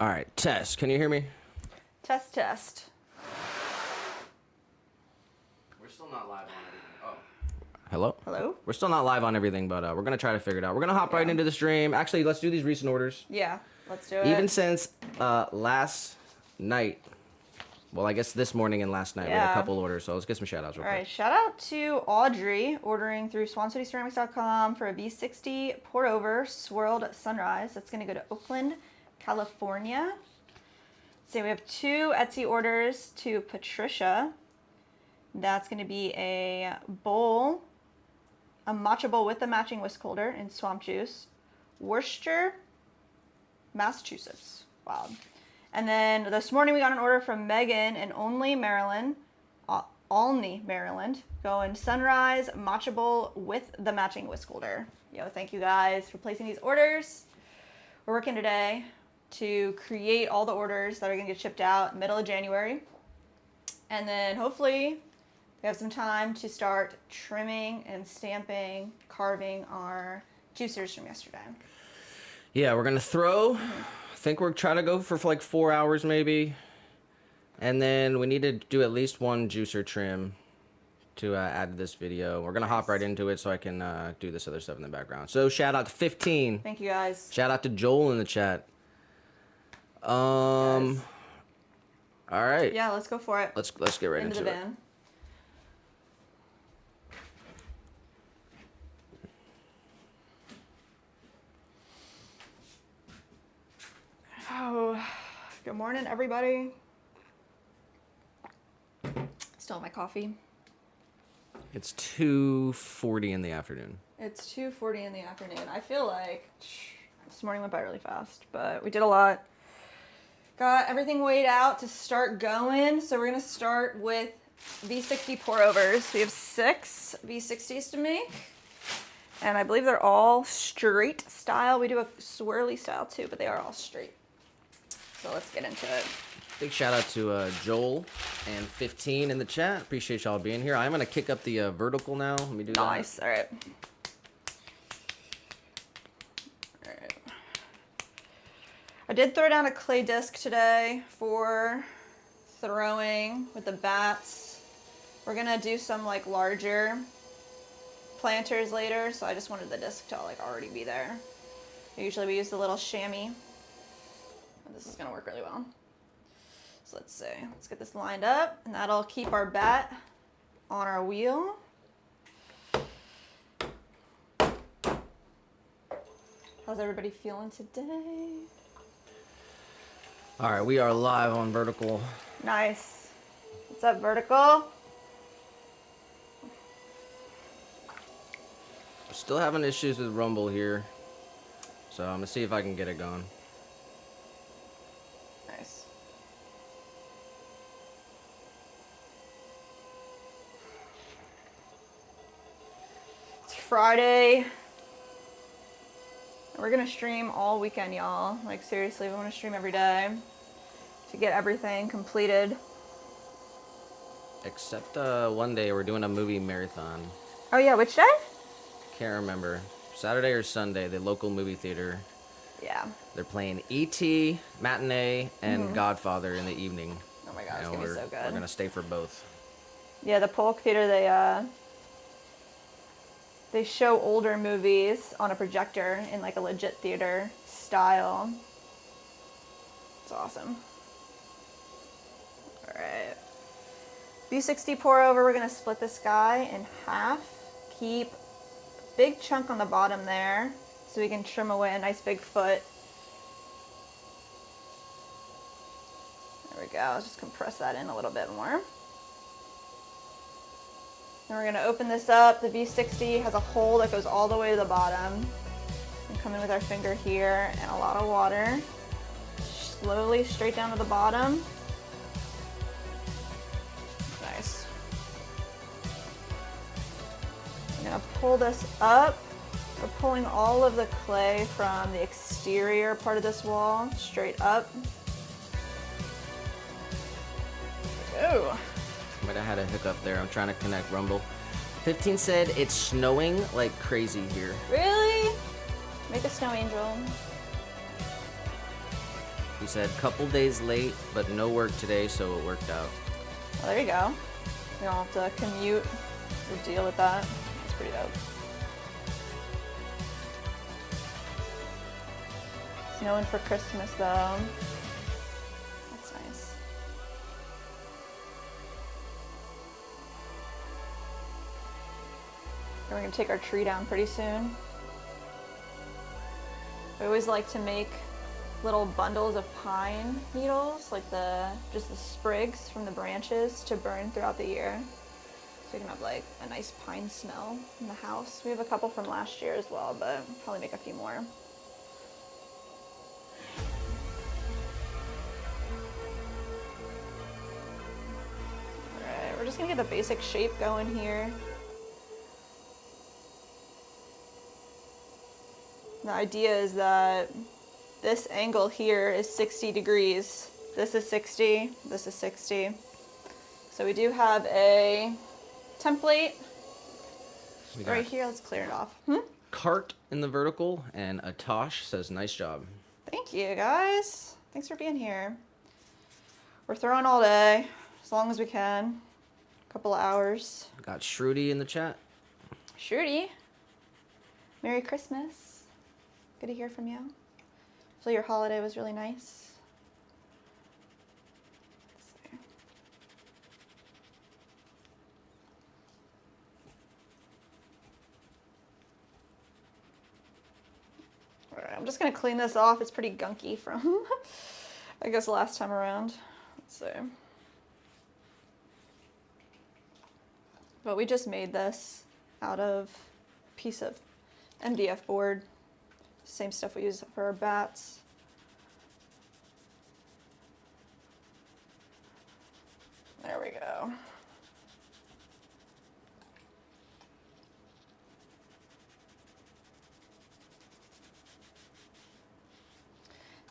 All right, test. Can you hear me? Test, test. We're still not live on everything. Oh. Hello? Hello? We're still not live on everything, but we're going to try to figure it out. We're going to hop right into the stream. Actually, let's do these recent orders. Yeah, let's do it. Even since last night, well, I guess this morning and last night, we had a couple orders, so let's get some shout-outs real quick. All right, shout out to Audrey ordering through SwanCityCeramics.com for a V60 pour-over swirled sunrise. That's going to go to Oakland, California. So we have 2 Etsy orders to Patricia. That's going to be a bowl, a matcha bowl with a matching whisk holder in swamp juice, Worcester, Massachusetts. Wow. And then this morning we got an order from Megan in Olney, Maryland, going sunrise matcha bowl with the matching whisk holder. Yo, thank you guys for placing these orders. We're working today to create all the orders that are going to get shipped out middle of January. And then hopefully we have some time to start trimming and stamping, carving our juicers from yesterday. Yeah, we're going to throw. I think we're trying to go for like 4 hours maybe. And then we need to do at least one juicer trim to add to this video. We're going to hop right into it so I can do this other stuff in the background. So shout out to 15. Thank you guys. Shout out to Joel in the chat. All right. Yeah, let's go for it. Let's get right into the it. van. Oh, good morning, everybody. Still my coffee. It's 2:40 in the afternoon. It's 2:40 in the afternoon. I feel like this morning went by really fast, but we did a lot. Got everything weighed out to start going. So we're going to start with V60 pour-overs. We have 6 V60s to make. And I believe they're all straight style. We do a swirly style too, but they are all straight. So let's get into it. Big shout out to Joel and 15 in the chat. Appreciate y'all being here. I'm going to kick up the vertical now. Let me do that. Nice. All right. I did throw down a clay disc today for throwing with the bats. We're going to do some like larger planters later, so I just wanted the disc to like already be there. Usually we use the little chamois. This is going to work really well. So let's see. Let's get this lined up, and that'll keep our bat on our wheel. How's everybody feeling today? All right, we are live on vertical. Nice. What's up, vertical? Still having issues with Rumble here, so I'm gonna see if I can get it going. Nice. It's Friday. We're gonna stream all weekend, y'all. Like seriously, we want to stream every day to get everything completed. Except one day we're doing a movie marathon. Oh yeah, which day? Can't remember. Saturday or Sunday, the local movie theater. Yeah. They're playing E.T., Matinee, and Godfather in the evening. Oh my god, it's gonna be so good. We're gonna stay for both. Yeah, the Polk Theater, they show older movies on a projector in like a legit theater style. It's awesome. All right. V60 pour over, we're gonna split this guy in half. Keep a big chunk on the bottom there so we can trim away a nice big foot. There we go, let's just compress that in a little bit more. Then we're going to open this up. The V60 has a hole that goes all the way to the bottom. And come in with our finger here and a lot of water. Slowly straight down to the bottom. Nice. I'm going to pull this up. We're pulling all of the clay from the exterior part of this wall straight up. Ooh. Might have had a hiccup there. I'm trying to connect Rumble. 15 said it's snowing like crazy here. Really? Make a snow angel. He said, couple days late, but no work today, so it worked out. Well, there you go. You don't have to commute or deal with that. That's pretty dope. Snowing for Christmas though. That's nice. And we're gonna take our tree down pretty soon. I always like to make little bundles of pine needles, like just the sprigs from the branches to burn throughout the year. So you can have like a nice pine smell in the house. We have a couple from last year as well, but probably make a few more. Alright, we're just gonna get the basic shape going here. The idea is that this angle here is 60 degrees. This is 60, this is 60. So we do have a template right here. Let's clear it off. Cart in the vertical, and Atosh says, nice job. Thank you, guys. Thanks for being here. We're throwing all day, as long as we can. A couple of hours. Got Shruti in the chat. Shruti, Merry Christmas. Good to hear from you. Hopefully your holiday was really nice. All right, I'm just gonna clean this off. It's pretty gunky from, I guess, last time around. Let's see. But we just made this out of a piece of MDF board. Same stuff we use for our bats. There we go.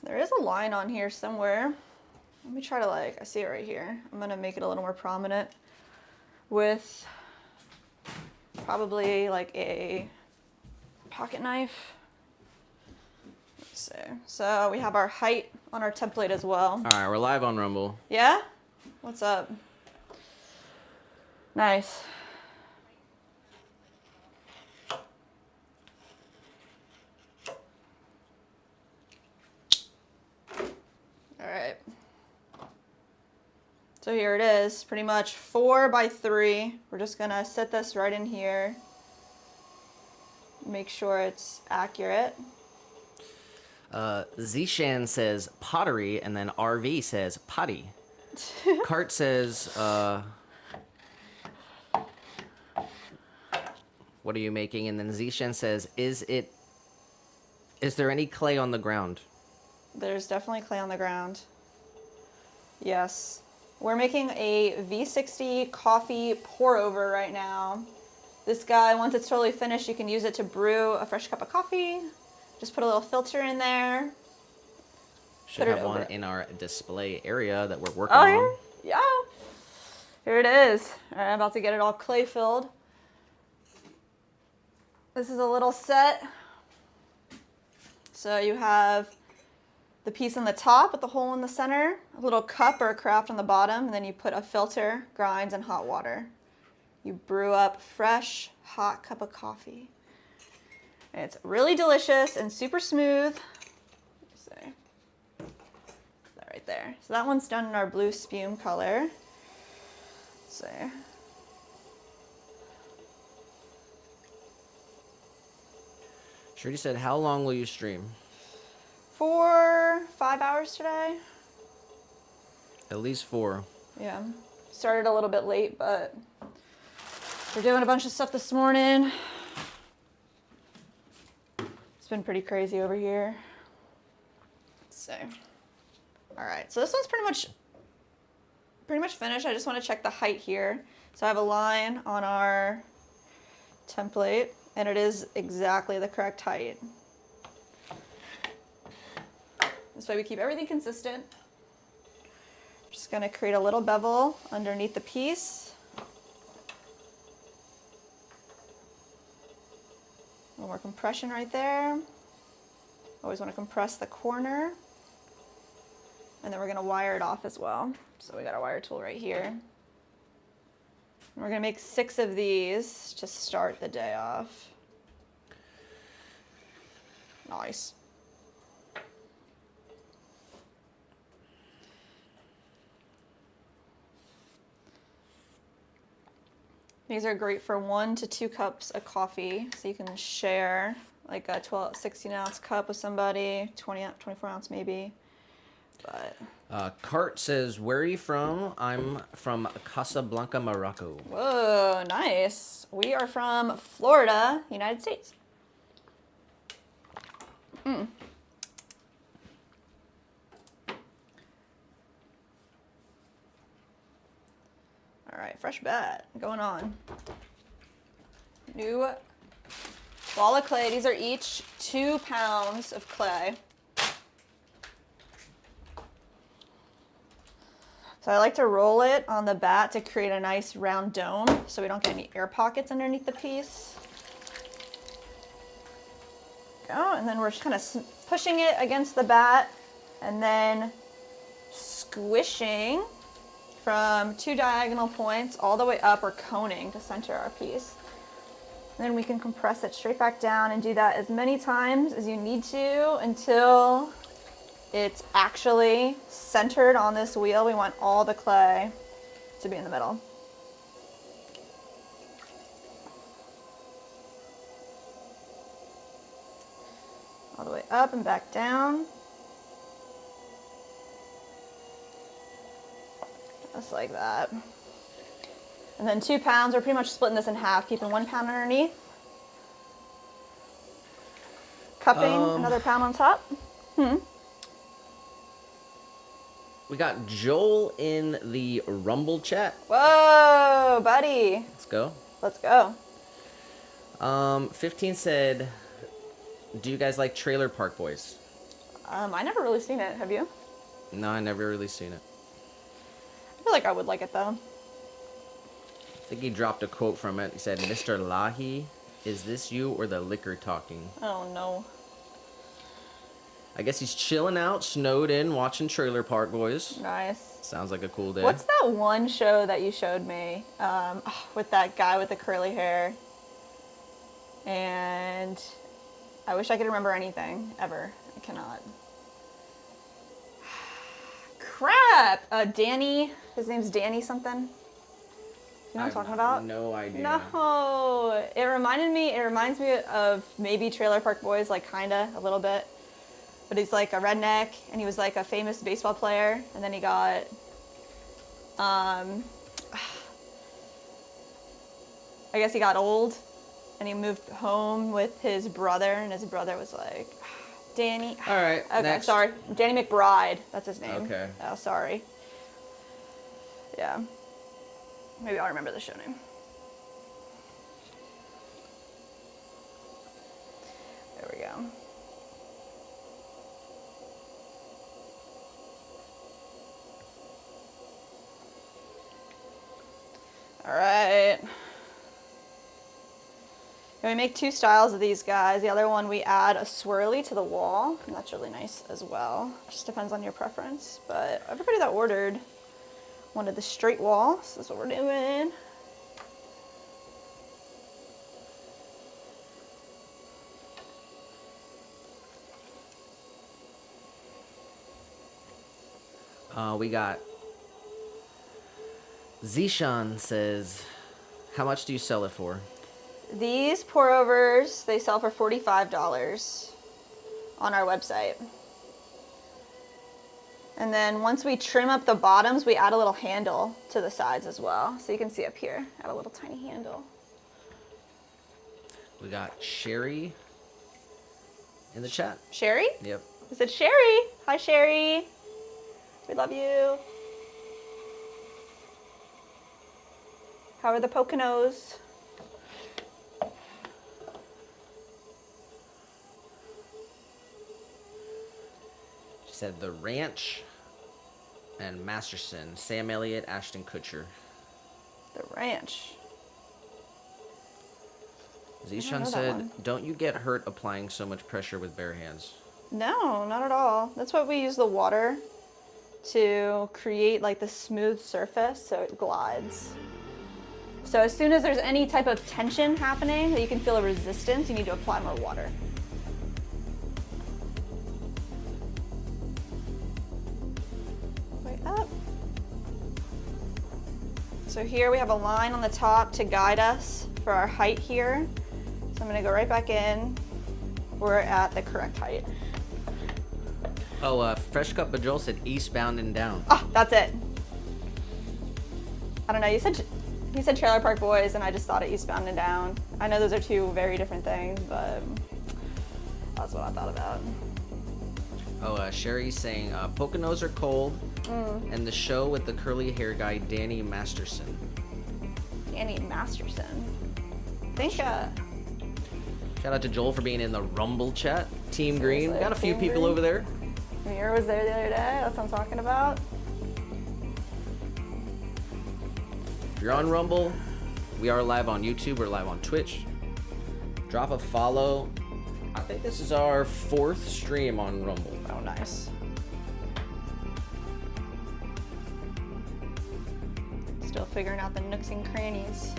There is a line on here somewhere. Let me try to I see it right here. I'm gonna make it a little more prominent with probably like a pocket knife. Let's see. So we have our height on our template as well. All right, we're live on Rumble. Yeah? What's up? Nice. All right. So here it is, pretty much 4 by 3. We're just gonna set this right in here. Make sure it's accurate. Zishan says pottery, and then RV says potty. Cart says, what are you making? And then Zishan says, is there any clay on the ground? There's definitely clay on the ground. Yes. We're making a V60 coffee pour over right now. This guy, once it's totally finished, you can use it to brew a fresh cup of coffee. Just put a little filter in there. Should have one in our display area that we're working on. Yeah. Here it is. All right, I'm about to get it all clay filled. This is a little set. So you have the piece on the top with the hole in the center, a little cup or a craft on the bottom, and then you put a filter, grinds, and hot water. You brew up fresh, hot cup of coffee. And it's really delicious and super smooth. Let me see. That right there. So that one's done in our blue spume color. Let's see. Shruti said, how long will you stream? For 5 hours today. At least 4. Yeah. Started a little bit late, but we're doing a bunch of stuff this morning. It's been pretty crazy over here. Let's see. All right, so this one's pretty much finished. I just want to check the height here. So I have a line on our template, and it is exactly the correct height. This way we keep everything consistent. Just gonna create a little bevel underneath the piece. A little more compression right there. Always want to compress the corner. And then we're gonna wire it off as well. So we got a wire tool right here. And we're gonna make 6 of these to start the day off. Nice. These are great for 1 to 2 cups of coffee. So you can share like a 16 ounce cup with somebody, 24 ounce maybe. But Cart says, where are you from? I'm from Casablanca, Morocco. whoa, nice. We are from Florida, United States. All right, fresh bat going on. New ball of clay. These are each 2 pounds of clay. So I like to roll it on the bat to create a nice round dome so we don't get any air pockets underneath the piece. Go, and then we're just kind of pushing it against the bat and then squishing from 2 diagonal points all the way up or coning to center our piece. And then we can compress it straight back down and do that as many times as you need to until it's actually centered on this wheel. We want all the clay to be in the middle. All the way up and back down. Just like that. And then 2 pounds, we're pretty much splitting this in half, keeping 1 pound underneath. Cupping another pound on top. We got Joel in the Rumble chat. Whoa, buddy. Let's go. Let's go. 15 said, do you guys like Trailer Park Boys? I never really seen it. Have you? No, I never really seen it. I feel like I would like it though. I think he dropped a quote from it. He said, Mr. Lahi, is this you or the liquor talking? Oh no. I guess he's chilling out, snowed in, watching Trailer Park Boys. Nice. Sounds like a cool day. What's that one show that you showed me with that guy with the curly hair? And I wish I could remember anything ever. I cannot. Crap! Danny. His name's Danny something. You know what I'm talking about? No idea. No. It reminds me of maybe Trailer Park Boys, like kinda, a little bit. But he's like a redneck, and he was like a famous baseball player, and then he got, I guess he got old, and he moved home with his brother, and his brother was like, Danny. All right. Okay, next. sorry. Danny McBride. That's his name. Okay. Oh, sorry. Yeah. Maybe I'll remember the show name. There we go. All right. And we make 2 styles of these guys. The other one we add a swirly to the wall, and that's really nice as well. Just depends on your preference, but everybody that ordered wanted the straight wall, so that's what we're doing. We got Zishan says, how much do you sell it for? These pour overs, they sell for $45 on our website. And then once we trim up the bottoms, we add a little handle to the sides as well. So you can see up here, add a little tiny handle. We got Sherry in the chat. Sherry? Yep. Is it Sherry? Hi, Sherry. We love you. How are the Poconos? She said the Ranch and Masterson. Sam Elliott, Ashton Kutcher. The Ranch. Zishan that said, one. don't you get hurt applying so much pressure with bare hands? No, not at all. That's what we use the water to create like the smooth surface so it glides. So as soon as there's any type of tension happening, that you can feel a resistance, you need to apply more water. Way up. So here we have a line on the top to guide us for our height here. So I'm gonna go right back in. We're at the correct height. Oh, Fresh Cut Bajol said eastbound and down. Oh, that's it. I don't know, he said Trailer Park Boys and I just thought of eastbound and down. I know those are two very different things, but that's what I thought about. Oh, Sherry's saying Poconos are cold, and the show with the curly hair guy Danny Masterson. Danny Masterson. I think, Shout out to Joel for being in the Rumble chat. Team Green. Seriously, Got a few Team people Green? over there. Mir was there the other day, that's what I'm talking about. If you're on Rumble, we are live on YouTube. We're live on Twitch. Drop a follow. I think this is our 4th stream on Rumble. Oh, nice. Still figuring out the nooks and crannies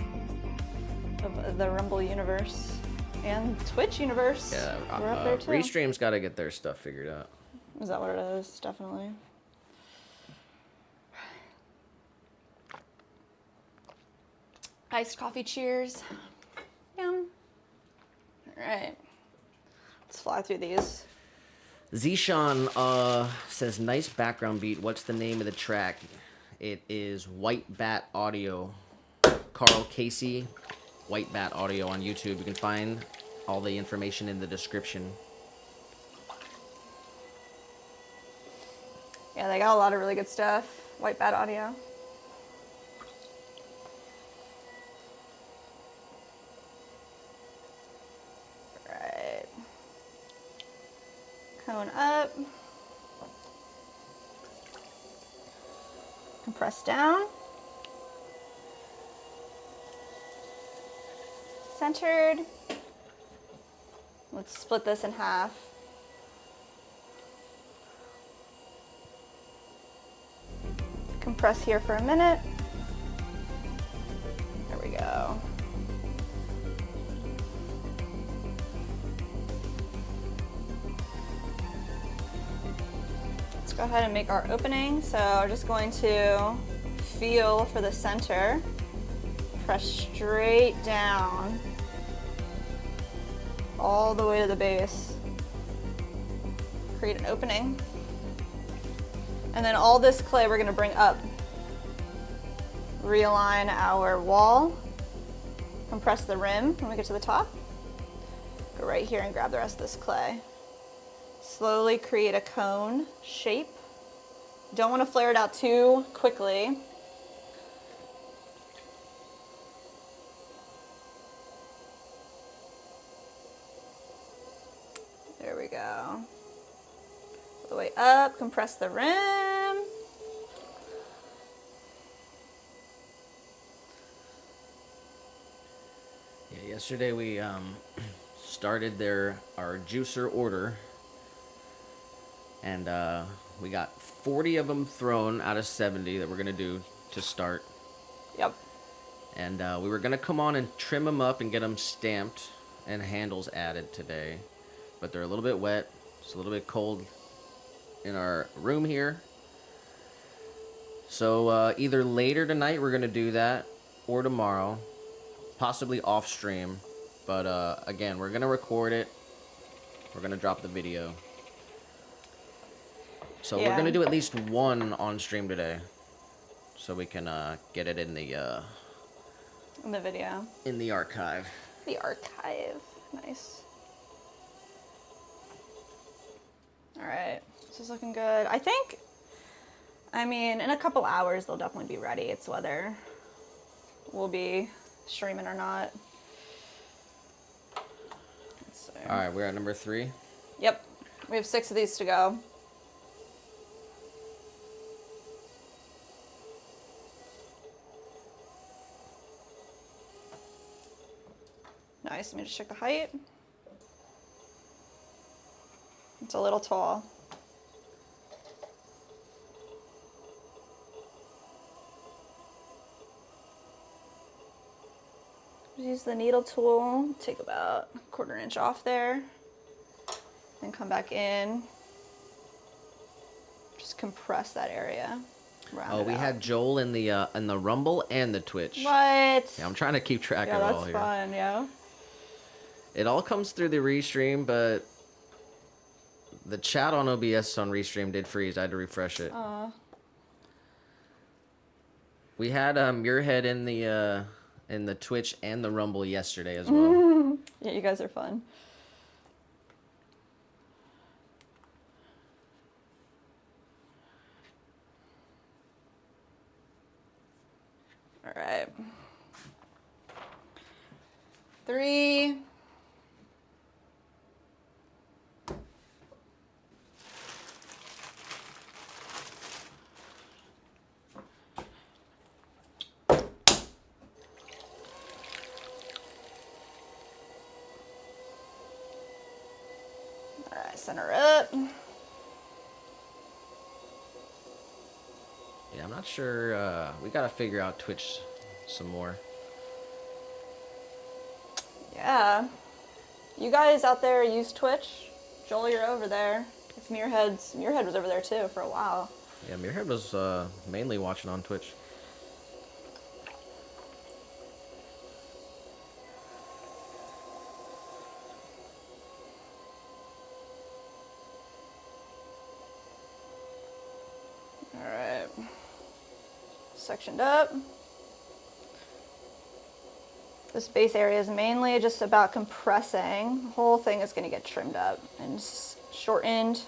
of the Rumble universe and Twitch universe. Yeah, we're up there too. Restream's got to get their stuff figured out. Is that what it is? Definitely. Iced coffee, cheers. Yum. All right. Let's fly through these. Zishan says, nice background beat. What's the name of the track? It is White Bat Audio. Carl Casey, White Bat Audio on YouTube. You can find all the information in the description. Yeah, they got a lot of really good stuff. White Bat Audio. Right. Cone up. Compress down. Centered. Let's split this in half. Compress here for a minute. There we go. Let's go ahead and make our opening. So we're just going to feel for the center. Press straight down all the way to the base. Create an opening. And then all this clay we're gonna bring up. Realign our wall. Compress the rim when we get to the top. Go right here and grab the rest of this clay. Slowly create a cone shape. Don't wanna flare it out too quickly. There we go. All the way up, compress the rim. Yeah, yesterday we started our juicer order, and we got 40 of them thrown out of 70 that we're gonna do to start. Yep. And we were gonna come on and trim them up and get them stamped and handles added today, but they're a little bit wet. It's a little bit cold in our room here. So either later tonight we're gonna do that, or tomorrow, possibly off stream. But again, we're gonna record it. We're gonna drop the video. So we're gonna do at least one on stream today, so we can get it in the video. In the archive. The archive. Nice. All right. This is looking good. I mean, in a couple hours, they'll definitely be ready. It's whether we'll be streaming or not. Let's see. All right, we're at number 3. Yep. We have 6 of these to go. Nice. Let me just check the height. It's a little tall. Use the needle tool, take about a 1/4 inch off there, then come back in. Just compress that area. Oh, we had Joel in the Rumble and the Twitch. What? Yeah, I'm trying to keep track of it all here. Yeah, that's fun, yeah. It all comes through the restream, but the chat on OBS on restream did freeze. I had to refresh it. We had Muirhead in the Twitch and the Rumble yesterday as well. Yeah, you guys are fun. All right. 3. All right, center up. Yeah, I'm not sure. We gotta figure out Twitch some more. Yeah. You guys out there use Twitch? Joel, you're over there. If Muirhead was over there too for a while. Yeah, Muirhead was mainly watching on Twitch. All right. Sectioned up. This base area is mainly just about compressing. The whole thing is going to get trimmed up and shortened.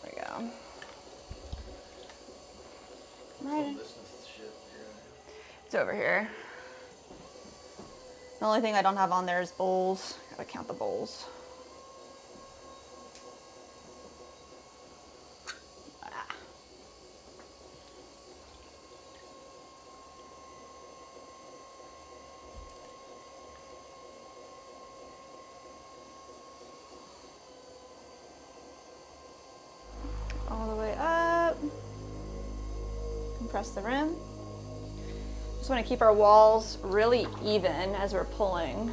There we go. Right. It's over here. The only thing I don't have on there is bowls. Gotta count the bowls. All the way up. Compress the rim. Just want to keep our walls really even as we're pulling.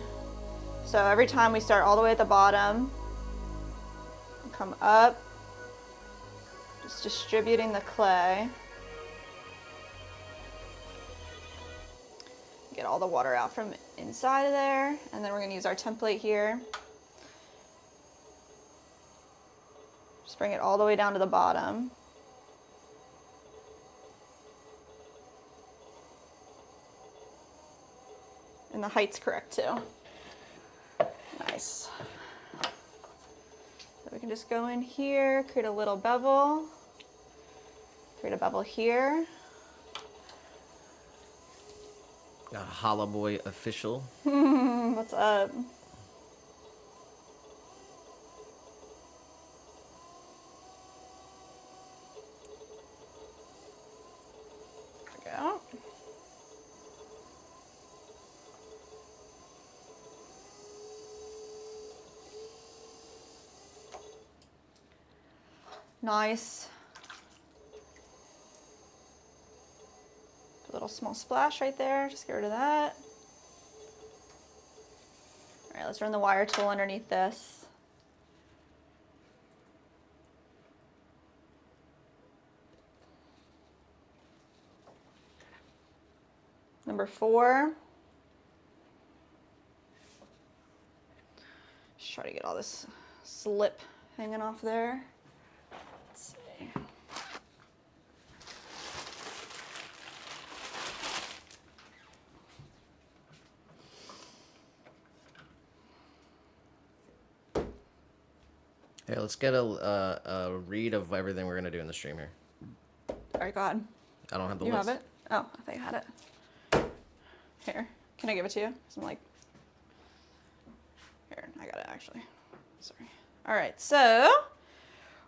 So every time we start all the way at the bottom, come up, just distributing the clay. Get all the water out from inside of there, and then we're going to use our template here. Just bring it all the way down to the bottom. And the height's correct too. Nice. So we can just go in here, create a little bevel. Create a bevel here. Got Hollow Boy official. What's up? There we go. Nice. A little small splash right there. Just get rid of that. All right, let's run the wire tool underneath this. Number 4. Just try to get all this slip hanging off there. Let's see. Hey, let's get a read of everything we're gonna do in the stream here. All right, go ahead. I don't have the You list. have it? Oh, I think I had it. Here, can I give it to you? 'Cause I'm like, here, I got it actually. Sorry. All right, so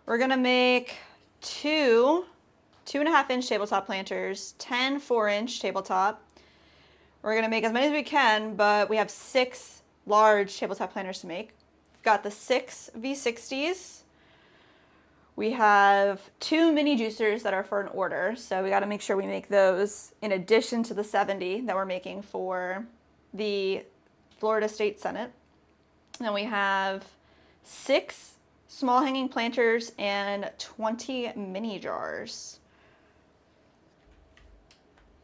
we're gonna make 2.5-inch tabletop planters, 10 4-inch tabletop. We're gonna make as many as we can, but we have 6 large tabletop planters to make. We've got the 6 V60s. We have 2 mini juicers that are for an order, so we got to make sure we make those in addition to the 70 that we're making for the Florida State Senate. And we have 6 small hanging planters and 20 mini jars.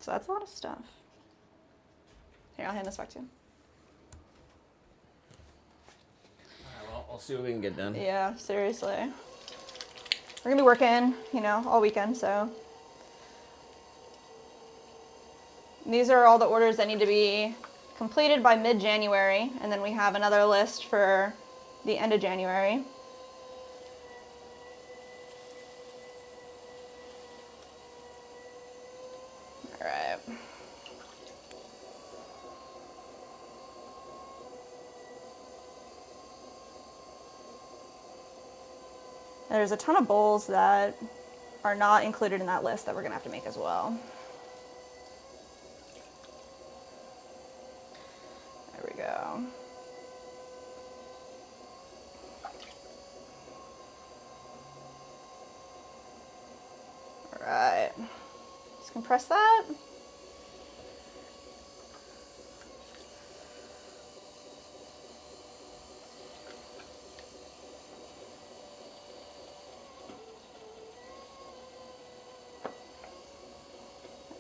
So that's a lot of stuff. Here, I'll hand this back to you. Alright, well, I'll see what we can get done. Yeah, seriously. We're gonna be working, you know, all weekend, so. These are all the orders that need to be completed by mid-January, and then we have another list for the end of January. All right. There's a ton of bowls that are not included in that list that we're gonna have to make as well. There we go. All right, let's compress that.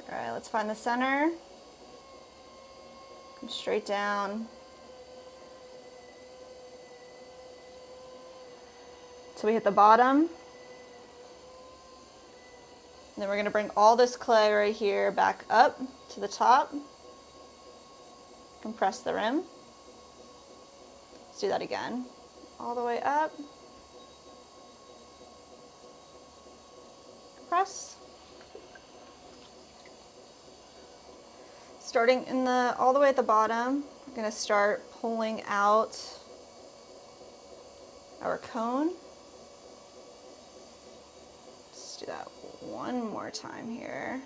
All right, let's find the center. Come straight down. So we hit the bottom. And then we're going to bring all this clay right here back up to the top. Compress the rim. Let's do that again. All the way up. Compress. Starting in all the way at the bottom, we're going to start pulling out our cone. Let's do that one more time here.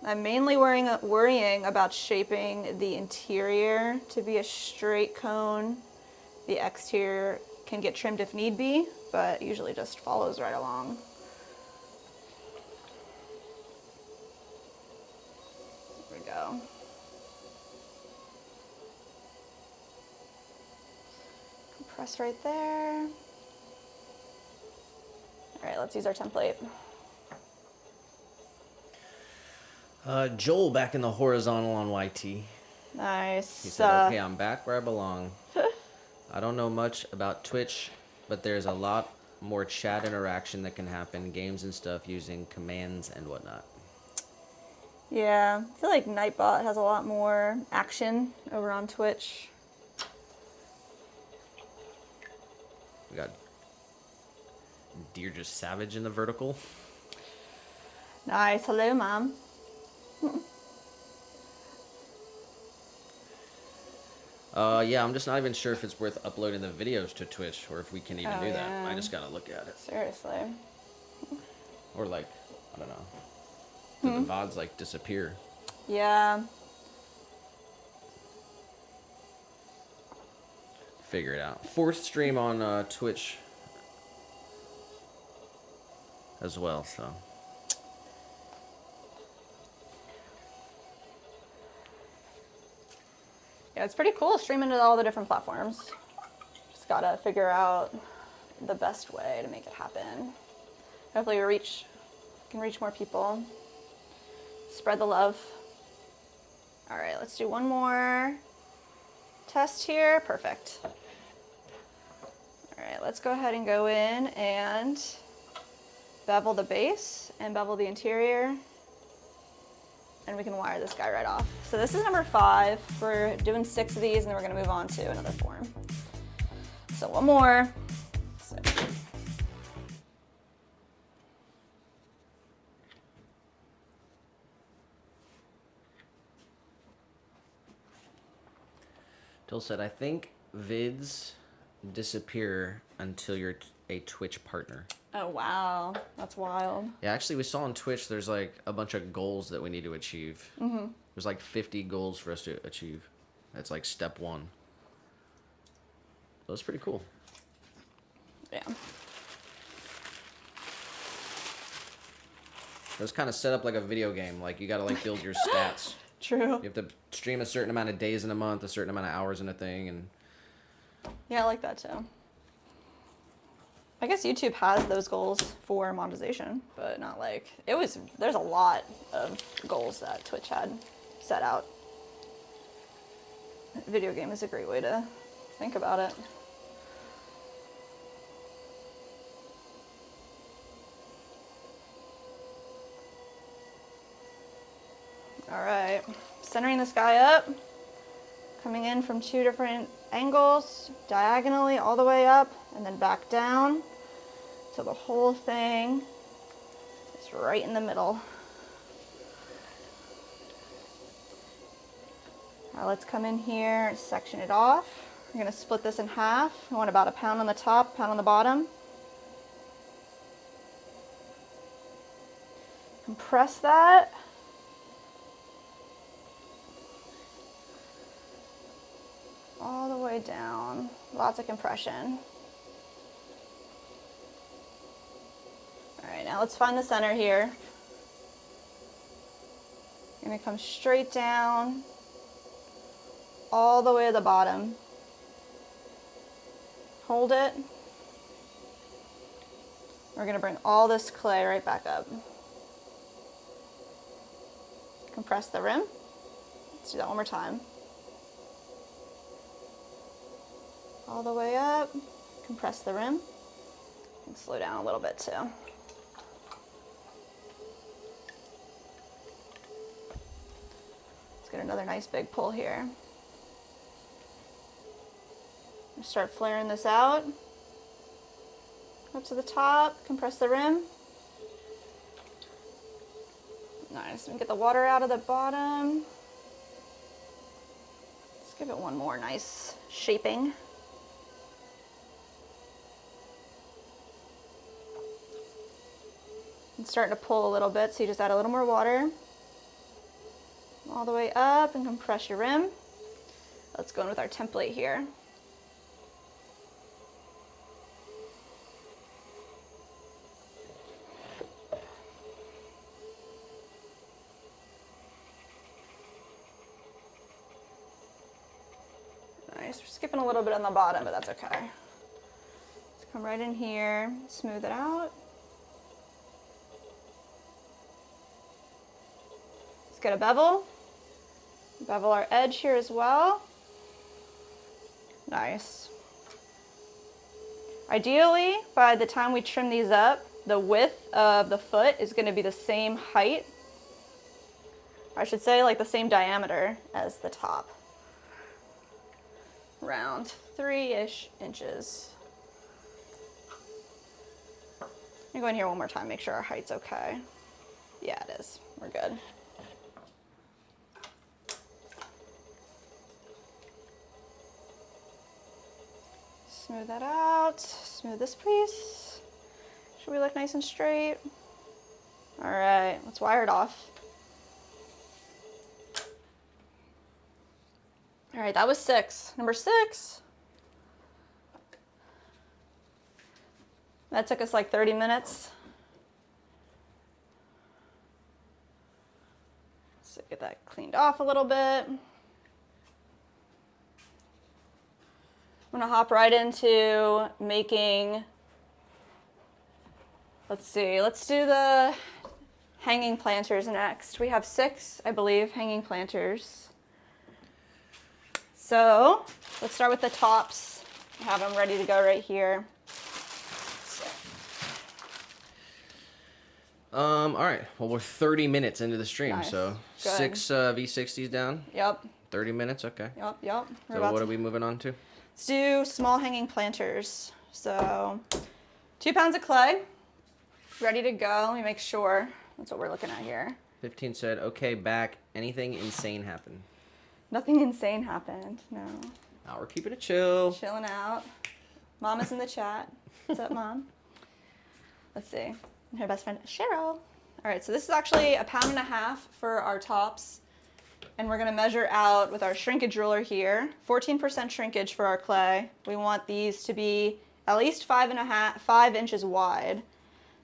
I'm mainly worrying about shaping the interior to be a straight cone. The exterior can get trimmed if need be, but usually just follows right along. There we go. Compress right there. All right, let's use our template. Joel back in the horizontal on YT. Nice. He said, okay, I'm back where I belong. I don't know much about Twitch, but there's a lot more chat interaction that can happen, games and stuff using commands and whatnot. Yeah, I feel like Nightbot has a lot more action over on Twitch. We got Deer Just Savage in the vertical. Nice. Hello, Mom. Yeah, I'm just not even sure if it's worth uploading the videos to Twitch or if we can even do that. I just gotta look at it. Seriously. Or like, I don't know. Did the VODs like disappear? Yeah. Figure it out. 4th stream on Twitch as well, so. Yeah, it's pretty cool streaming to all the different platforms. Just gotta figure out the best way to make it happen. Hopefully we can reach more people. Spread the love. All right, let's do one more test here. Perfect. All right, let's go ahead and go in and bevel the base and bevel the interior. And we can wire this guy right off. So this is number 5. We're doing 6 of these and then we're gonna move on to another form. So one more. Dill said, I think vids disappear until you're a Twitch partner. Oh, wow. That's wild. Yeah, actually, we saw on Twitch there's like a bunch of goals that we need to achieve. There's like 50 goals for us to achieve. That's like step 1. So it's pretty cool. Yeah. It's kind of set up like a video game. Like you gotta like build your stats. True. You have to stream a certain amount of days in a month, a certain amount of hours in a thing, and Yeah, I like that too. I guess YouTube has those goals for monetization, but not like, there's a lot of goals that Twitch had set out. Video game is a great way to think about it. All right, centering this guy up, coming in from 2 different angles, diagonally all the way up, and then back down, so the whole thing is right in the middle. Now let's come in here and section it off. We're gonna split this in half. We want about 1 pound on the top, 1 pound on the bottom. Compress that. All the way down. Lots of compression. All right, now let's find the center here. You're gonna come straight down, all the way to the bottom. Hold it. We're gonna bring all this clay right back up. Compress the rim. Let's do that one more time. All the way up, compress the rim, and slow down a little bit too. Let's get another nice big pull here. Start flaring this out. Up to the top, compress the rim. Nice, and get the water out of the bottom. Let's give it one more nice shaping. It's starting to pull a little bit, so you just add a little more water. All the way up and compress your rim. Let's go in with our template here. Nice, we're skipping a little bit on the bottom, but that's okay. Let's come right in here, smooth it out. Let's get a bevel. Bevel our edge here as well. Nice. Ideally, by the time we trim these up, the width of the foot is going to be the same height. I should say like the same diameter as the top. Around 3-ish inches. I'm going to go in here one more time, make sure our height's okay. Yeah, it is. We're good. Smooth that out. Smooth this piece. Should we look nice and straight? All right, let's wire it off. All right, that was 6. Number 6. That took us like 30 minutes. Let's get that cleaned off a little bit. I'm gonna hop right into making, let's see, let's do the hanging planters next. We have 6, I believe, hanging planters. So let's start with the tops. I have them ready to go right here. All right. Well, we're 30 minutes into the stream, Nice. so Good. 6 V60s down. Yep. 30 minutes. Okay. Yep. So what are we moving on to? Let's do small hanging planters. So 2 pounds of clay, ready to go. Let me make sure that's what we're looking at here. 15 said, "Okay, back. Anything insane happened?" Nothing insane happened. No. Now we're keeping it chill. Chilling out. Mama's in the chat. What's up, Mom? Let's see. And her best friend, Cheryl. All right, so this is actually 1.5 pounds for our tops. And we're gonna measure out with our shrinkage ruler here, 14% shrinkage for our clay. We want these to be at least 5 inches wide.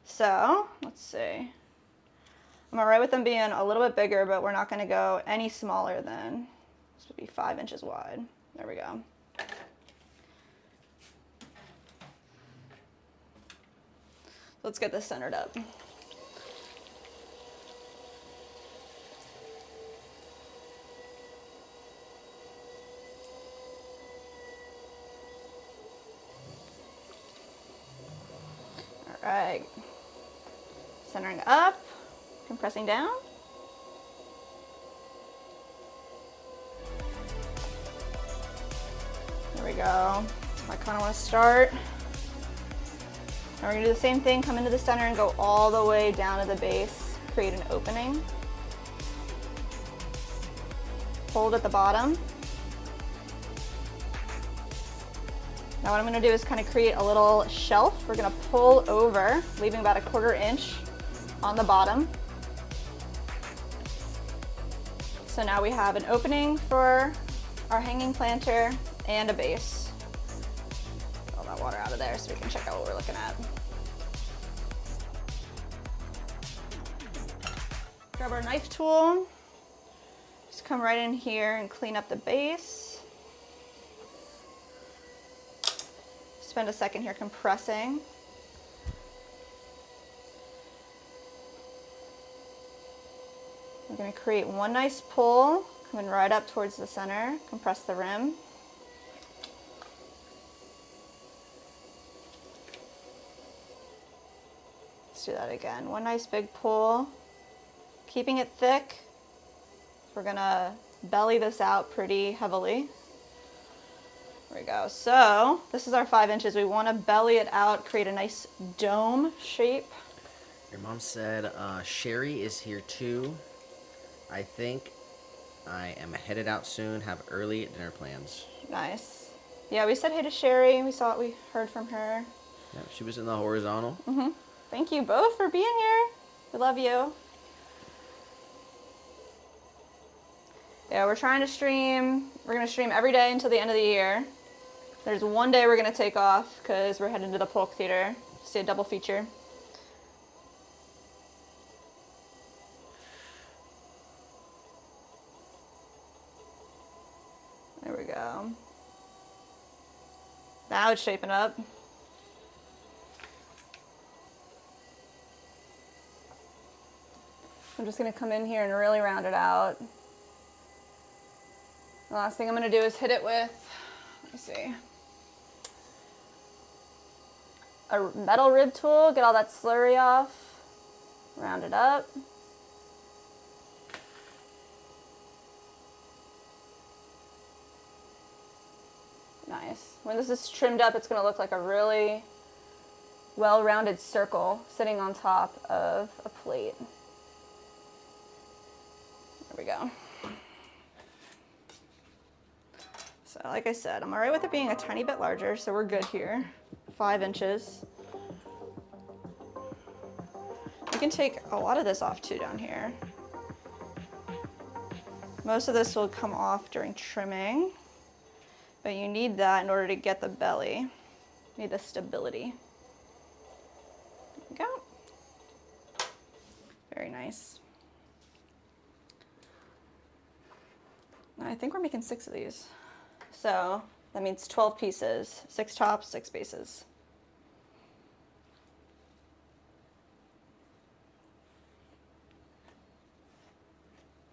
So, let's see. I'm all right with them being a little bit bigger, but we're not going to go any smaller than, this would be 5 inches wide. There we go. Let's get this centered up. All right. Centering up, compressing down. There we go. I kind of want to start. Now we're going to do the same thing, come into the center and go all the way down to the base, create an opening. Hold at the bottom. Now what I'm going to do is kind of create a little shelf. We're going to pull over, leaving about 1/4 inch on the bottom. So now we have an opening for our hanging planter and a base. Get all that water out of there so we can check out what we're looking at. Grab our knife tool. Just come right in here and clean up the base. Spend a second here compressing. We're going to create one nice pull, coming right up towards the center, compress the rim. Let's do that again. One nice big pull, keeping it thick. We're going to belly this out pretty heavily. There we go. So this is our 5 inches. We want to belly it out, create a nice dome shape. Your mom said Sherry is here too. I think I am headed out soon. Have early dinner plans. Nice. Yeah, we said hey to Sherry. We saw what we heard from her. Yeah, she was in the horizontal. Thank you both for being here. We love you. Yeah, we're trying to stream. We're going to stream every day until the end of the year. There's one day we're going to take off because we're heading to the Polk Theater to see a double feature. There we go. Now it's shaping up. I'm just going to come in here and really round it out. The last thing I'm going to do is hit it with, let me see, a metal rib tool, get all that slurry off, round it up. Nice. When this is trimmed up, it's going to look like a really well-rounded circle sitting on top of a plate. There we go. So like I said, I'm all right with it being a tiny bit larger, so we're good here. 5 inches. You can take a lot of this off too down here. Most of this will come off during trimming, but you need that in order to get the belly. You need the stability. There we go. Very nice. I think we're making 6 of these. So that means 12 pieces, 6 tops, 6 bases.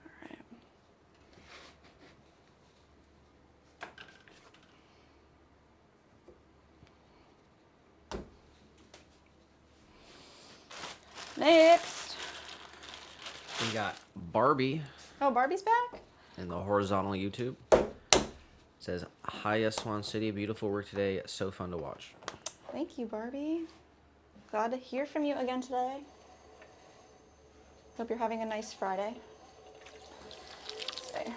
All right. Next. We got Barbie Oh, Barbie's back? in the horizontal YouTube. Says, hiya Swan City, beautiful work today, so fun to watch. Thank you, Barbie. Glad to hear from you again today. Hope you're having a nice Friday. Let's see.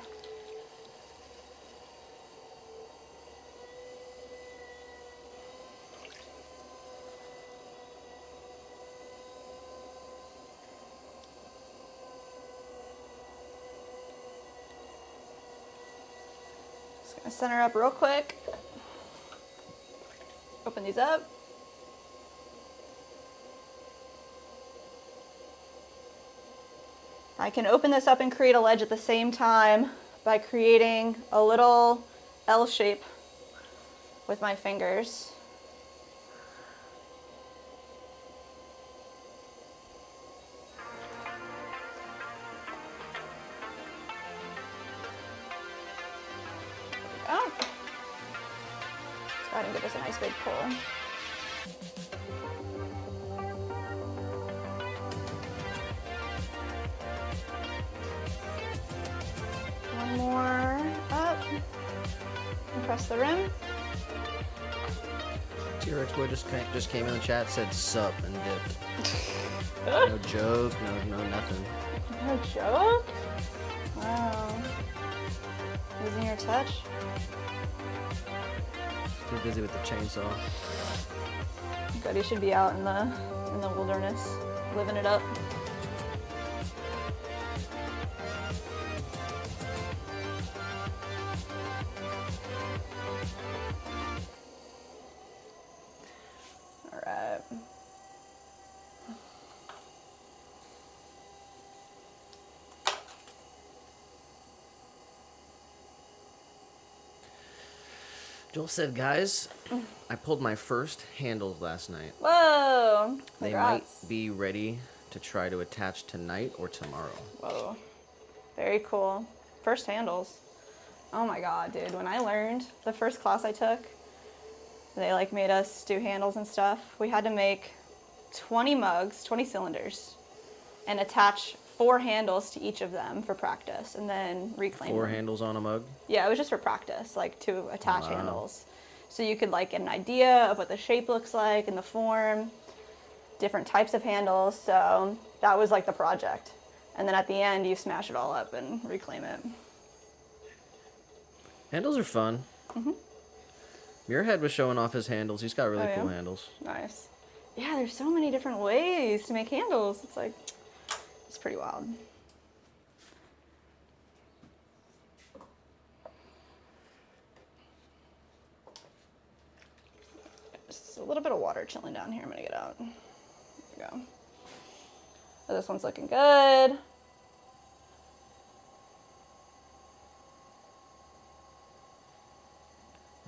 Just gonna center up real quick. Open these up. I can open this up and create a ledge at the same time by creating a little L shape with my fingers. Oh. Let's go ahead and give this a nice big pull. One more up. And press the rim. T-Rex boy just came in the chat, said sup and dipped. No joke, no nothing. No joke? Wow. Losing your touch? Too busy with the chainsaw. Good, you should be out in the wilderness, living it up. All right. Joel said, guys, I pulled my first handles last night. Whoa! They Congrats. might be ready to try to attach tonight or tomorrow. Whoa. Very cool. First handles. Oh my god, dude. When I learned the first class I took, they like made us do handles and stuff. We had to make 20 mugs, 20 cylinders, and attach 4 handles to each of them for practice, and then reclaim 4 them. handles on a mug? Yeah, it was just for practice, like to attach Wow. handles. So you could like get an idea of what the shape looks like and the form, different types of handles. So that was like the project. And then at the end, you smash it all up and reclaim it. Handles are fun. Mm-hmm. Muirhead was showing off his handles. He's got really Oh, yeah? cool handles. Nice. Yeah, there's so many different ways to make handles. It's like, it's pretty wild. Just a little bit of water chilling down here. I'm gonna get out. There we go. Oh, this one's looking good.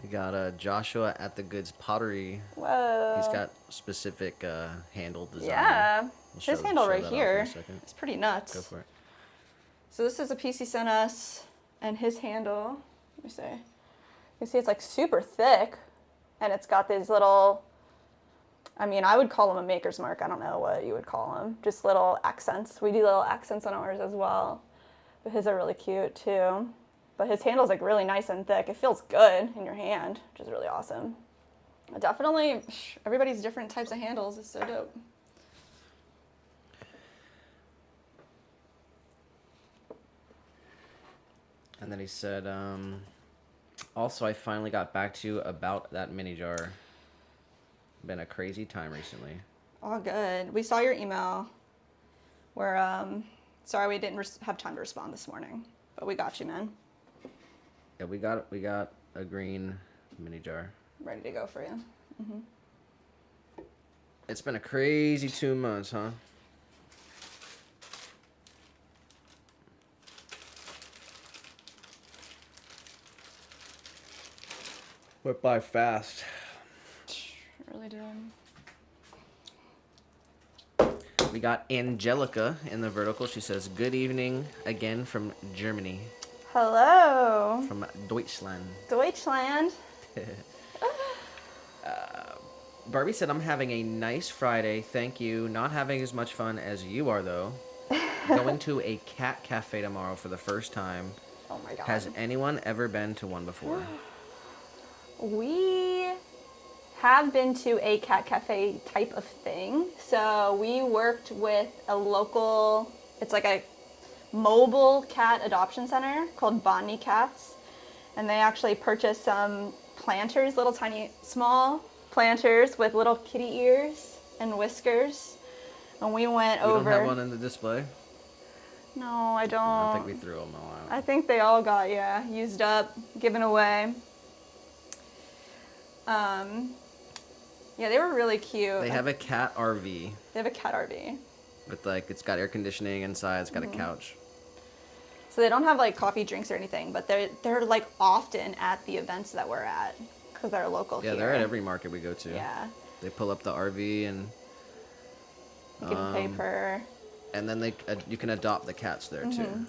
We got Joshua at the Goods Pottery. Whoa. He's got specific handle design. Yeah. We'll His handle show right that off in here. a second. It's pretty nuts. Go for it. So this is a piece he sent us, and his handle, let me see. You can see it's like super thick, and it's got these little, I mean, I would call them a maker's mark. I don't know what you would call them. Just little accents. We do little accents on ours as well. But his are really cute too. But his handle's like really nice and thick. It feels good in your hand, which is really awesome. Definitely, everybody's different types of handles is so dope. And then he said, also, I finally got back to you about that mini jar. Been a crazy time recently. All good. We saw your email. We're sorry we didn't have time to respond this morning, but we got you, man. Yeah, we got a green mini jar. Ready to go for you. Mm-hmm. It's been a crazy 2 months, huh? Went by fast. It really did. We got Angelica in the vertical. She says, good evening again from Germany. Hello. From Deutschland. Deutschland. Barbie said, I'm having a nice Friday. Thank you. Not having as much fun as you are, though. Going to a cat cafe tomorrow for the first time. Oh my god. Has anyone ever been to one before? We have been to a cat cafe type of thing. So we worked with a local, it's like a mobile cat adoption center called Bonnie Cats. And they actually purchased some planters, little tiny, small planters with little kitty ears and whiskers. And we went over. You don't have one in the display? No, I don't. I think we threw them all out. I think they all got, used up, given away. Yeah, they were really cute. They have a cat RV. They have a cat RV. With like, it's got air conditioning inside. It's got a couch. So they don't have like coffee drinks or anything, but they're like often at the events that we're at because they're local Yeah, here. they're at every market we go to. Yeah. They pull up the RV and You can pay per. and then you can adopt the cats there too.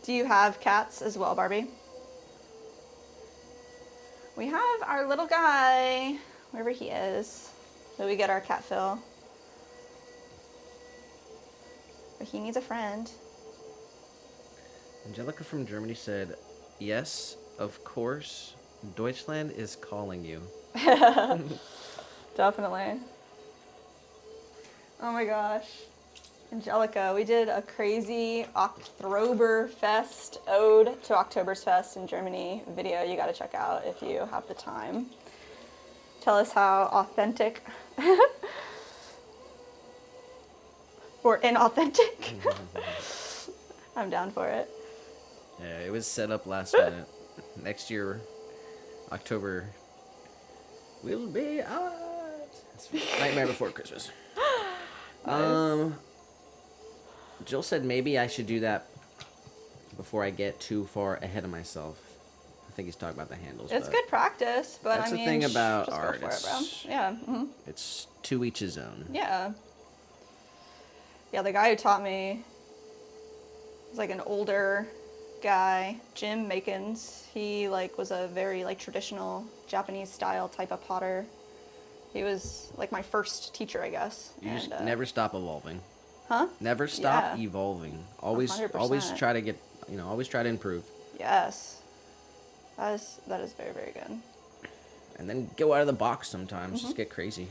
Do you have cats as well, Barbie? We have our little guy, wherever he is. So we get our cat fill. But he needs a friend. Angelica from Germany said, "Yes, of course. Deutschland is calling you." Definitely. Oh my gosh. Angelica, we did a crazy Oktoberfest ode to Oktoberfest in Germany video you gotta check out if you have the time. Tell us how authentic or inauthentic. I'm down for it. Yeah, it was set up last minute. Next year, October, we'll be out. It's Nightmare Before Christmas. Nice. Jill said maybe I should do that before I get too far ahead of myself. I think he's talking about the handles. It's but good practice, but that's I mean, the thing about just art. go for it, bro. Yeah. It's to each his own. Yeah. Yeah, the guy who taught me was like an older guy, Jim Makins. He like was a very like traditional Japanese style type of potter. He was like my first teacher, I guess. You just And, never stop evolving. Huh? Never stop Yeah. evolving. Always 100%. try to get, always try to improve. Yes. That is very, very good. And then go out of the box sometimes. Just get crazy.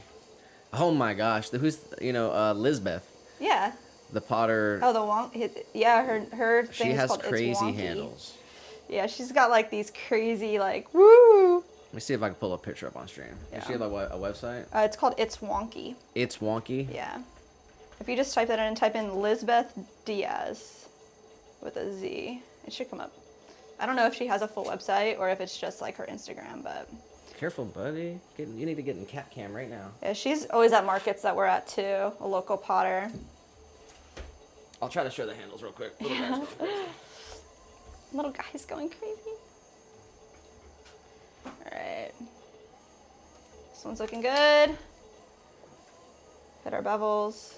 Oh my gosh. Who's, Lisbeth, Yeah. the potter. Oh, the wonk. Yeah, her thing She is has called It's crazy Wonky. handles. Yeah, she's got like these crazy like woo. Let me see if I can pull a picture up on stream. Yeah. Does she have a website? It's called It's Wonky. It's Wonky. Yeah. If you just type that in and type in Lisbeth Diaz with a Z, it should come up. I don't know if she has a full website or if it's just like her Instagram, but Careful, buddy. You need to get in cat cam right now. yeah, she's always at markets that we're at too. A local potter. I'll try to show the handles real quick. Little guys going crazy. Little guy's going crazy. All right. This one's looking good. Hit our bevels.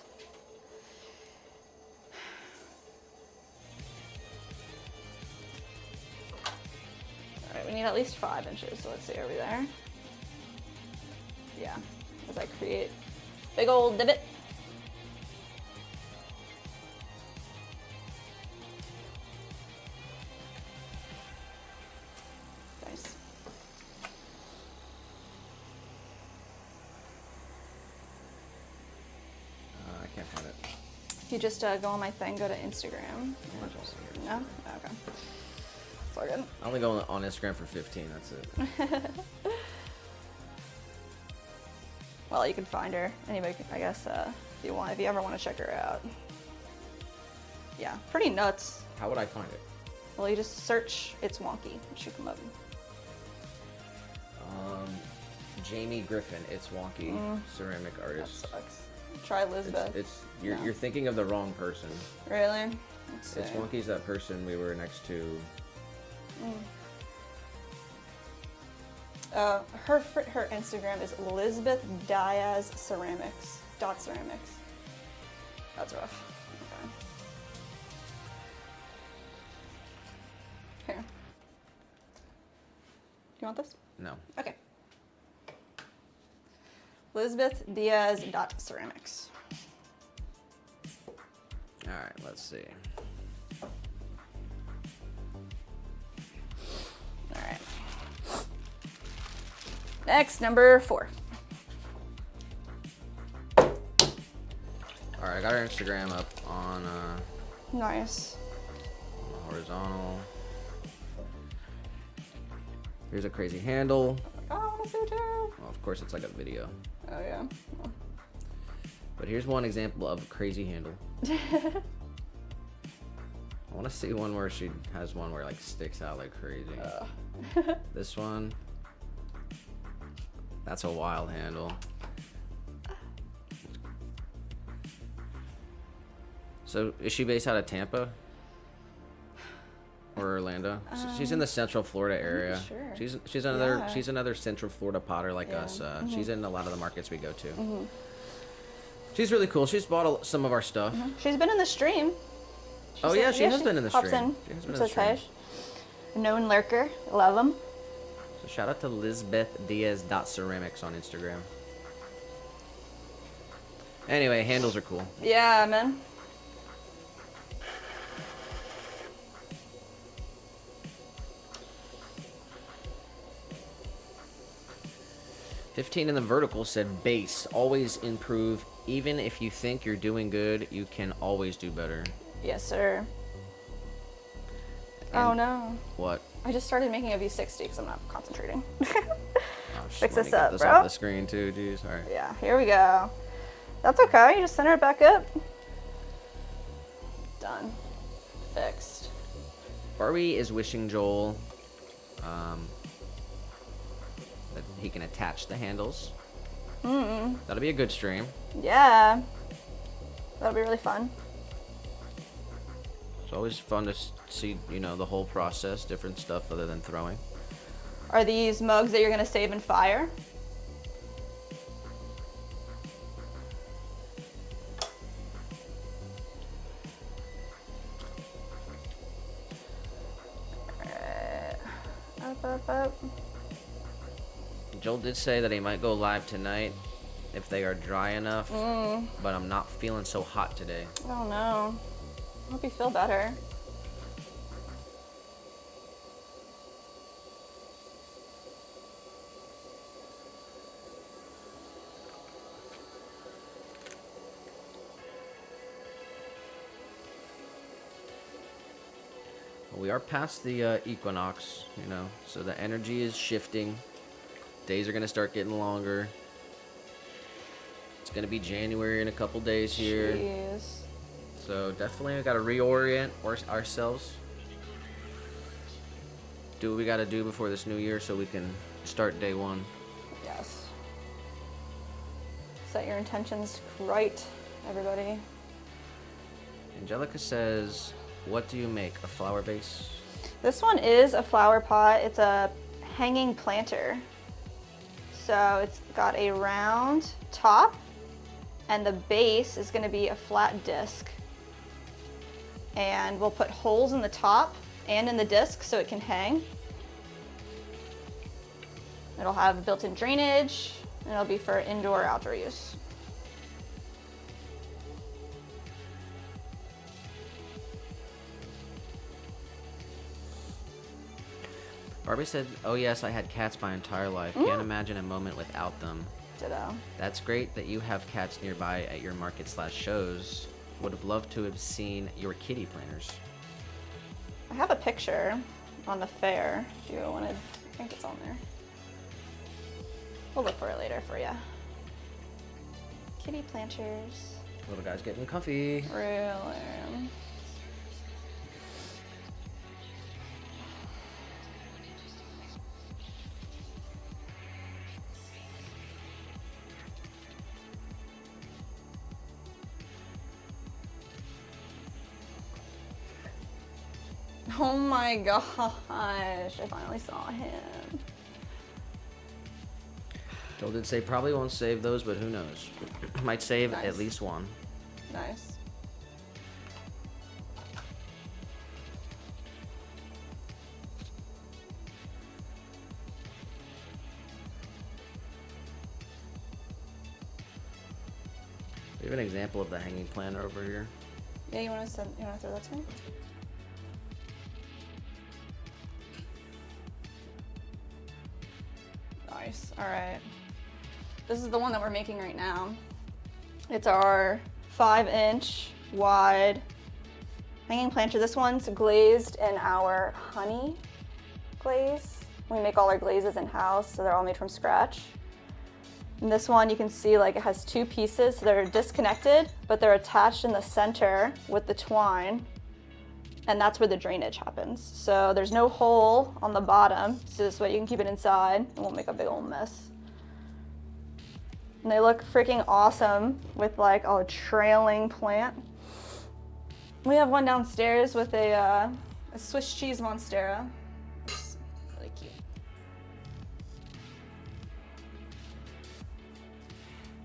All right, we need at least 5 inches, so let's see, are we there? Yeah, as I create big old divot. Nice. I can't find it. You just go on my thing, go to Instagram. No? Oh, okay. It's all good. I only go on Instagram for 15. That's it. Well, you can find her. Anybody, I guess, if you ever want to check her out. Yeah, pretty nuts. How would I find it? Well, you just search It's Wonky. It should come up. Jamie Griffin. It's Wonky. Ceramic That artist. sucks. Try Lisbeth. You're thinking of the wrong person. Really? Let's see. It's Wonky's that person we were next to. Her Instagram is Lisbeth Diaz Ceramics. .ceramics. That's rough. Okay. Here. You want this? No. Okay. Lisbeth Diaz .ceramics. All right. Let's see. All right. Next, number 4. All right. I got our Instagram up on Nice. horizontal. Here's a crazy handle. Oh, I want to see it too. Well, of course, it's like a video. Oh, yeah. But here's one example of a crazy handle. I want to see one where she has one where it, like, sticks out like crazy. This one. That's a wild handle. So is she based out of Tampa? Or Orlando? She's in the Central Florida area. Sure. She's another Central Florida potter like us. She's in a lot of the markets we go to. She's really cool. She's bought some of our stuff. She's been in the stream. She has been in the pops stream. In, She has been in the says stream. hi. A known lurker. Love him. So shout out to LizbethDiaz.ceramics on Instagram. Anyway, handles are cool. Yeah, man. "15 in the vertical said base. Always improve. Even if you think you're doing good, you can always do better." Yes, sir. And oh no. What? I just started making a V60 because I'm not concentrating. Fix this up, this bro. off the screen too, jeez. All right. Yeah, here we go. That's okay. You just center it back up. Done. Fixed. Barbie is wishing Joel that he can attach the handles. That'll be a good stream. Yeah. That'll be really fun. It's always fun to see, the whole process, different stuff other than throwing. Are these mugs that you're going to save in Faire? Up. Joel did say that he might go live tonight if they are dry enough, but I'm not feeling so hot today. Oh no. I hope you feel better. We are past the equinox, so the energy is shifting. Days are going to start getting longer. It's going to be January in a couple days here. Jeez. So definitely we got to reorient ourselves. Do what we got to do before this new year so we can start day one. Yes. Set your intentions right, everybody. Angelica says, "What do you make? A flower base?" This one is a flower pot. It's a hanging planter. So it's got a round top and the base is going to be a flat disc. And we'll put holes in the top and in the disc so it can hang. It'll have built-in drainage and it'll be for indoor outdoor use. Barbie said, "Oh yes, I had cats my entire life. Can't imagine a moment without them." Ditto. That's great that you have cats nearby at your market/shows. Would have loved to have seen your kitty planners. I have a picture on the Faire if you wanted. I think it's on there. We'll look for it later for you. Kitty planters. Little guy's getting comfy. Really? Oh my gosh, I finally saw him. Joel did say probably won't save those, but who knows? Might save Nice. at least one. Nice. We have an example of the hanging planter over here. Yeah, you want to throw that to me? Nice. All right. This is the one that we're making right now. It's our 5-inch wide hanging planter. This one's glazed in our honey glaze. We make all our glazes in-house, so they're all made from scratch. And this one you can see it has two pieces. So they're disconnected, but they're attached in the center with the twine. And that's where the drainage happens. So there's no hole on the bottom, so this way you can keep it inside and won't make a big old mess. And they look freaking awesome with a trailing plant. We have one downstairs with a Swiss cheese monstera. It's really cute.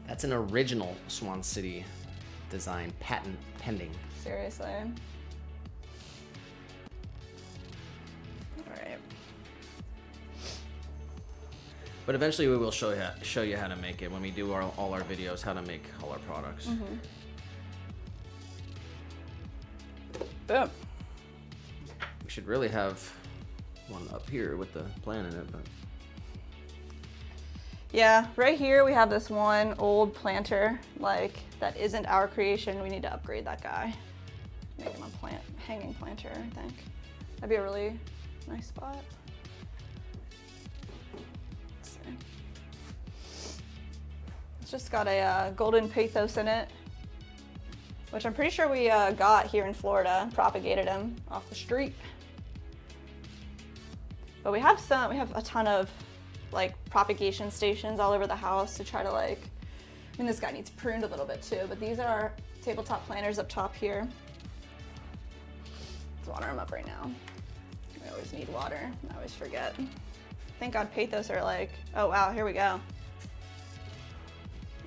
That's an original Swan City design, patent pending. Seriously. All right. But eventually we will show you how to make it when we do all our videos, how to make all our products. Mm-hmm. Boom. We should really have one up here with the plan in it, but Yeah, right here we have this one old planter, like, that isn't our creation. We need to upgrade that guy. Make him a hanging planter, I think. That'd be a really nice spot. Let's see. It's just got a golden pathos in it, which I'm pretty sure we got here in Florida, propagated him off the street. But we have a ton of like propagation stations all over the house to try to like, I mean, this guy needs pruned a little bit too, but these are our tabletop planters up top here. Let's water them up right now. We always need water, I always forget. Thank God pathos are like, oh wow, here we go.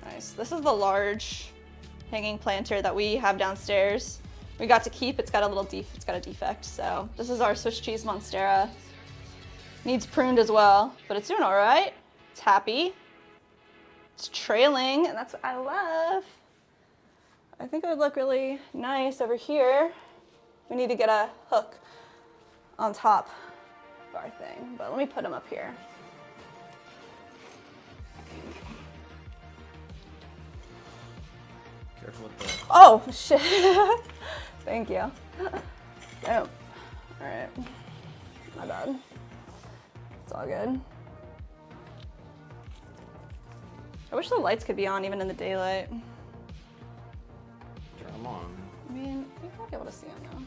Nice, this is the large hanging planter that we have downstairs. We got to keep, it's got a defect, so this is our Swiss cheese monstera. Needs pruned as well, but it's doing all right. It's happy. It's trailing, and that's what I love. I think it would look really nice over here. We need to get a hook on top of our thing, but let me put him up here. careful with the... Oh, shit. Thank you. Oh, all right. My bad. It's all good. I wish the lights could be on even in the daylight. Turn them on. I mean, you might be able to see them though.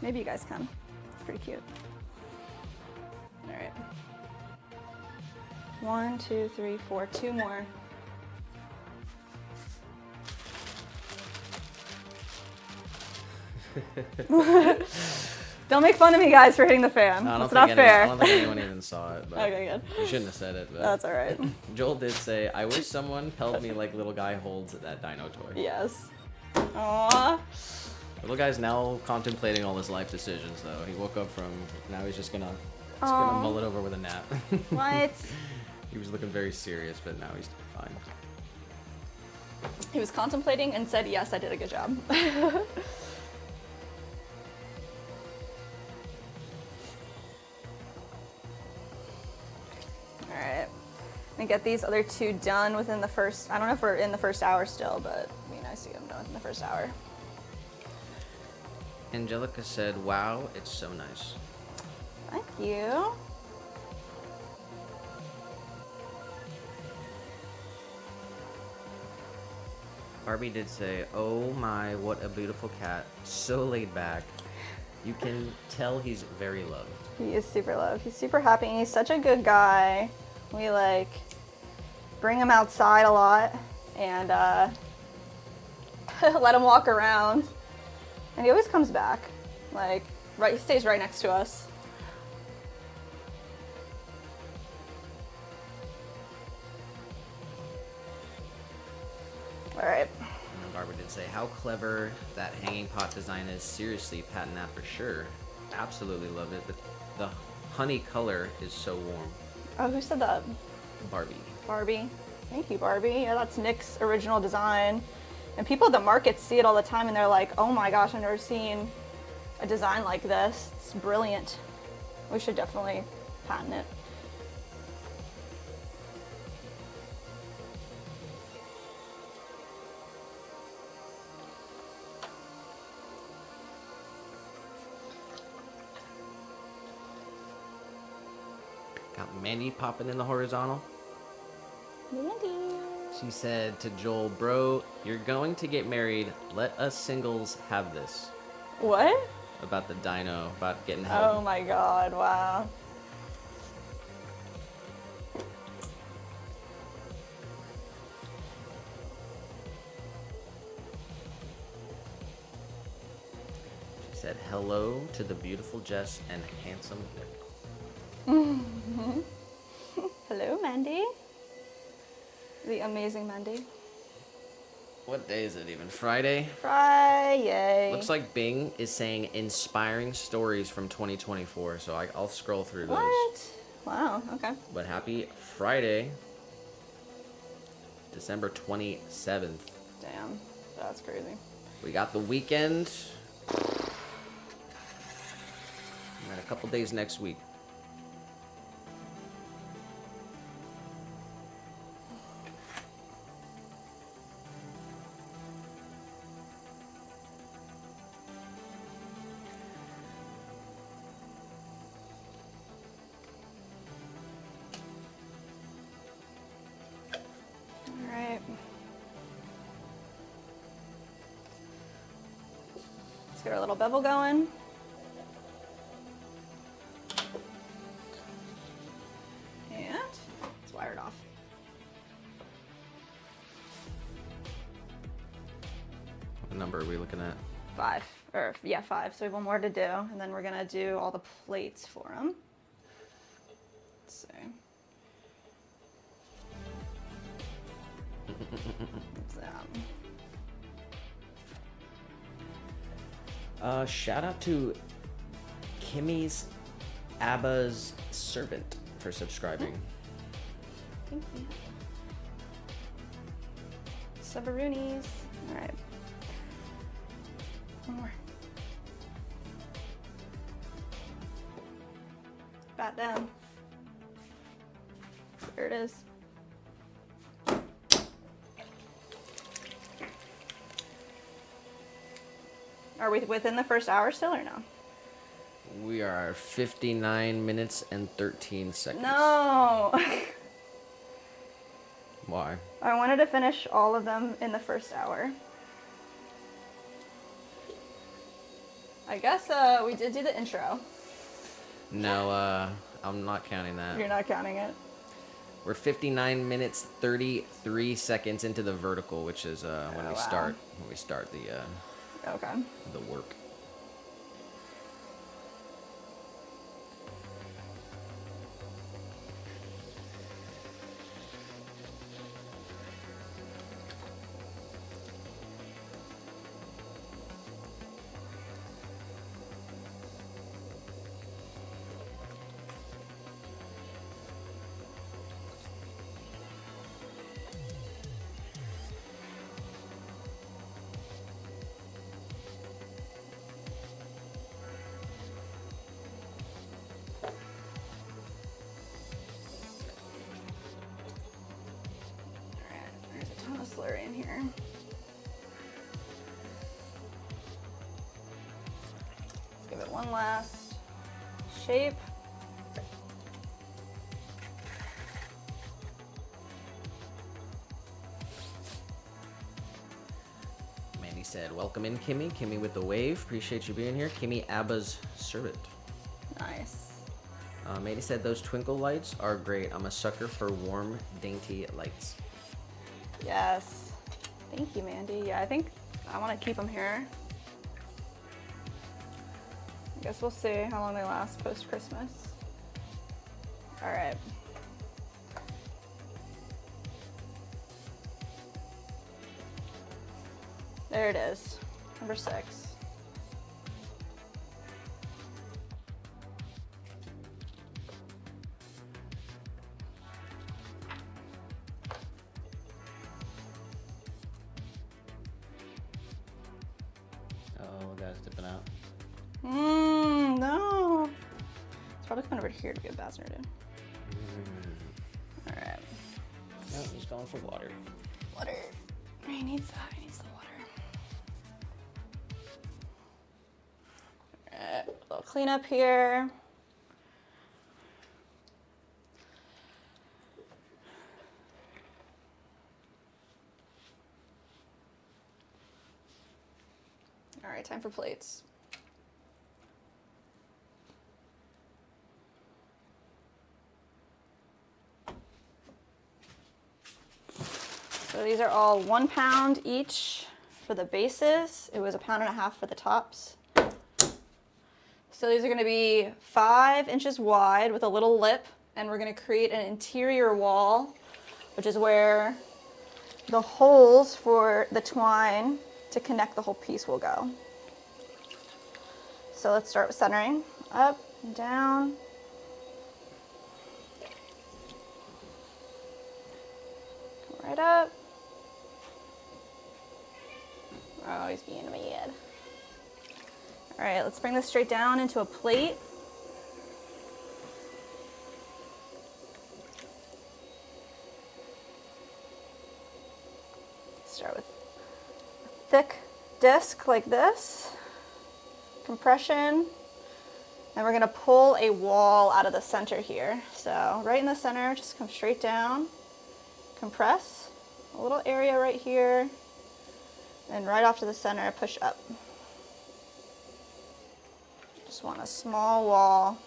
Maybe you guys can. It's pretty cute. All right. 1, 2, 3, 4. 2 more. Don't make fun of me, guys, for hitting the fan. That's not fair. I don't think anyone even saw it. But Okay, good. You shouldn't have said it. But That's all right. Joel did say, I wish someone held me like little guy holds that dino toy. Yes. Aww. Little guy's now contemplating all his life decisions, though. He woke up from, now he's just gonna mull it over with a nap. What? He was looking very serious, but now he's fine. He was contemplating and said, yes, I did a good job. All right, and get these other 2 done within the first, I don't know if we're in the first hour still, but it'd be nice to get them done within the first hour. Angelica said, wow, it's so nice. Thank you. Barbie did say, oh my, what a beautiful cat. So laid back. You can tell he's very loved. He is super loved. He's super happy, and he's such a good guy. We like bring him outside a lot and let him walk around, and he always comes back. Like, right, he stays right next to us. All right. And then Barbara did say, how clever that hanging pot design is. Seriously, patent that for sure. Absolutely love it. The honey color is so warm. Oh, who said that? Barbie. Barbie. Thank you, Barbie. Yeah, that's Nick's original design. And people at the market see it all the time and they're like, oh my gosh, I've never seen a design like this. It's brilliant. We should definitely patent it. Got Mandy popping in the horizontal. Mandy. She said to Joel, bro, you're going to get married. Let us singles have this. What? About the dino, about getting Oh help. my god, wow. Said hello to the beautiful Jess and handsome Nick. Hello, Mandy. The amazing Mandy. What day is it even? Friday? Friday. Looks like Bing is saying inspiring stories from 2024, so I'll scroll through those. What? Wow, okay. But happy Friday, December 27th. Damn, that's crazy. We got the weekend. And a couple days next week. Alright. Let's get our little bevel going. And it's wired off. What number are we looking at? 5. Or, yeah, 5. So we have one more to do, and then we're going to do all the plates for them. Let's see. Shout out to Kimmy's Abba's Servant for subscribing. Thank you. Severoonies. All right. One more. Bat down. There it is. Are we within the first hour still or no? We are 59 minutes and 13 seconds. No! Why? I wanted to finish all of them in the first hour. I guess we did do the intro. No, I'm not counting that. You're not counting it? We're 59 minutes 33 seconds into the vertical, which is when we start the Okay. the work. Slurry in here. Let's give it one last shape. Mandy said, welcome in, Kimmy. Kimmy with the wave. Appreciate you being here. Kimmy Abba's Servant. Nice. Mandy said, those twinkle lights are great. I'm a sucker for warm, dainty lights. Yes. Thank you, Mandy. Yeah, I think I want to keep them here. I guess we'll see how long they last post-Christmas. All right. There it is. Number 6. No. It's probably coming over here to get Basner in. All right. No, he's going for water. Water. He needs that. He needs the water. All right. A little cleanup here. All right, time for plates. So these are all 1 pound each for the bases. It was 1.5 pounds for the tops. So these are going to be 5 inches wide with a little lip, and we're going to create an interior wall, which is where the holes for the twine to connect the whole piece will go. So let's start with centering. Up, down. Come right up. Oh, he's being weird. All right, let's bring this straight down into a plate. Start with a thick disc like this, compression, and we're gonna pull a wall out of the center here. So right in the center, just come straight down, compress, a little area right here, and right off to the center, push up. Just want a small wall.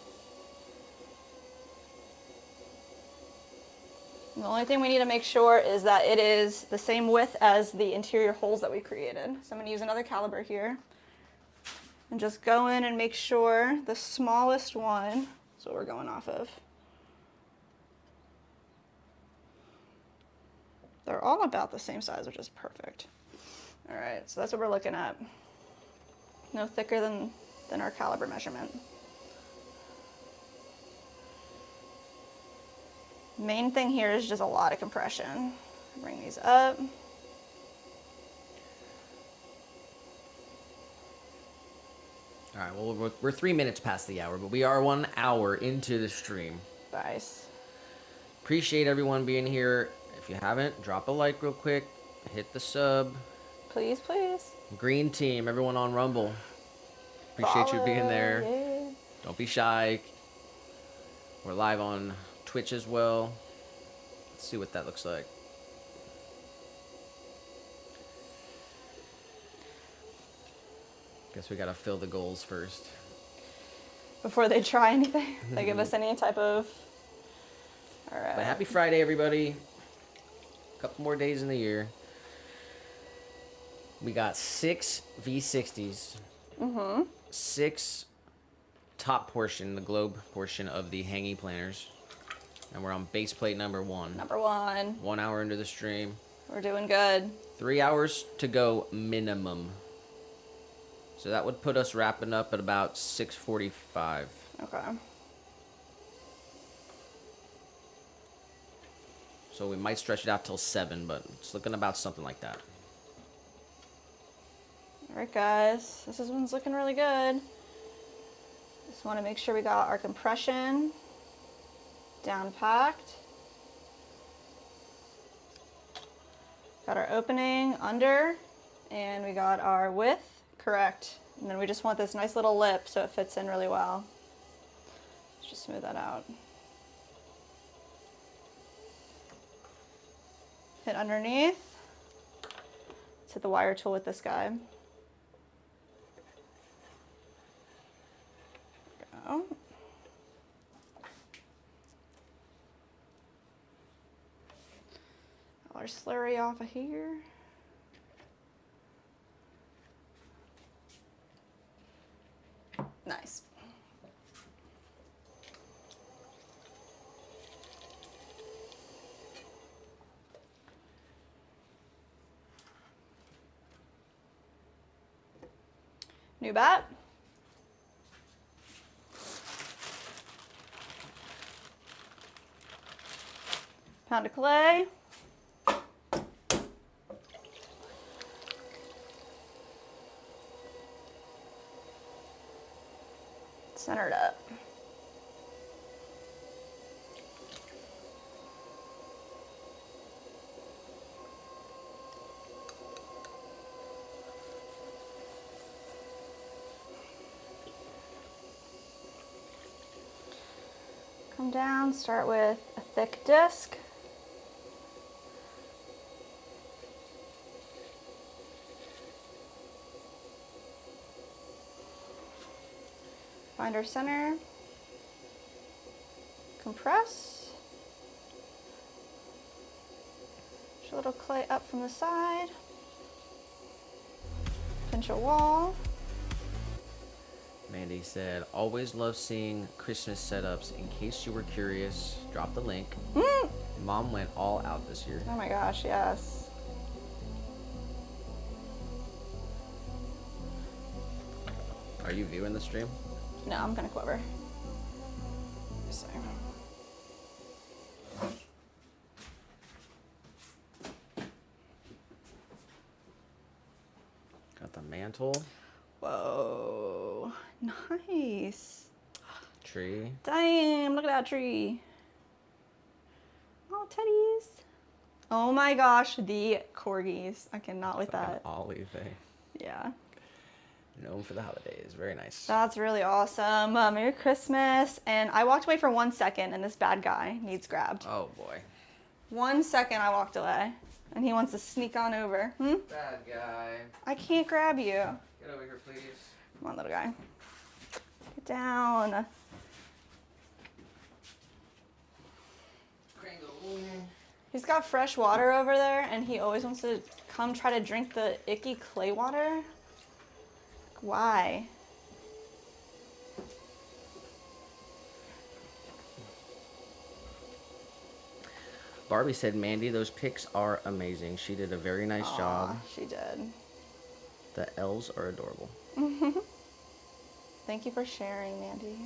And the only thing we need to make sure is that it is the same width as the interior holes that we created. So I'm going to use another caliber here and just go in and make sure the smallest one is what we're going off of. They're all about the same size, which is perfect. All right, so that's what we're looking at. No thicker than our caliber measurement. Main thing here is just a lot of compression. Bring these up. All right, well, we're 3 minutes past the hour, but we are 1 hour into the stream. Nice. Appreciate everyone being here. If you haven't, drop a like real quick. Hit the sub. Please, please. Green team, everyone on Rumble. Appreciate you being there. Yeah. Don't be shy. We're live on Twitch as well. Let's see what that looks like. Guess we gotta fill the goals first. Before they try anything, they give us any type of. All right. But happy Friday, everybody. A couple more days in the year. We got 6 V60s. 6 top portion, the globe portion of the hanging planters. And we're on base plate number 1. Number 1. 1 hour into the stream. We're doing good. 3 hours to go minimum. So that would put us wrapping up at about 6:45. Okay. So we might stretch it out till 7, but it's looking about something like that. All right, guys. This one's looking really good. Just want to make sure we got our compression down packed. Got our opening under, and we got our width correct. And then we just want this nice little lip so it fits in really well. Let's just smooth that out. Hit underneath. Let's hit the wire tool with this guy. Go. Our slurry off of here. Nice. New bat. Pound of clay. Centered up. Come down, start with a thick disc. Find our center, compress, push a little clay up from the side, pinch a wall. Man, Mandy said, always love seeing Christmas setups. In case you were curious, drop the link. Mom went all out this year. Oh my gosh, yes. Are you viewing the stream? No, I'm gonna come over. Sorry. Got the mantle. Whoa, nice. Tree. Damn, look at that tree. Oh, teddies. Oh my gosh, the corgis. I cannot with that. Olive, eh? Yeah. Known for the holidays. Very nice. That's really awesome. Merry Christmas. And I walked away for 1 second and this bad guy needs grabbed. Oh boy. 1 second I walked away and he wants to sneak on over. Bad guy. I can't grab you. Get over here, please. Come on, little guy. Get down. Kringle. He's got fresh water over there and he always wants to come try to drink the icky clay water. Why? Barbie said, Mandy, those pics are amazing. She did a very nice job. She did. The elves are adorable. Thank you for sharing, Mandy.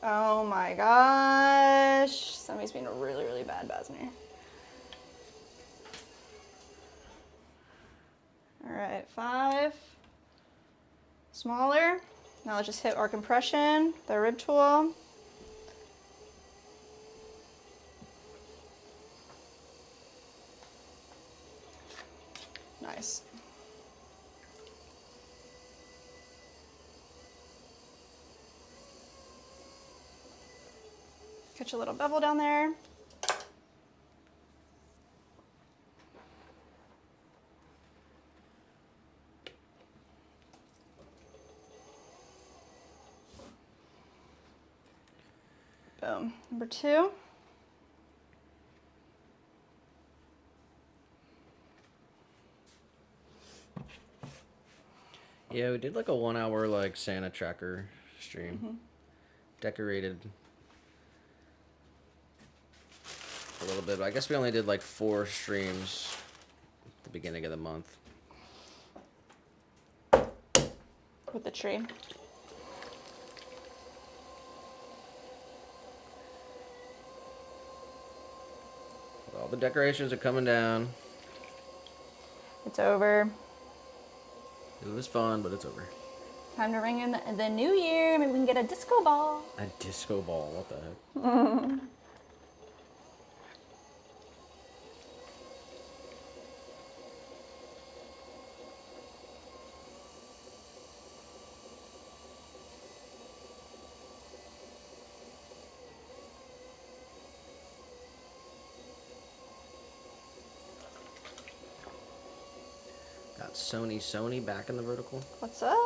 Oh my gosh. Somebody's being a really, really bad Basner. All right, 5. Smaller. Now let's just hit our compression, the rib tool. Nice. Catch a little bevel down there. Boom. Number 2. Yeah, we did like a 1 hour like Santa tracker stream. Decorated a little bit, but I guess we only did like 4 streams at the beginning of the month. With the tree. All the decorations are coming down. It's over. It was fun, but it's over. Time to ring in the new year. Maybe we can get a disco ball. A disco ball, what the heck? Got Sony back in the vertical. What's up?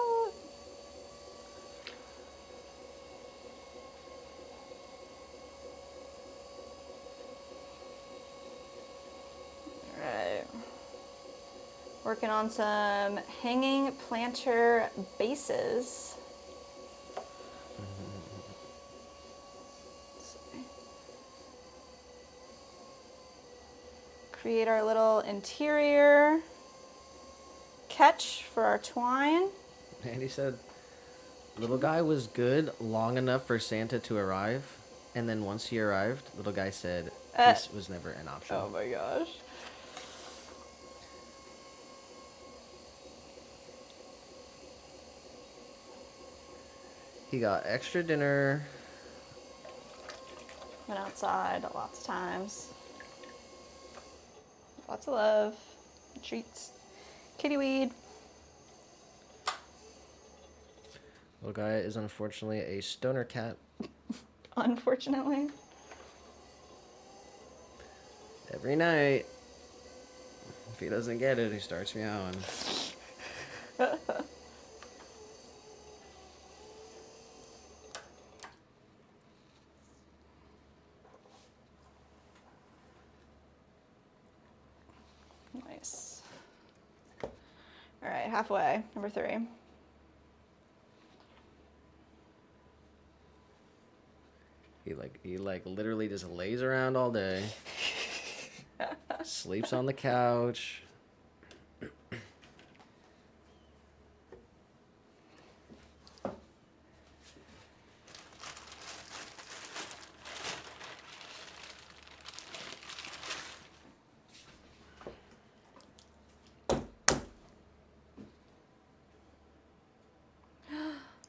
Alright. Working on some hanging planter bases. Create our little interior catch for our twine. Andy said, little guy was good long enough for Santa to arrive, and then once he arrived, little guy said, this was never an option. Oh my gosh. He got extra dinner. Went outside lots of times. Lots of love. Treats. Kitty weed. Little guy is unfortunately a stoner cat. Unfortunately. Every night, if he doesn't get it, he starts meowing. right, halfway. Number 3. He literally just lays around all day. Sleeps on the couch.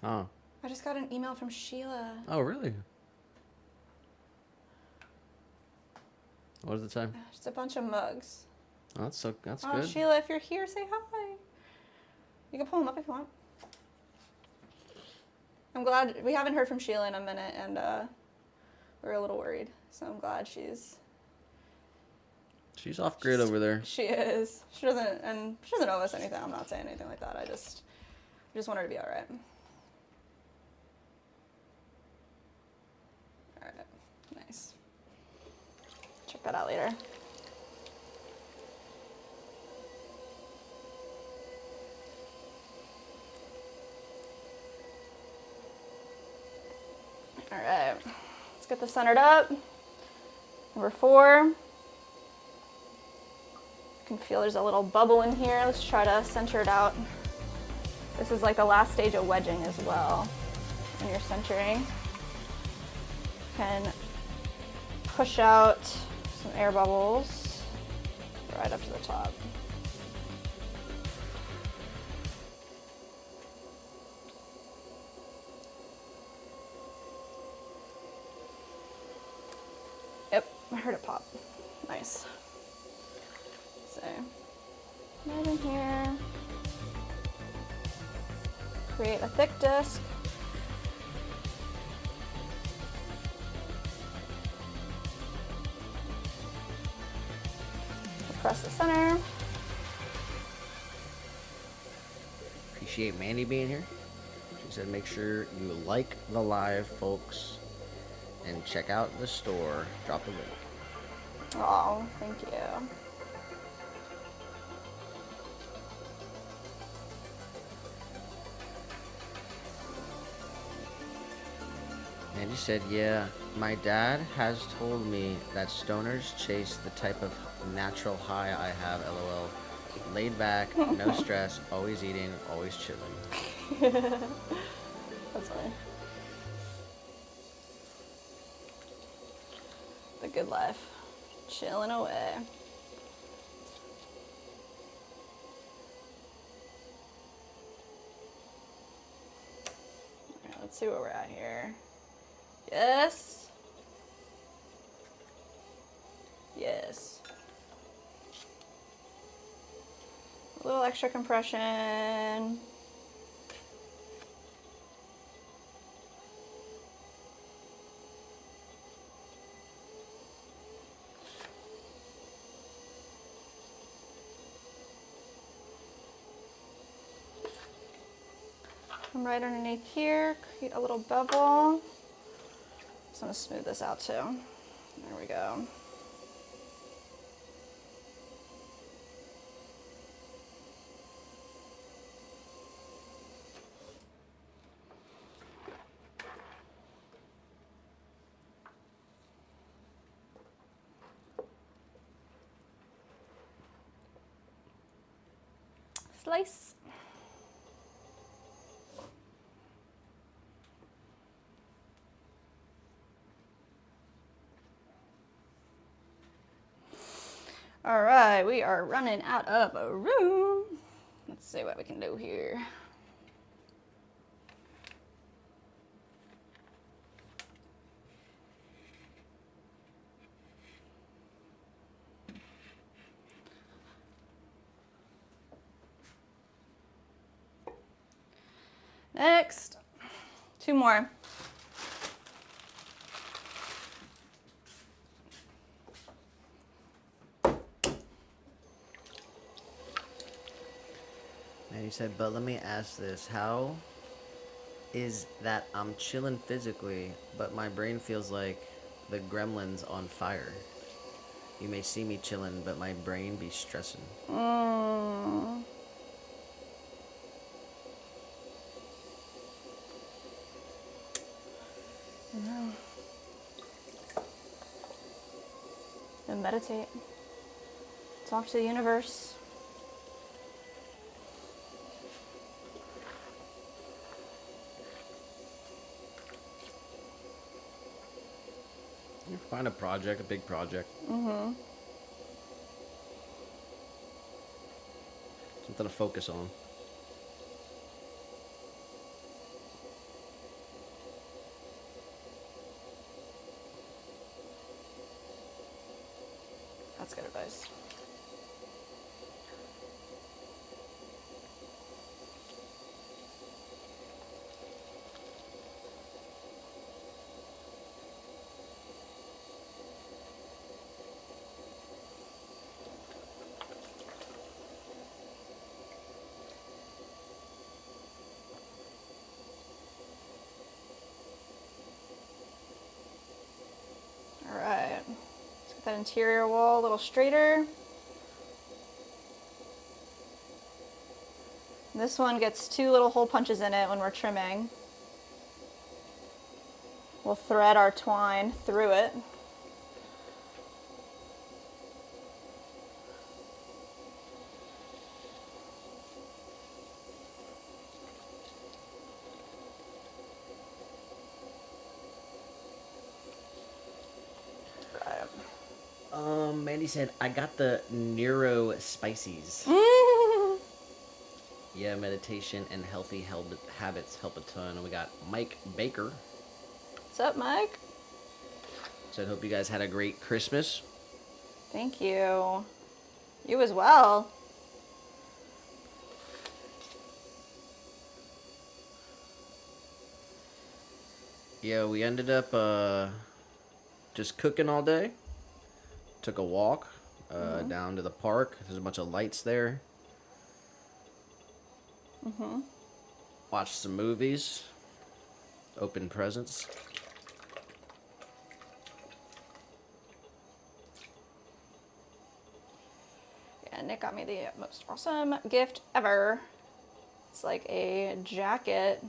Oh. I just got an email from Sheila. Oh, really? What does it say? Just a bunch of mugs. Oh, that's Oh, good. Sheila, if you're here, say hi. You can pull them up if you want. I'm glad we haven't heard from Sheila in a minute, and we're a little worried. So I'm glad she's off grid over there. She is. She doesn't owe us anything. I'm not saying anything like that. I just want her to be all right. All right. Nice. Check that out later. All right. Let's get this centered up. Number 4. You can feel there's a little bubble in here. Let's try to center it out. This is like the last stage of wedging as well. When you're centering, you can push out some air bubbles right up to the top. Yep, I heard it pop. Nice. So, right in here. Create a thick disc. Press the center. Appreciate Mandy being here. She said make sure you like the live, folks, and check out the store. Drop the link. Oh, thank you. Andy said, yeah, my dad has told me that stoners chase the type of natural high I have, lol. Laid back, no stress, always eating, always chilling. That's funny. The good life. Chilling away. Alright, let's see where we're at here. Yes. Yes. A little extra compression. And right underneath here, create a little bevel. Just want to smooth this out too. There we go. Slice. All right, we are running out of a room. Let's see what we can do here. Next, 2 more. And he said, but let me ask this, how is that I'm chilling physically, but my brain feels like the gremlins on fire? You may see me chilling, but my brain be stressing. I know. And meditate. Talk to the universe. You find a project, a big project. Mm-hmm. Something to focus on. That's good advice. All right. Let's get that interior wall a little straighter. This one gets 2 little hole punches in it when we're trimming. We'll thread our twine through it. Mandy said, I got the neuro spices. Yeah, meditation and healthy habits help a ton. And we got Mike Baker. What's up, Mike? Said, hope you guys had a great Christmas. Thank you. You as well. Yeah, we ended up just cooking all day. Took a walk down to the park. There's a bunch of lights there. Watched some movies. Opened presents. Yeah, Nick got me the most awesome gift ever. It's like a jacket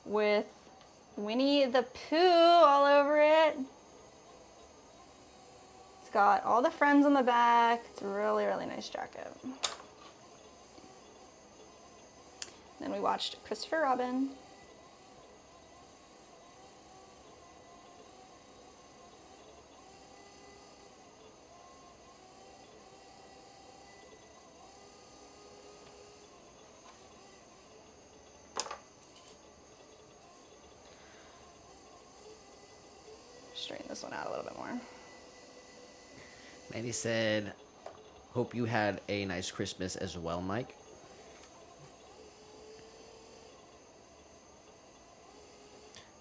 with Winnie the Pooh all over it. It's got all the friends on the back. It's a really, really nice jacket. Then we watched Christopher Robin. Straighten this one out a little bit more. Mandy said, hope you had a nice Christmas as well, Mike.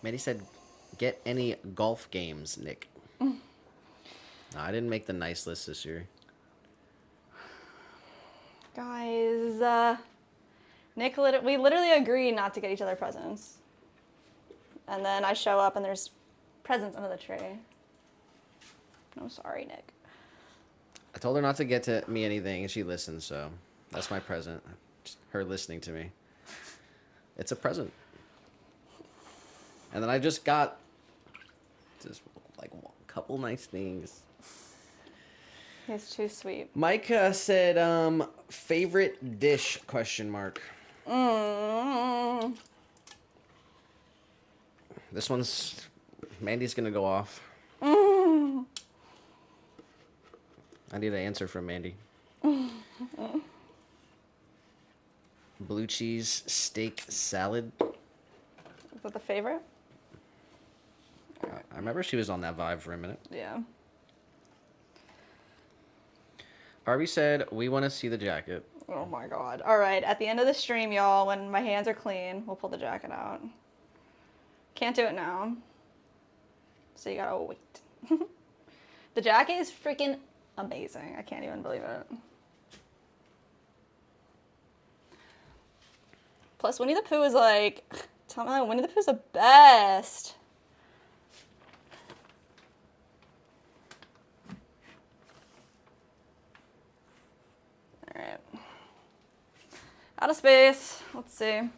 Mandy said, get any golf games, Nick. No, I didn't make the nice list this year. Guys, Nick, we literally agreed not to get each other presents. And then I show up and there's presents under the tree. I'm sorry, Nick. I told her not to get to me anything, and she listened, so that's my present. Just her listening to me. It's a present. And then I just got just like a couple nice things. He's too sweet. Mike said, favorite dish, question mark. This one's, Mandy's gonna go off. I need an answer from Mandy. Blue cheese steak salad. Is that the favorite? I remember she was on that vibe for a minute. Yeah. Harvey said, we want to see the jacket. Oh my god. All right, at the end of the stream, y'all, when my hands are clean, we'll pull the jacket out. Can't do it now. So you gotta wait. The jacket is freaking amazing. I can't even believe it. Plus, Winnie the Pooh is like, tell me, Winnie the Pooh's the best. All right. Out of space. Let's see.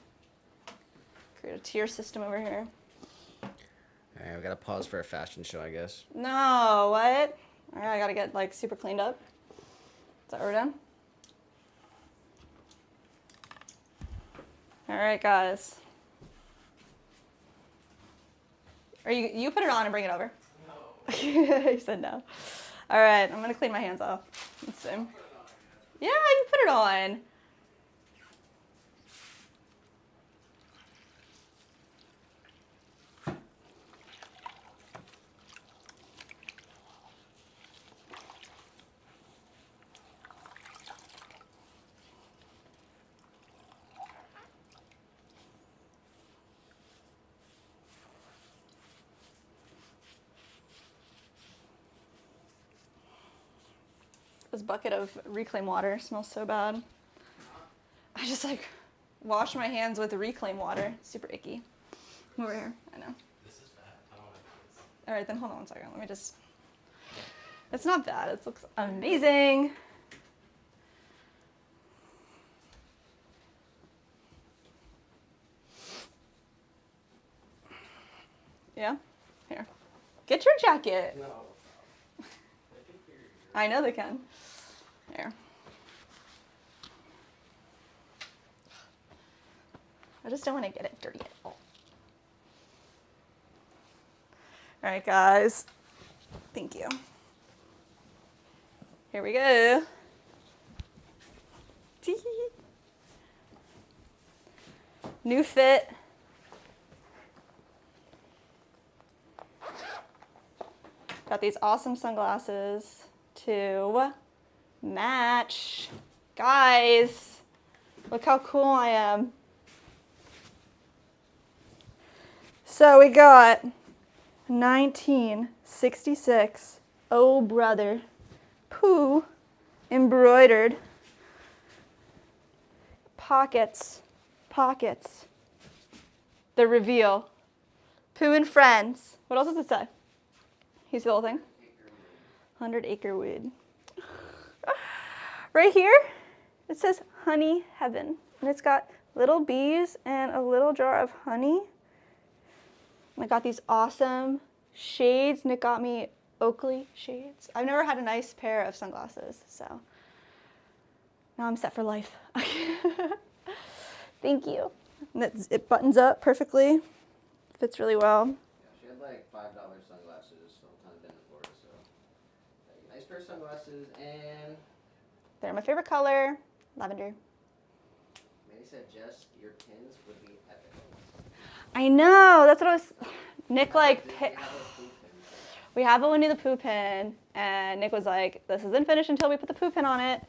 Create a tier system over here. All right, we gotta pause for a fashion show, I guess. No, what? All right, I gotta get like super cleaned up. Is that what we're done? All right, guys. Are you put it on and bring it over? No. You said no. All right, I'm gonna clean my hands off. Let's see. Yeah, you put it on. This bucket of reclaim water smells so bad. I just like wash my hands with reclaim water. It's super icky. Over here, I know. This is bad. I don't like this. All right, then hold on one second. Let me just. It's not bad. It looks amazing. Yeah? Here. Get your jacket. No. I know they can. Here. I just don't want to get it dirty at all. All right, guys. Thank you. Here we go. Tee. New fit. Got these awesome sunglasses to match. Guys, look how cool I am. So we got 1966 Oh Brother Pooh embroidered pockets. The reveal. Pooh and Friends. What else does it say? You see the whole thing? 100 Acre Wood. Right here, it says Honey Heaven. And it's got little bees and a little jar of honey. And I got these awesome shades. Nick got me Oakley shades. I've never had a nice pair of sunglasses, so now I'm set for life. Thank you. And it buttons up perfectly. Fits really well. Yeah, she had like $5 sunglasses the whole time I've been in Florida, so nice pair of sunglasses, and They're my favorite color, lavender. Manny said, Jess, your pins would be epic. I know, that's what I was, Nick like, We have a poo pin. we have a Winnie the Pooh pin, and Nick was like, this isn't finished until we put the Pooh pin on it.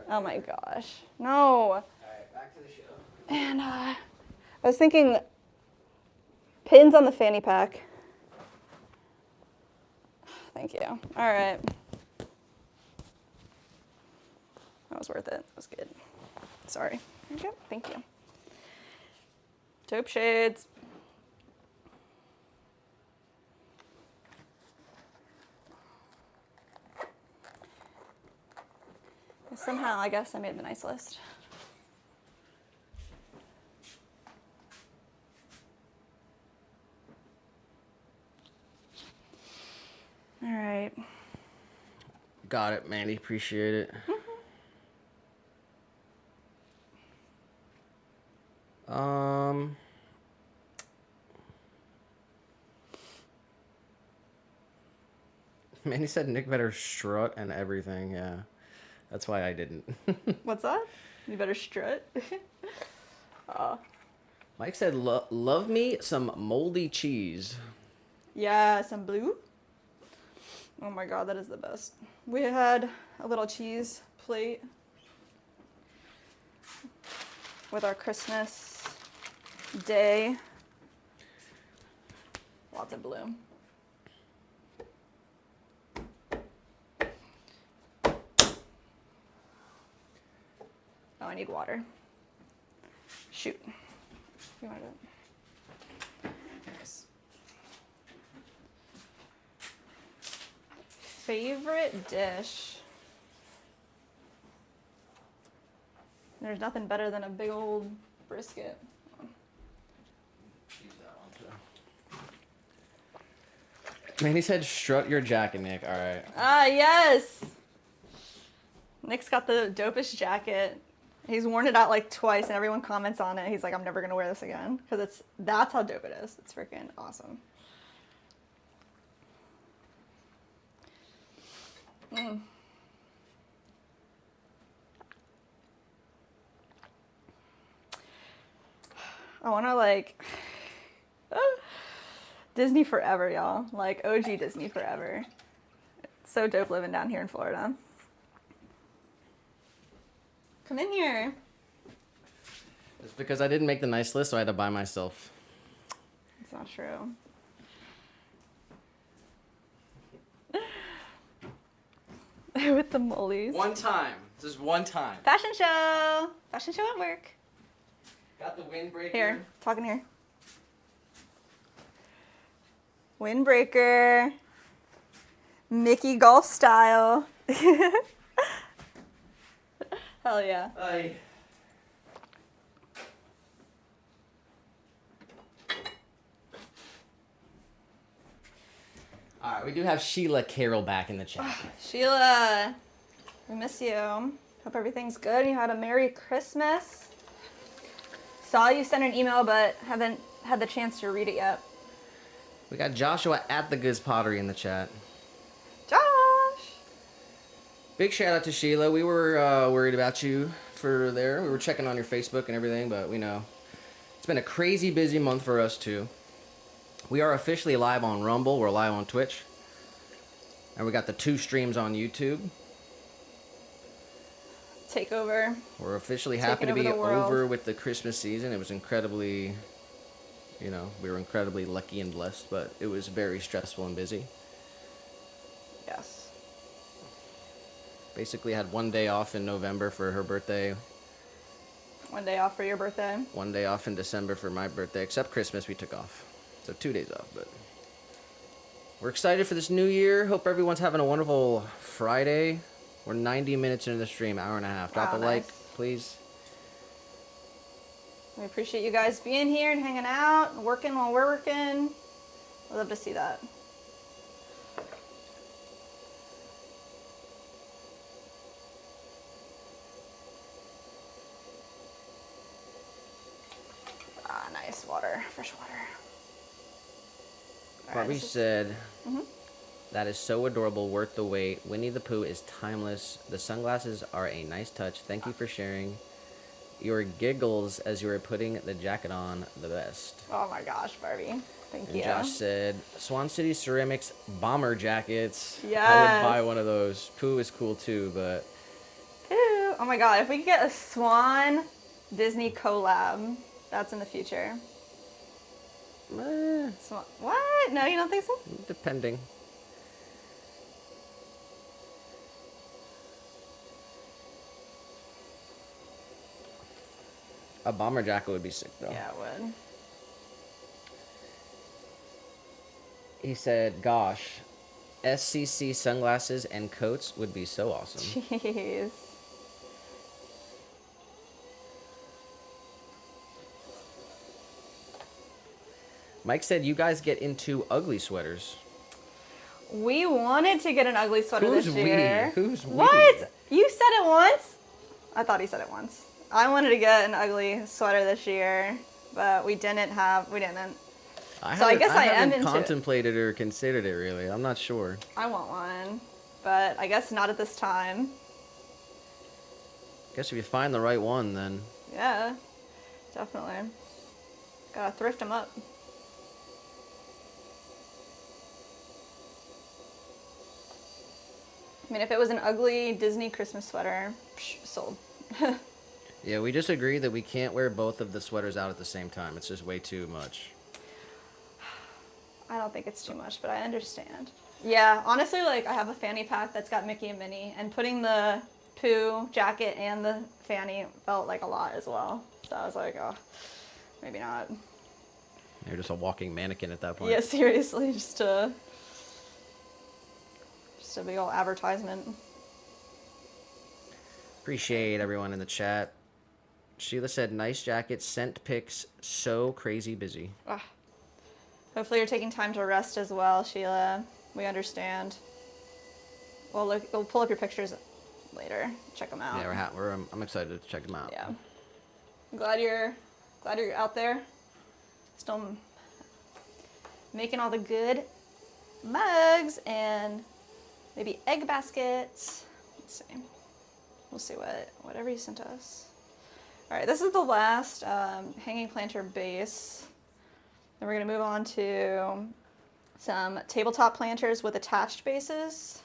Oh my gosh, no. Alright, back to the show. And I was thinking pins on the fanny pack. Thank you. All right. That was worth it. That was good. Sorry. There you go. Thank you. Taupe shades. Somehow, I guess I made the nice list. All right. Got it, Mandy. Appreciate it. Mandy said Nick better strut and everything. Yeah, that's why I didn't. What's that? You better strut. Mike said, "Love me some moldy cheese." Yeah, some blue. Oh my god, that is the best. We had a little cheese plate with our Christmas day. Lots of blue. Oh, I need water. Shoot. You want it? Nice. Favorite dish? There's nothing better than a big old brisket. Use that one too. Manny said, strut your jacket, Nick. All right. Ah, yes. Nick's got the dopest jacket. He's worn it out like twice, and everyone comments on it. He's like, I'm never gonna wear this again because that's how dope it is. It's freaking awesome. I wanna like Disney forever, y'all. Like OG Disney forever. It's so dope living down here in Florida. Come in here. It's because I didn't make the nice list, so I had to buy myself. It's not true. With the mollies. One time. This is one time. Fashion show. Fashion show at work. Got the windbreaker. Here, talking here. Windbreaker. Mickey golf style. Hell yeah. Aye. All right, we do have Sheila Carroll back in the chat. Sheila, we miss you. Hope everything's good. You had a Merry Christmas. Saw you sent an email, but haven't had the chance to read it yet. We got Joshua at the Goods Pottery in the chat. Josh! Big shout out to Sheila. We were worried about you for there. We were checking on your Facebook and everything, but we know it's been a crazy busy month for us too. We are officially live on Rumble. We're live on Twitch. And we got the 2 streams on YouTube. Take over. We're officially happy to Taking be over the world. over with the Christmas season. It was incredibly, we were incredibly lucky and blessed, but it was very stressful and busy. Yes. Basically had 1 day off in November for her birthday. 1 day off for your birthday. 1 day off in December for my birthday, except Christmas we took off. So 2 days off, but we're excited for this new year. Hope everyone's having a wonderful Friday. We're 90 minutes into the stream, hour and a half. Drop Wow, a nice. like, please. We appreciate you guys being here and hanging out, and working while we're working. I'd love to see that. Ah, nice water, fresh water. All right, Barbie this is- said, that is so adorable, worth the wait. Winnie the Pooh is timeless. The sunglasses are a nice touch. Thank you for sharing your giggles as you were putting the jacket on. The best. Oh my gosh, Barbie. Thank And you. Josh said, Swan City Ceramics bomber jackets. I Yes. would buy one of those. Pooh is cool too, but Ew. Oh my god, if we could get a Swan Disney collab, that's in the future. Swan. What? No, you don't think so? depending. A bomber jacket would be sick though. Yeah, it would. He said, gosh, SCC sunglasses and coats would be so awesome. Jeez. Mike said you guys get into ugly sweaters. We wanted to get an ugly sweater Who's this we? year. Who's we? What? You said it once? I thought he said it once. I wanted to get an ugly sweater this year, but we didn't. So I guess I am haven't into it. contemplated or considered it really. I'm not sure. I want one, but I guess not at this time. Guess if you find the right one, then Yeah, definitely. Gotta thrift them up. I mean, if it was an ugly Disney Christmas sweater, sold. yeah, we just agreed that we can't wear both of the sweaters out at the same time. It's just way too much. I don't think it's too much, but I understand. Yeah, honestly, like, I have a fanny pack that's got Mickey and Minnie, and putting the Pooh jacket and the fanny felt like a lot as well. So I was like, oh, maybe not. You're just a walking mannequin at that point. Yeah, seriously, just a big old advertisement. Appreciate everyone in the chat. Sheila said, nice jacket, sent pics, so crazy busy. Ah, Hopefully you're taking time to rest as well, Sheila. We understand. Well, look, we'll pull up your pictures later. Check them out. Yeah, I'm excited to check them out. Yeah. I'm glad you're out there. Still making all the good mugs and maybe egg baskets. Let's see. We'll see whatever you sent us. All right, this is the last hanging planter base. Then we're gonna move on to some tabletop planters with attached bases.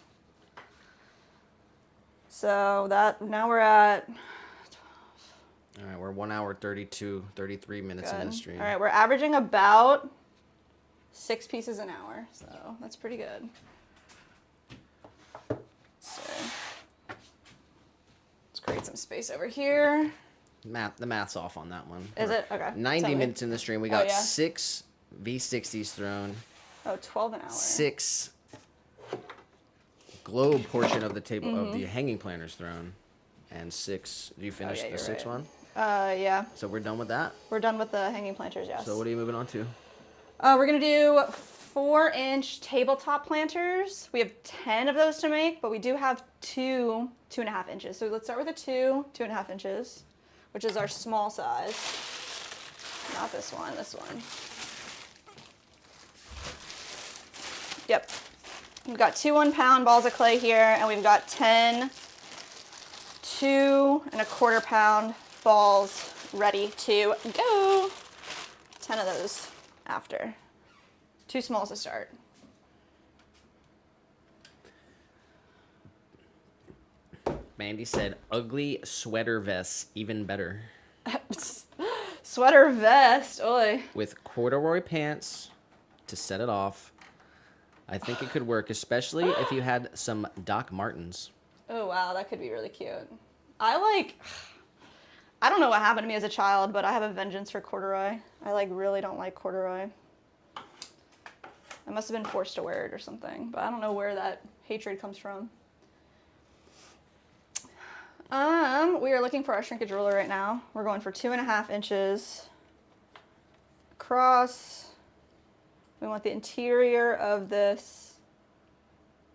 So now we're at. All right, we're 1 hour 33 minutes in this stream. All right, we're averaging about 6 pieces an hour, so that's pretty good. So let's create some space over here. The math's off on that one. Is it? Okay. 90 minutes in the stream. We got yeah. 6 V60s thrown. Oh, 12 an hour. 6 globe portion of the table of the hanging planters thrown, and 6. Did you finish the 6th one? Yeah. So we're done with that. We're done with the hanging planters. Yes. So what are you moving on to? We're gonna do 4-inch tabletop planters. We have 10 of those to make, but we do have 2.5 inches. So let's start with a 2.5 inches, which is our small size. Not this one. This one. Yep. We've got 2 1-pound balls of clay here, and we've got 10 2.25 pound balls ready to go. 10 of those after. Too small to start. Mandy said, ugly sweater vests, even better. Sweater vest, oi. With corduroy pants to set it off. I think it could work, especially if you had some Doc Martens. Oh, wow, that could be really cute. I don't know what happened to me as a child, but I have a vengeance for corduroy. I really don't like corduroy. I must have been forced to wear it or something, but I don't know where that hatred comes from. We are looking for our shrinkage ruler right now. We're going for 2.5 inches across. We want the interior of this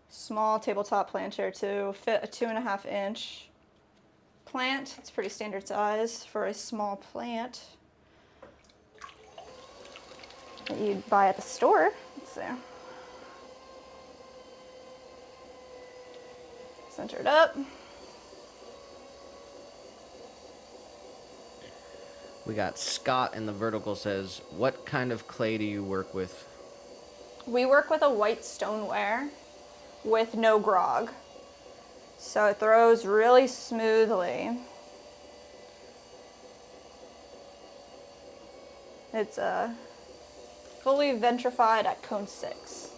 small tabletop planter to fit a 2.5 inch plant. It's pretty standard size for a small plant that you'd buy at the store. Let's see. Centered up. We got Scott in the vertical says, what kind of clay do you work with? We work with a white stoneware with no grog. So it throws really smoothly. It's fully vitrified at cone 6.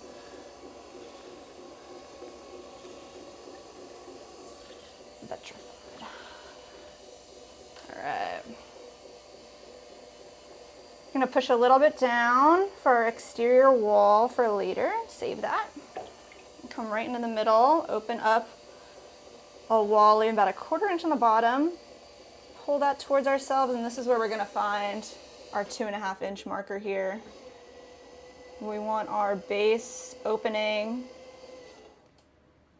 Vitrified. All right. I'm gonna push a little bit down for our exterior wall for later. Save that. Come right into the middle, open up a wall, leaving about 1/4 inch on the bottom. Pull that towards ourselves, and this is where we're gonna find our 2.5 inch marker here. We want our base opening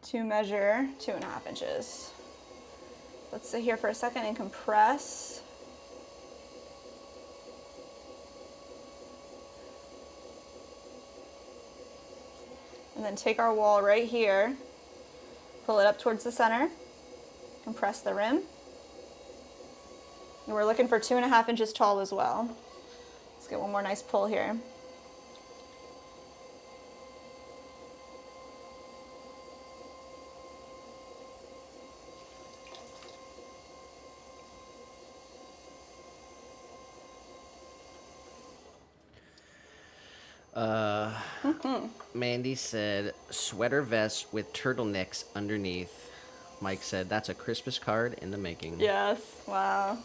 to measure 2.5 inches. Let's sit here for a second and compress. And then take our wall right here, pull it up towards the center, compress the rim. And we're looking for 2.5 inches tall as well. Let's get one more nice pull here. Mandy said, sweater vest with turtlenecks underneath. Mike said, that's a Christmas card in the making. Yes, wow.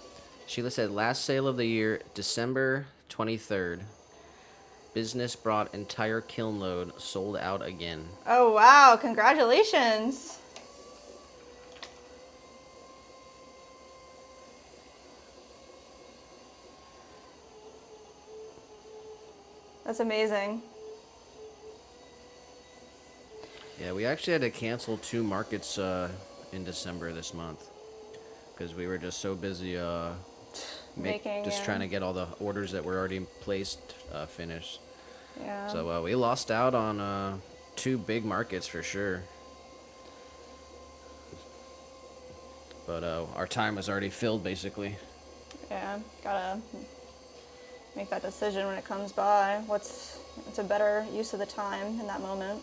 Sheila said, last sale of the year, December 23rd. Business brought entire kiln load, sold out again. Oh, wow, congratulations. That's amazing. Yeah, we actually had to cancel 2 markets in December this month because we were just so busy just trying to get all the orders that were already placed finished. Yeah. So we lost out on 2 big markets for sure. But our time was already filled, basically. Yeah, gotta make that decision when it comes by. What's a better use of the time in that moment?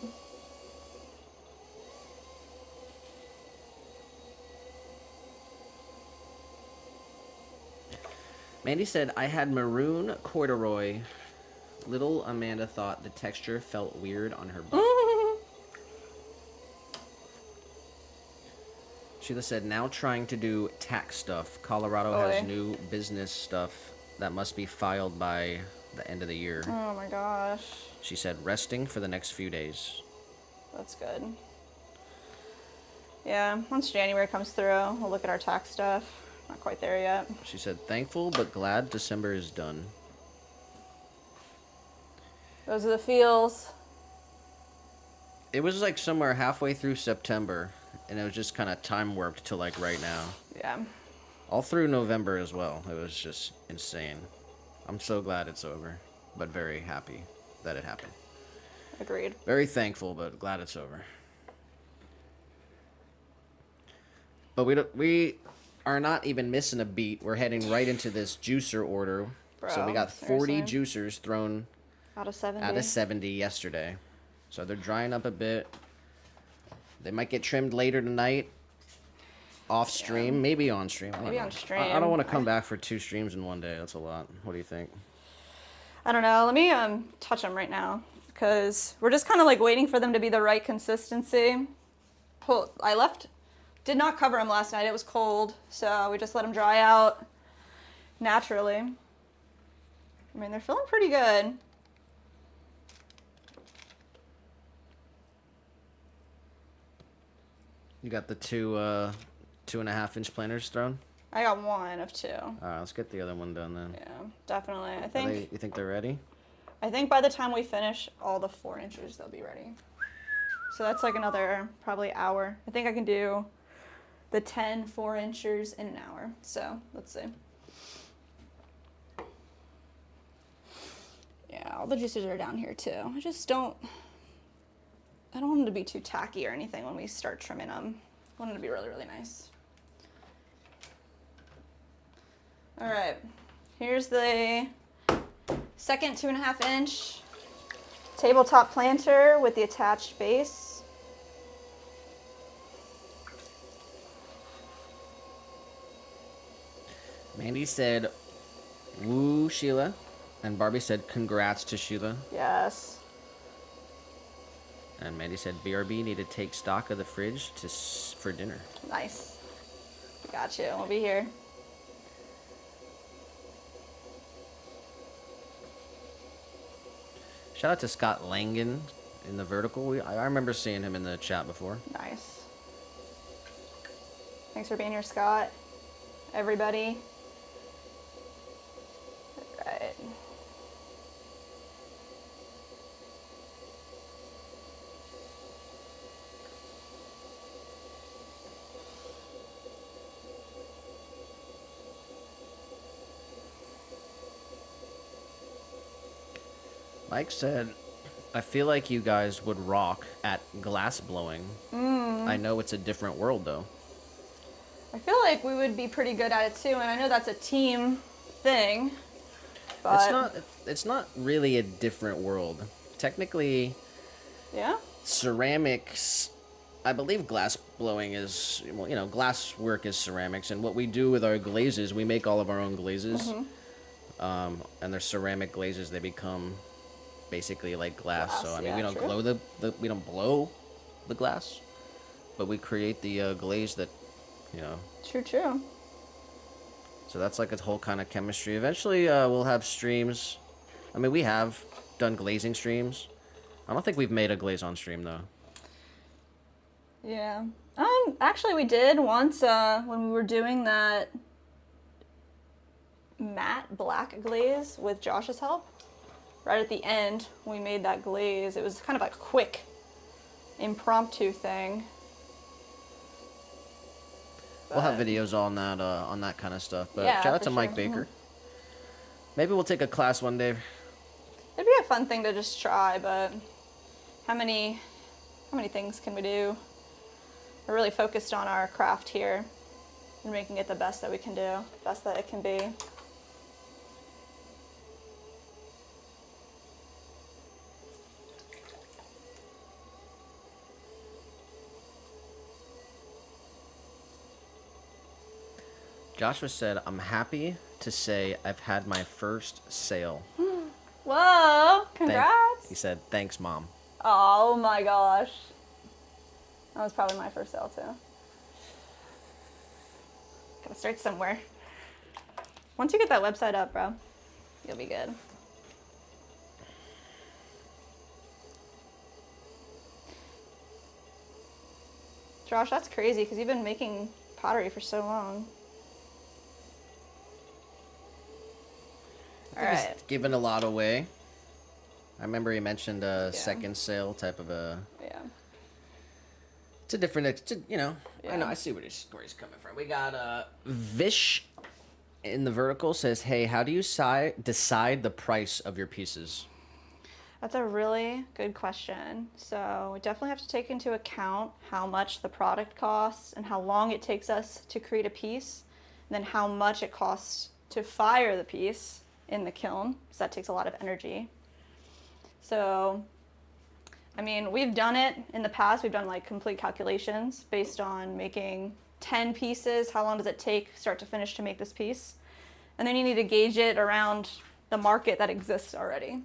Mandy said, I had maroon corduroy. Little Amanda thought the texture felt weird on her butt. Sheila said, now trying to do tax stuff. Colorado has new business stuff that must be filed by the end of the year. Oh my gosh. She said, resting for the next few days. That's good. Yeah, once January comes through, we'll look at our tax stuff. Not quite there yet. She said, thankful but glad December is done. Those are the feels. It was like somewhere halfway through September, and it was just kind of time warped to like right now. Yeah. All through November as well. It was just insane. I'm so glad it's over, but very happy that it happened. Agreed. Very thankful, but glad it's over. But we are not even missing a beat. We're heading right into this juicer order. Bro, so we got 40 seriously? juicers thrown Out of 70. out of 70 yesterday. So they're drying up a bit. They might get trimmed later tonight. Off stream, maybe on stream. I don't Maybe know. on stream. I don't want to come back for 2 streams in one day. That's a lot. What do you think? I don't know. Let me touch them right now because we're just kind of like waiting for them to be the right consistency. Did not cover them last night. It was cold, so we just let them dry out naturally. I mean, they're feeling pretty good. You got the 2.5 inch planters thrown? I got 1 of 2. All right, let's get the other one done then. Yeah, definitely. You think they're ready? I think by the time we finish all the 4 inches, they'll be ready. So that's like another probably hour. I think I can do the 10 4-inchers in an hour. So let's see. Yeah, all the juicers are down here too. I don't want them to be too tacky or anything when we start trimming them. I want them to be really, really nice. All right, here's the second 2.5 inch tabletop planter with the attached base. Mandy said, woo, Sheila. And Barbie said, congrats to Sheila. Yes. And Mandy said, BRB need to take stock of the fridge for dinner. Nice. Got you. We'll be here. Shout out to Scott Langan in the vertical. I remember seeing him in the chat before. Nice. Thanks for being here, Scott. Everybody. All right. Mike said, I feel like you guys would rock at glass blowing. I know it's a different world though. I feel like we would be pretty good at it too, and I know that's a team thing. But It's not really a different world. Technically, yeah. ceramics, I believe glass blowing is, well, glass work is ceramics, and what we do with our glazes, we make all of our own glazes. And they're ceramic glazes. They become basically like glass. So I mean, yeah, we don't true. glow we don't blow the glass, but we create the glaze that, True. So that's like a whole kind of chemistry. Eventually, we'll have streams. I mean, we have done glazing streams. I don't think we've made a glaze on stream though. Yeah. Actually, we did once when we were doing that matte black glaze with Josh's help. right at the end when we made that glaze. It was kind of like a quick, impromptu thing. We'll have videos on that kind of stuff. But Yeah, shout out for to Mike sure. Baker. Maybe we'll take a class one day. It'd be a fun thing to just try, but how many things can we do? We're really focused on our craft here and making it the best that we can do, best that it can be. Joshua said, "I'm happy to say I've had my first sale." Whoa, congrats. He said, "Thanks, Mom." Oh my gosh. That was probably my first sale too. Gotta start somewhere. Once you get that website up, bro, you'll be good. Josh, that's crazy because you've been making pottery for so long. All right. He's given a lot away. I remember he mentioned a second sale type of a. Yeah. It's a different, I know, Yeah. I see where he's coming from. We got Vish in the vertical says, "Hey, how do you decide the price of your pieces?" That's a really good question. So we definitely have to take into account how much the product costs and how long it takes us to create a piece, and then how much it costs to fire the piece in the kiln, because that takes a lot of energy. So, I mean, we've done it in the past. We've done like complete calculations based on making 10 pieces. How long does it take start to finish to make this piece? And then you need to gauge it around the market that exists already.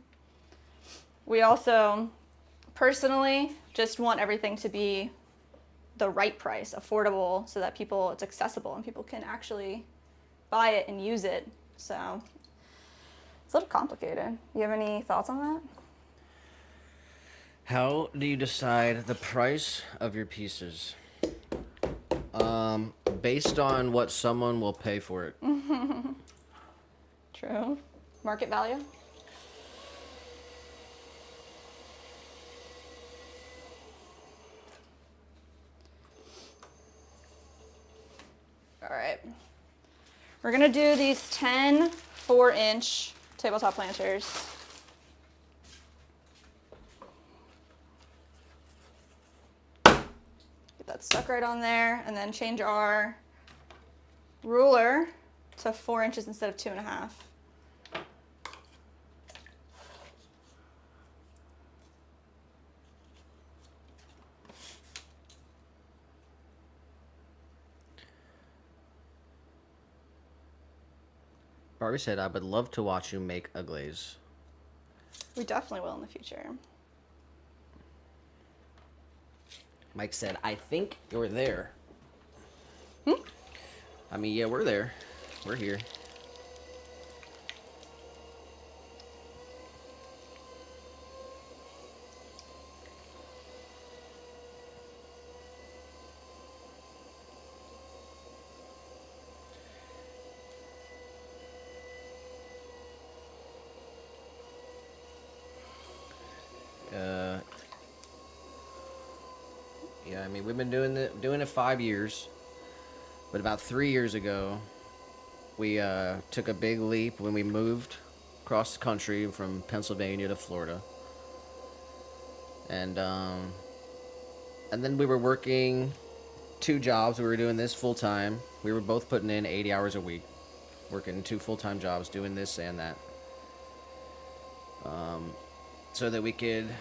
We also, personally, just want everything to be the right price, affordable, so that it's accessible and people can actually buy it and use it. So it's a little complicated. You have any thoughts on that? How do you decide the price of your pieces? Based on what someone will pay for it. True. Market value? All right. We're gonna do these 10 4-inch tabletop planters. Get that stuck right on there, and then change our ruler to 4 inches instead of 2.5. Barbie said, "I would love to watch you make a glaze." We definitely will in the future. Mike said, "I think you're there." Hmm? I mean, yeah, we're there. We're here. Yeah, I mean, we've been doing it 5 years, but about 3 years ago, we took a big leap when we moved across the country from Pennsylvania to Florida, and then we were working 2 jobs. We were doing this full time. We were both putting in 80 hours a week, working 2 full-time jobs, doing this and that, so that we could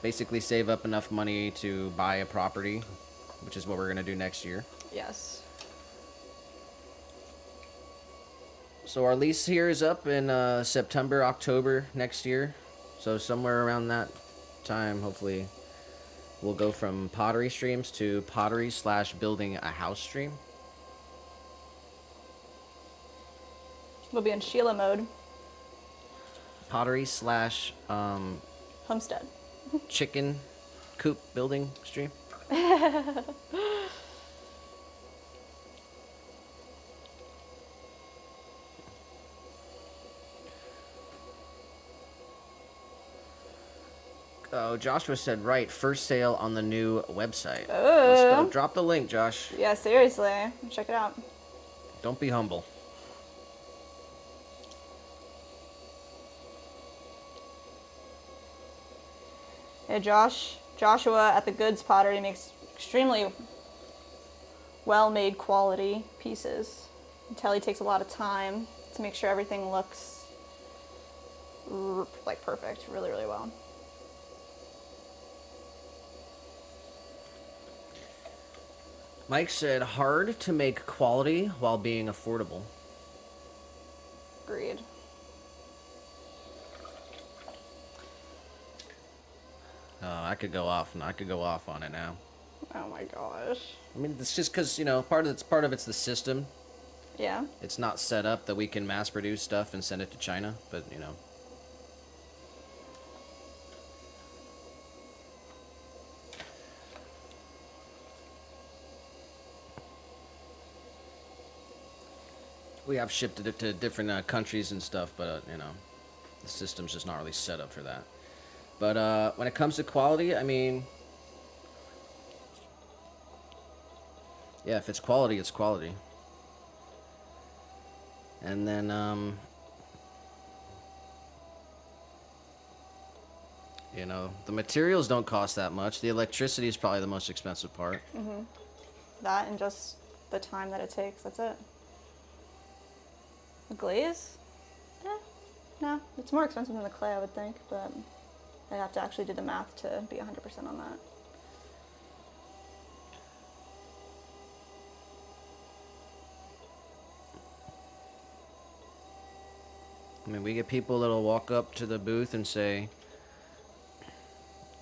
basically save up enough money to buy a property, which is what we're going to do next year. Yes. So our lease here is up in September, October next year. So somewhere around that time, hopefully, we'll go from pottery streams to pottery/building a house stream. We'll be in Sheila mode. Pottery/ Homestead. chicken coop building stream. Oh, Joshua said, right, first sale on the new website. Let's Oh. go. Drop the link, Josh. Yeah, seriously. Check it out. Don't be humble. Yeah, Joshua at the Goods Pottery makes extremely well-made quality pieces. You can tell he takes a lot of time to make sure everything looks like perfect, really, really well. Mike said, hard to make quality while being affordable. Agreed. Oh, I could go off on it now. Oh my gosh. I mean, it's just because, you know, part of it's the system. Yeah. It's not set up that we can mass produce stuff and send it to China, but, you know. We have shipped it to different countries and stuff, but, you know, the system's just not really set up for that. But when it comes to quality, I mean, yeah, if it's quality, it's quality. And then, you know, the materials don't cost that much. The electricity is probably the most expensive part. Mm-hmm. That and just the time that it takes, that's it. The glaze? No, it's more expensive than the clay, I would think, but I'd have to actually do the math to be 100% on that. I mean, we get people that'll walk up to the booth and say,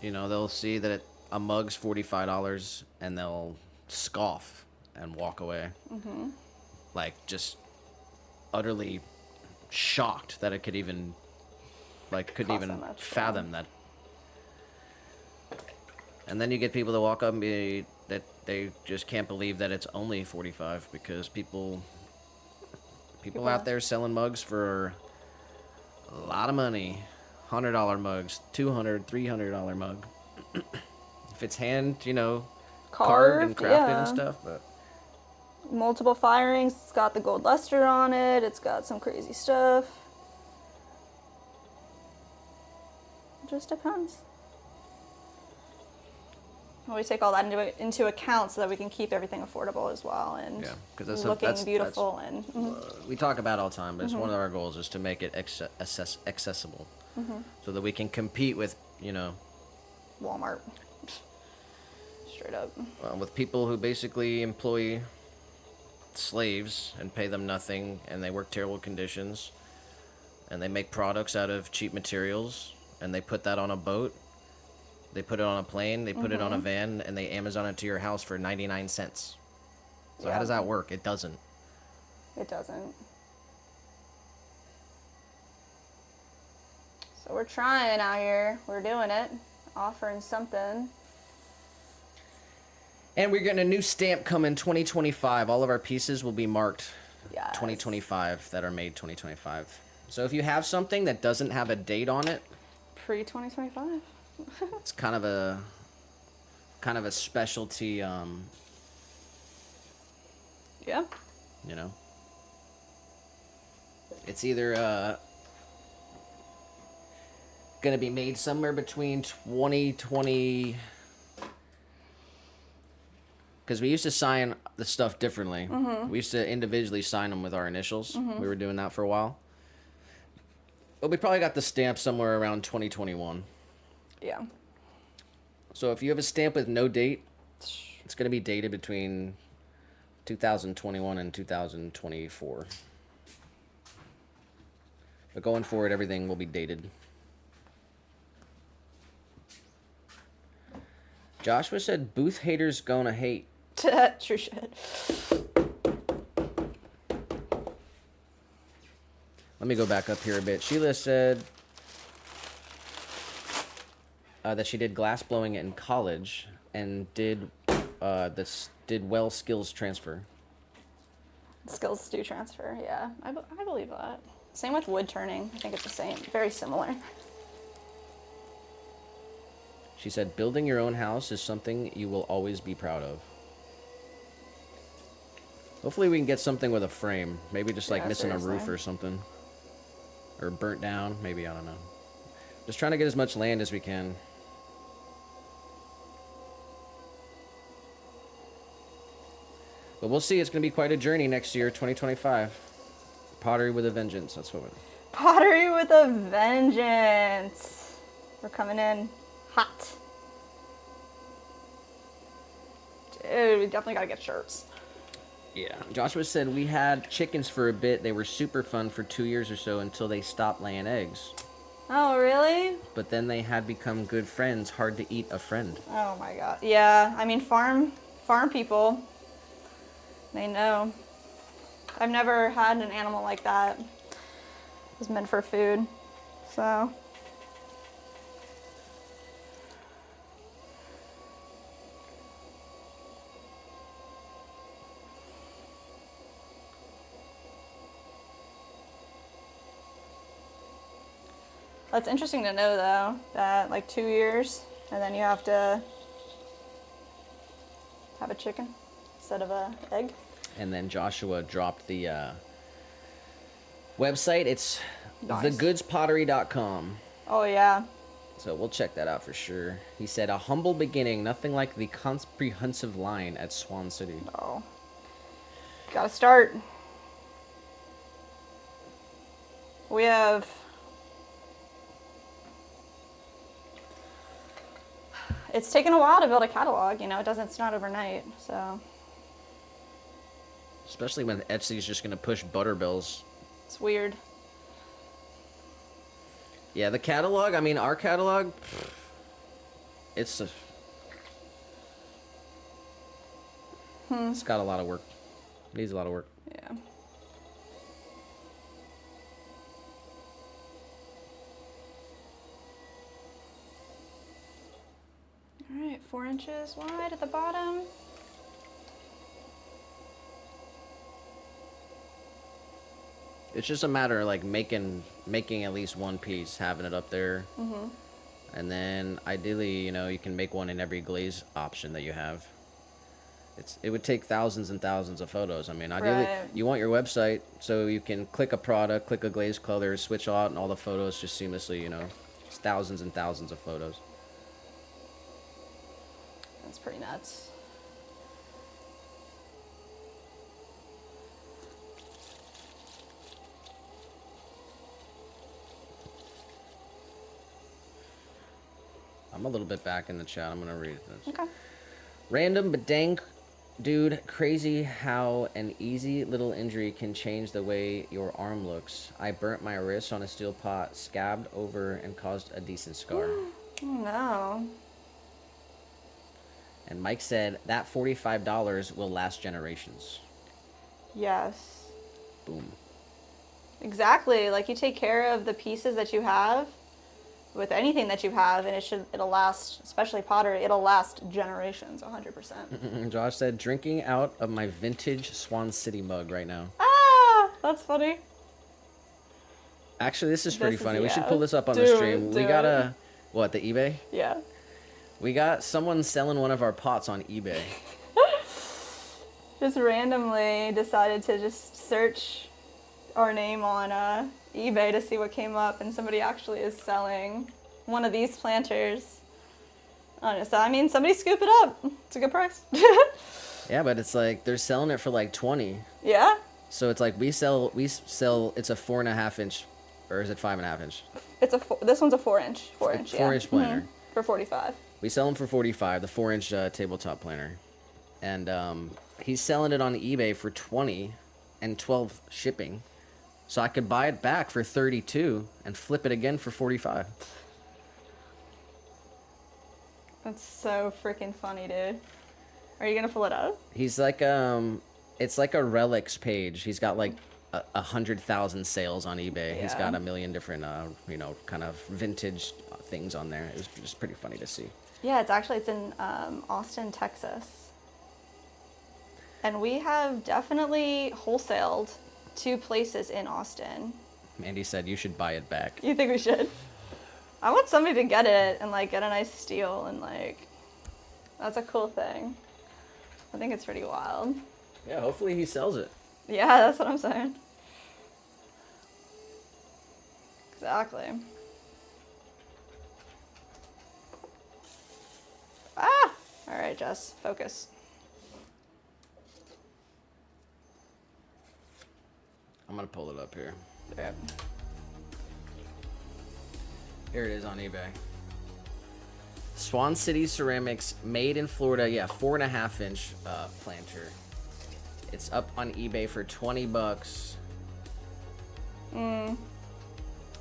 you know, they'll see that a mug's $45 and they'll scoff and walk away. Mm-hmm. Like, just utterly shocked that it could even, like, couldn't Cost even that much, fathom that. And then you get people that walk up and be that they just can't believe that it's only 45 because people out there selling mugs for a lot of money. $100 mugs, $200, $300 mug. If it's hand, you know, carved and crafted and stuff, but multiple firings, it's got the gold luster on it, it's got some crazy stuff. It just depends. We take all that into account so that we can keep everything affordable as well and yeah, because looking beautiful. And we talk about it all the time, but it's one of our goals is to make it accessible, so that we can compete with, you know, Walmart. Straight up. with people who basically employ slaves and pay them nothing, and they work terrible conditions, and they make products out of cheap materials, and they put that on a boat. They put it on a plane, they put it on a van, and they Amazon it to your house for 99 cents. So how does that work? It doesn't. It doesn't. So we're trying out here. We're doing it. Offering something. And we're getting a new stamp coming 2025. All of our pieces will be marked 2025 that are made 2025. So if you have something that doesn't have a date on it, pre-2025. it's kind of a specialty, Yeah. you know. It's either gonna be made somewhere between 2020, because we used to sign the stuff differently. We used to individually sign them with our initials. We were doing that for a while. But we probably got the stamp somewhere around 2021. Yeah. So if you have a stamp with no date, it's going to be dated between 2021 and 2024. But going forward, everything will be dated. Joshua said, booth haters gonna hate. True shit. Let me go back up here a bit. Sheila said that she did glass blowing in college and did well skills transfer. Skills do transfer, yeah. I believe that. Same with wood turning. I think it's the same. Very similar. She said, building your own house is something you will always be proud of. Hopefully we can get something with a frame. Maybe just like Yeah, missing a roof seriously. or something. Or burnt down. Maybe, I don't know. Just trying to get as much land as we can. But we'll see. It's going to be quite a journey next year, 2025. Pottery with a vengeance. That's what we're... Pottery with a vengeance. We're coming in hot. Dude, we definitely gotta get shirts. Yeah. Joshua said, we had chickens for a bit. They were super fun for 2 years or so until they stopped laying eggs. Oh, really? But then they had become good friends. Hard to eat a friend. Oh my god. Yeah, I mean farm people, they know. I've never had an animal like that. It was meant for food, so. That's interesting to know though, that like 2 years and then you have to have a chicken instead of a egg. And then Joshua dropped the website. It's Nice. thegoodspottery.com. Oh yeah. So we'll check that out for sure. He said, a humble beginning, nothing like the comprehensive line at Swan City. Oh. Gotta start. We have it's taken a while to build a catalog, you know, it's not overnight, so Especially when Etsy's just going to push Butterbills. it's weird. Yeah, the catalog, I mean, our catalog, it's it's got a lot of work. Needs a lot of work. Yeah. All right, 4 inches wide at the bottom. It's just a matter of like making at least one piece, having it up there. Mm-hmm. And then ideally, you know, you can make one in every glaze option that you have. It would take thousands and thousands of photos. I mean, ideally, Right. you want your website so you can click a product, click a glaze color, switch out, and all the photos just seamlessly, you know. It's thousands and thousands of photos. That's pretty nuts. I'm a little bit back in the chat. I'm going to read this. Okay. Random but dang, dude, crazy how an easy little injury can change the way your arm looks. I burnt my wrist on a steel pot, scabbed over, and caused a decent scar. Oh no. And Mike said, that $45 will last generations. Yes. Boom. Exactly. Like you take care of the pieces that you have with anything that you have, and it'll last, especially pottery, it'll last generations, 100%. Josh said, drinking out of my vintage Swan City mug right now. Ah, that's funny. Actually, this is pretty This is- funny. We should yeah. pull this up on Do the it, stream. We do got it. a, what, the eBay? Yeah. We got someone selling one of our pots on eBay. Just randomly decided to just search our name on eBay to see what came up, and somebody actually is selling one of these planters. So I mean, somebody scoop it up. It's a good price. Yeah, but it's like, they're selling it for like 20. Yeah. So it's like we sell it's a 4.5 inch, or is it 5.5 inch? This one's a 4 inch. 4 inch. 4 inch planter. Mhm. For 45. We sell them for 45, the 4 inch tabletop planter. And he's selling it on eBay for 20 and 12 shipping. So I could buy it back for 32 and flip it again for 45. That's so freaking funny, dude. Are you gonna pull it up? He's like it's like a relics page. He's got like 100,000 sales on eBay. He's Yeah. got a million different you know, kind of vintage things on there. It was just pretty funny to see. Yeah, it's in Austin, Texas. And we have definitely wholesaled 2 places in Austin. Andy said you should buy it back. You think we should? I want somebody to get it and like get a nice steal and like, that's a cool thing. I think it's pretty wild. Yeah, hopefully he sells it. Yeah, that's what I'm saying. Exactly. Ah! All right, Jess, focus. I'm gonna pull it up here. Yep. Here it is on eBay. Swan City Ceramics, made in Florida. Yeah, 4.5-inch planter. It's up on eBay for $20. Oh,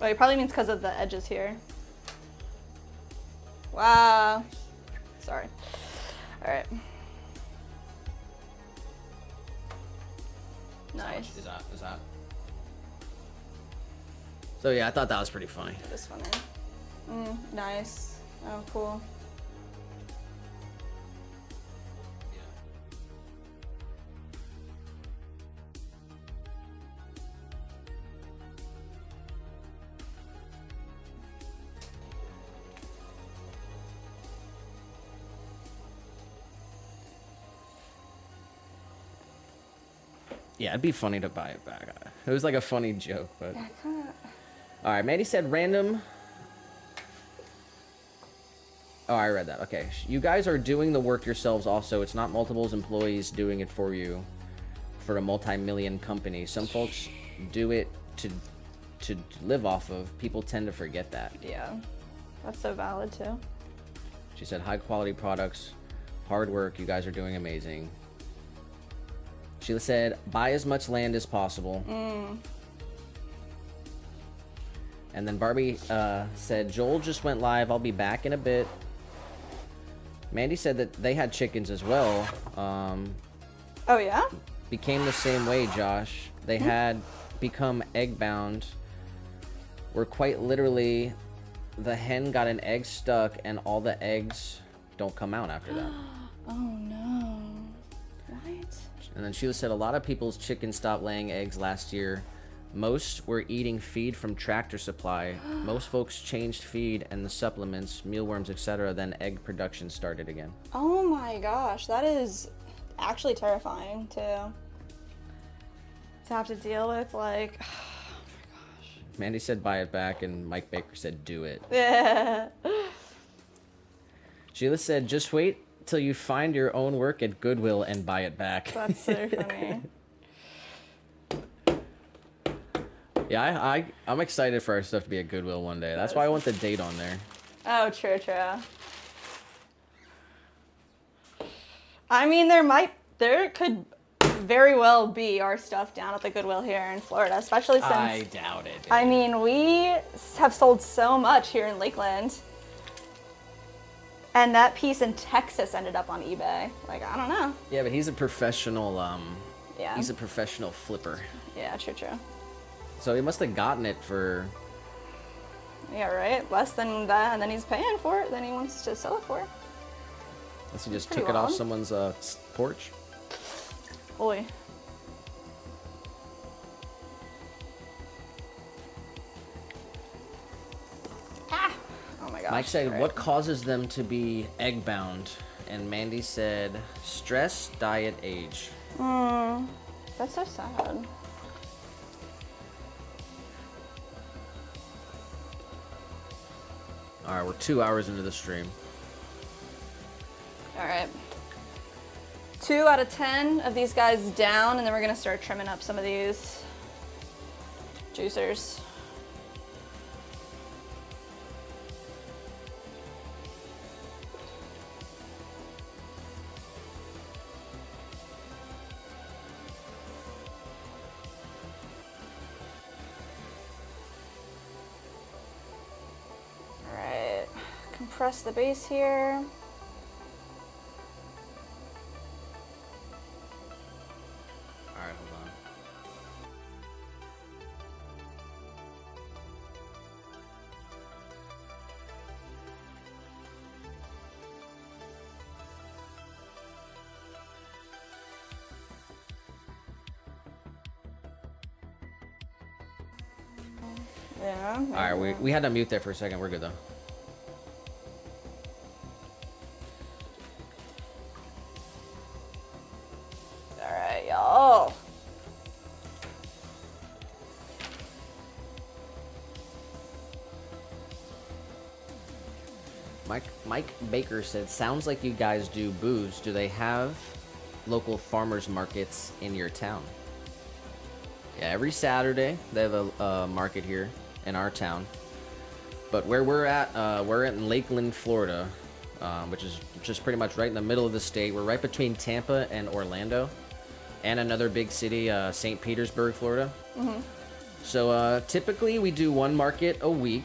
he probably means because of the edges here. Wow. Sorry. All right. Nice. Is that? So yeah, I thought that was pretty funny. This one in. Nice. Oh, cool. Yeah, it'd be funny to buy it back. It was like a funny joke, but. All right, Mandy said random. Oh, I read that. Okay, you guys are doing the work yourselves. Also, it's not multiple employees doing it for you, for a multi-million company. Some folks do it to live off of. People tend to forget that. Yeah. That's so valid too. She said high quality products, hard work. You guys are doing amazing. Sheila said, buy as much land as possible. And then Barbie said, Joel just went live. I'll be back in a bit. Mandy said that they had chickens as well. Oh, yeah? Became the same way, Josh. They had become egg bound. Where quite literally, the hen got an egg stuck and all the eggs don't come out after that. Oh, no. What? And then Sheila said a lot of people's chickens stopped laying eggs last year. Most were eating feed from Tractor Supply. Most folks changed feed and the supplements, mealworms, etc. Then egg production started again. Oh my gosh, that is actually terrifying to have to deal with. Like, oh my gosh. Mandy said buy it back, and Mike Baker said do it. Yeah. Sheila said just wait till you find your own work at Goodwill and buy it back. That's so funny. Yeah, I'm excited for our stuff to be at Goodwill one day. That's why I want the date on there. Oh, true. I mean, there could very well be our stuff down at the Goodwill here in Florida, especially since I doubt it. I mean, we have sold so much here in Lakeland. And that piece in Texas ended up on eBay. Like, I don't know. Yeah, but he's a professional Yeah. he's a professional flipper. Yeah, true. So he must have gotten it for Yeah, right? Less than that, and then he's paying for it, then he wants to sell it for it. unless he just pretty took it off wild. someone's porch. Boy. Ah! Oh my gosh. Mike said, right. what causes them to be egg bound? And Mandy said, stress, diet, age. That's so sad. All right, we're 2 hours into the stream. All right. 2 out of 10 of these guys down, and then we're gonna start trimming up some of these juicers. All right, compress the base here. All right, hold on. Yeah. All right, we had to mute there for a second. We're good though. Mike Baker said, sounds like you guys do booze. Do they have local farmers markets in your town? Yeah, every Saturday they have a market here in our town. But where we're in Lakeland, Florida, which is just pretty much right in the middle of the state. We're right between Tampa and Orlando, and another big city, St. Petersburg, Florida. So typically we do one market a week.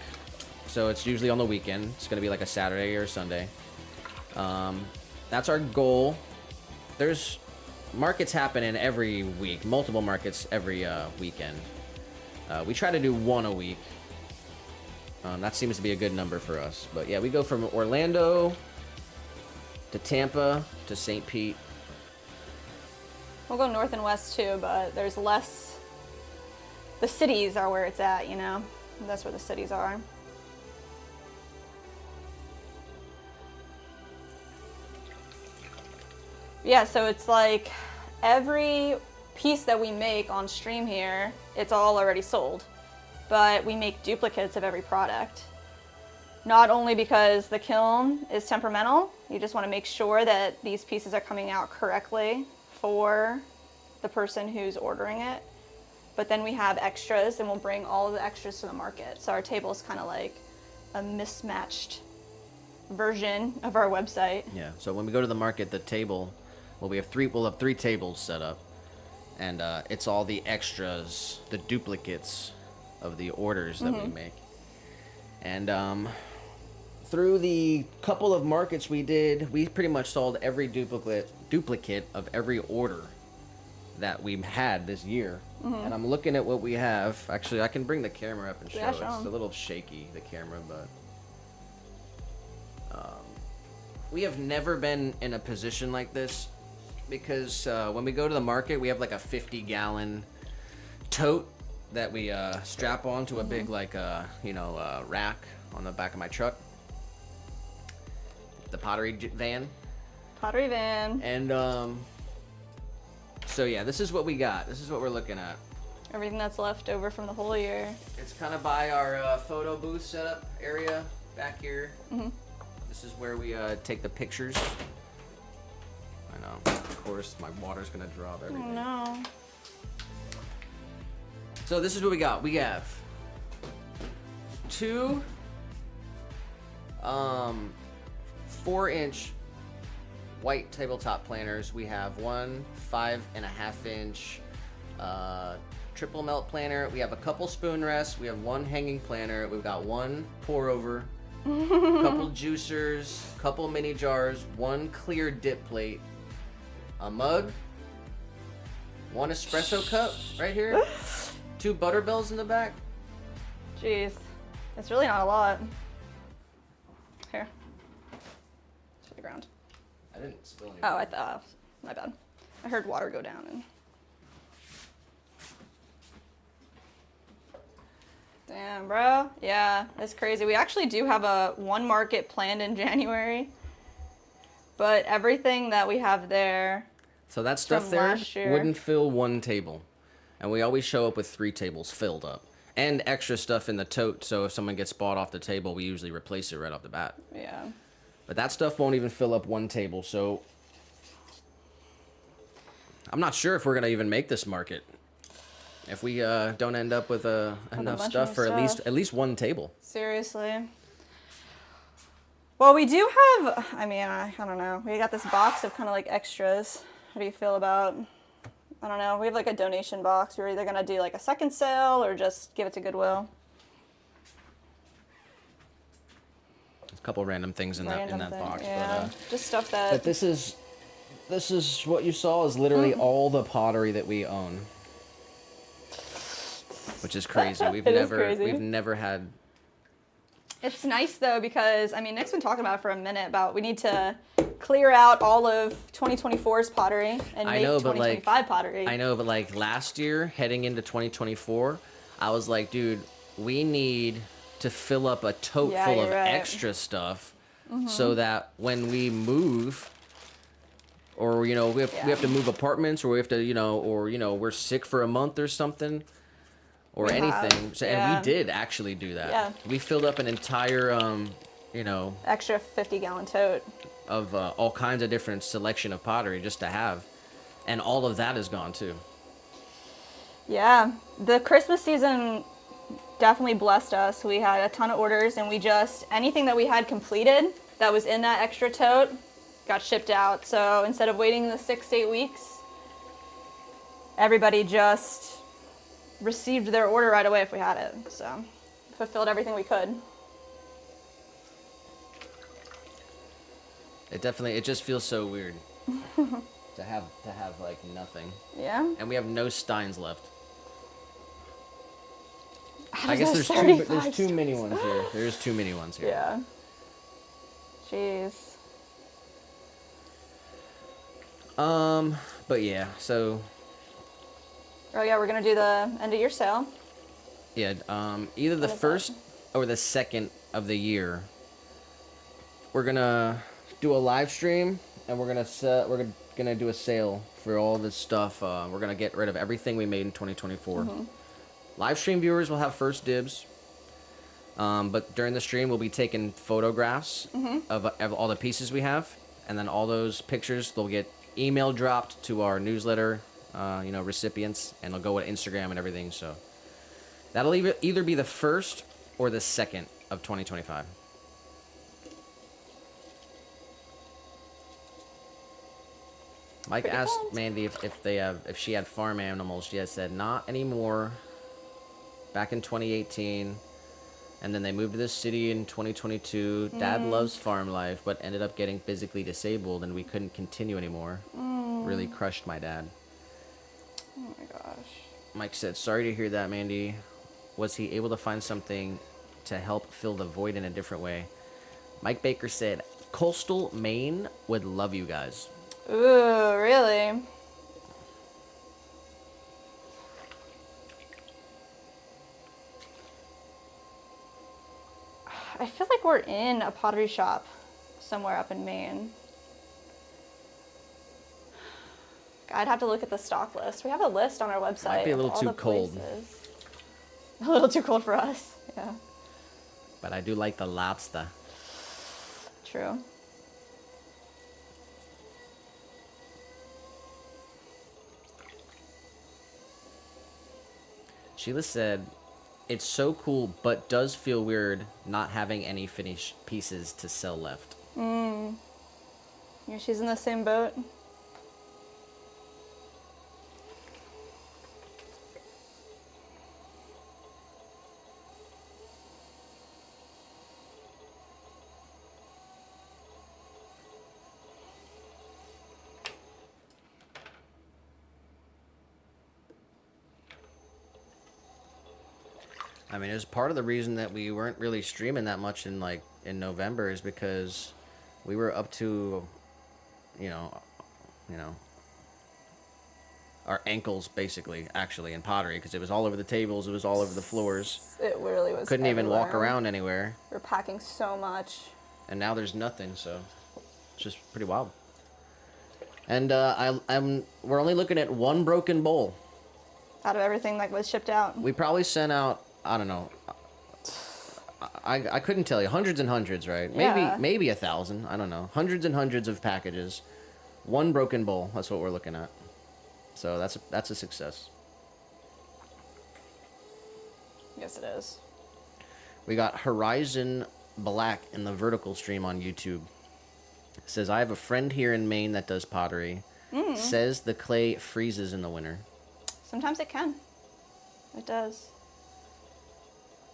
So it's usually on the weekend. It's going to be like a Saturday or a Sunday. That's our goal. There's markets happening every week, multiple markets every weekend. We try to do one a week. That seems to be a good number for us. But yeah, we go from Orlando to Tampa to St. Pete. We'll go north and west too, but there's less. The cities are where it's at, you know? That's where the cities are. Yeah, so it's like every piece that we make on stream here, it's all already sold. But we make duplicates of every product. Not only because the kiln is temperamental, you just want to make sure that these pieces are coming out correctly for the person who's ordering it. But then we have extras, and we'll bring all of the extras to the market. So our table is kind of like a mismatched version of our website. Yeah, so when we go to the market, the table, well, we'll have three tables set up, and it's all the extras, the duplicates of the orders that we make. And through the couple of markets we did, we pretty much sold every duplicate of every order that we had this year. And I'm looking at what we have. Actually, I can bring the camera up and show. Yeah, It's show 'em. a little shaky, the camera, but we have never been in a position like this, because when we go to the market, we have like a 50-gallon tote that we strap onto a big rack on the back of my truck, the Pottery van. Pottery van. And so yeah, this is what we got. This is what we're looking at. Everything that's left over from the whole year. It's kind of by our photo booth setup area back here. This is where we take the pictures. I know, of course, my water's gonna drop Oh everything. no. So this is what we got. We have two 4-inch white tabletop planters. We have one 5.5-inch triple melt planter. We have a couple spoon rests. We have one hanging planter. We've got one pour over, couple juicers, couple mini jars, one clear dip plate, a mug, one espresso cup right here, 2 butter bells in the back. Jeez. It's really not a lot. Here. To the ground. I didn't spill anything. Oh, I thought. My bad. I heard water go down and. Damn, bro. Yeah, it's crazy. We actually do have one market planned in January, but everything that we have there. So that stuff From there last year. wouldn't fill one table. And we always show up with 3 tables filled up. And extra stuff in the tote, so if someone gets bought off the table, we usually replace it right off the bat. Yeah. But that stuff won't even fill up one table, so I'm not sure if we're gonna even make this market. If we don't end up with enough bunch of stuff for stuff. at least one table. Seriously. Well, we do have, I mean, I don't know. We got this box of kind of like extras. How do you feel about, I don't know. We have like a donation box. We're either going to do like a second sale or just give it to Goodwill. There's a couple random things in that Random thing, box. yeah. Just stuff But that, this is what you saw is literally all the pottery that we own. Which is crazy. It is crazy. We've never had. it's nice though because, I mean, Nick's been talking about it for a minute about we need to clear out all of 2024's pottery and make 2025 pottery. I know, but like last year, heading into 2024, I was like, dude, we need to fill up a tote Yeah, full of you're right. extra stuff so that when we move, or we have to move apartments, or we have to we're sick for a month or something, or We have, anything. So, and yeah. we did actually do that. Yeah. We filled up an entire you know, Extra 50-gallon tote. of all kinds of different selection of pottery just to have. And all of that is gone too. Yeah, the Christmas season definitely blessed us. We had a ton of orders, and we just, anything that we had completed that was in that extra tote got shipped out. So instead of waiting the 6 to 8 weeks, everybody just received their order right away if we had it. So fulfilled everything we could. It just feels so weird to have like nothing. Yeah. And we have no steins left. Out I of guess those there's 35 too many ones here. There's too many ones here. Yeah. Jeez. But yeah, so Oh yeah, we're gonna do the end of year sale. yeah, either the When is first or the second of the year, we're gonna do a live stream and we're gonna do a sale for all this stuff. We're gonna get rid of everything we made in 2024. Live stream viewers will have first dibs. But during the stream, we'll be taking photographs of all the pieces we have, and then all those pictures they'll get email dropped to our newsletter, recipients, and they'll go with Instagram and everything. So that'll either be the first or the second of 2025. Mike Pretty asked pumped. Mandy if she had farm animals. She had said not anymore. Back in 2018. And then they moved to this city in 2022. Dad loves farm life, but ended up getting physically disabled, and we couldn't continue anymore. Really crushed my dad. Oh my gosh. Mike said, sorry to hear that, Mandy. Was he able to find something to help fill the void in a different way? Mike Baker said, Coastal Maine would love you guys. Ooh, really? I feel like we're in a pottery shop somewhere up in Maine. I'd have to look at the stock list. We have a list on our website. Might be a of little all too the cold. places. A little too cold for us. Yeah, But I do like the lobster. true. Sheila said, it's so cool, but does feel weird not having any finished pieces to sell left. Yeah, she's in the same boat. I mean, it was part of the reason that we weren't really streaming that much in November is because we were up to, you know, our ankles basically actually in pottery because it was all over the tables, it was all over the floors. It literally was. Couldn't even walk everywhere. around anywhere, We're packing so much. and now there's nothing. So it's just pretty wild. And we're only looking at one broken bowl. Out of everything that was shipped out. We probably sent out, I don't know. I couldn't tell you. Hundreds and hundreds, right? Yeah. Maybe 1,000. I don't know. Hundreds and hundreds of packages. One broken bowl. That's what we're looking at. So that's a success. Yes, it is. We got Horizon Black in the vertical stream on YouTube. It says, I have a friend here in Maine that does pottery. Says the clay freezes in the winter. Sometimes it can. It does.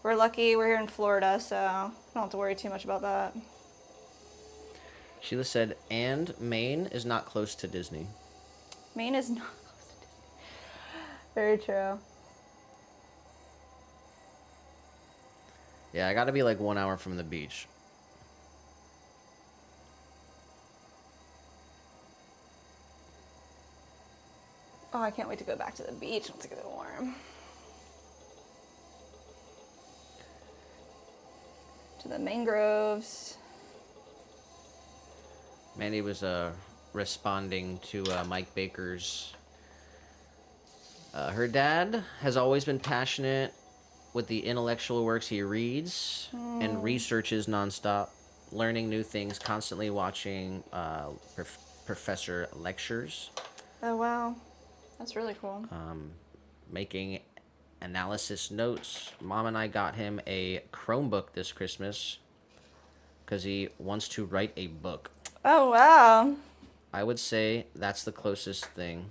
We're lucky we're here in Florida, so I don't have to worry too much about that. Sheila said, and Maine is not close to Disney. Maine is not close to Disney. Very true. Yeah, I gotta be like 1 hour from the beach. Oh, I can't wait to go back to the beach once it gets warm. To the mangroves. Mandy was responding to Mike Baker's. Her dad has always been passionate with the intellectual works he reads and researches nonstop. learning new things, constantly watching professor lectures, Oh, wow. That's really cool. making analysis notes. Mom and I got him a Chromebook this Christmas because he wants to write a book. Oh, wow. I would say that's the closest thing.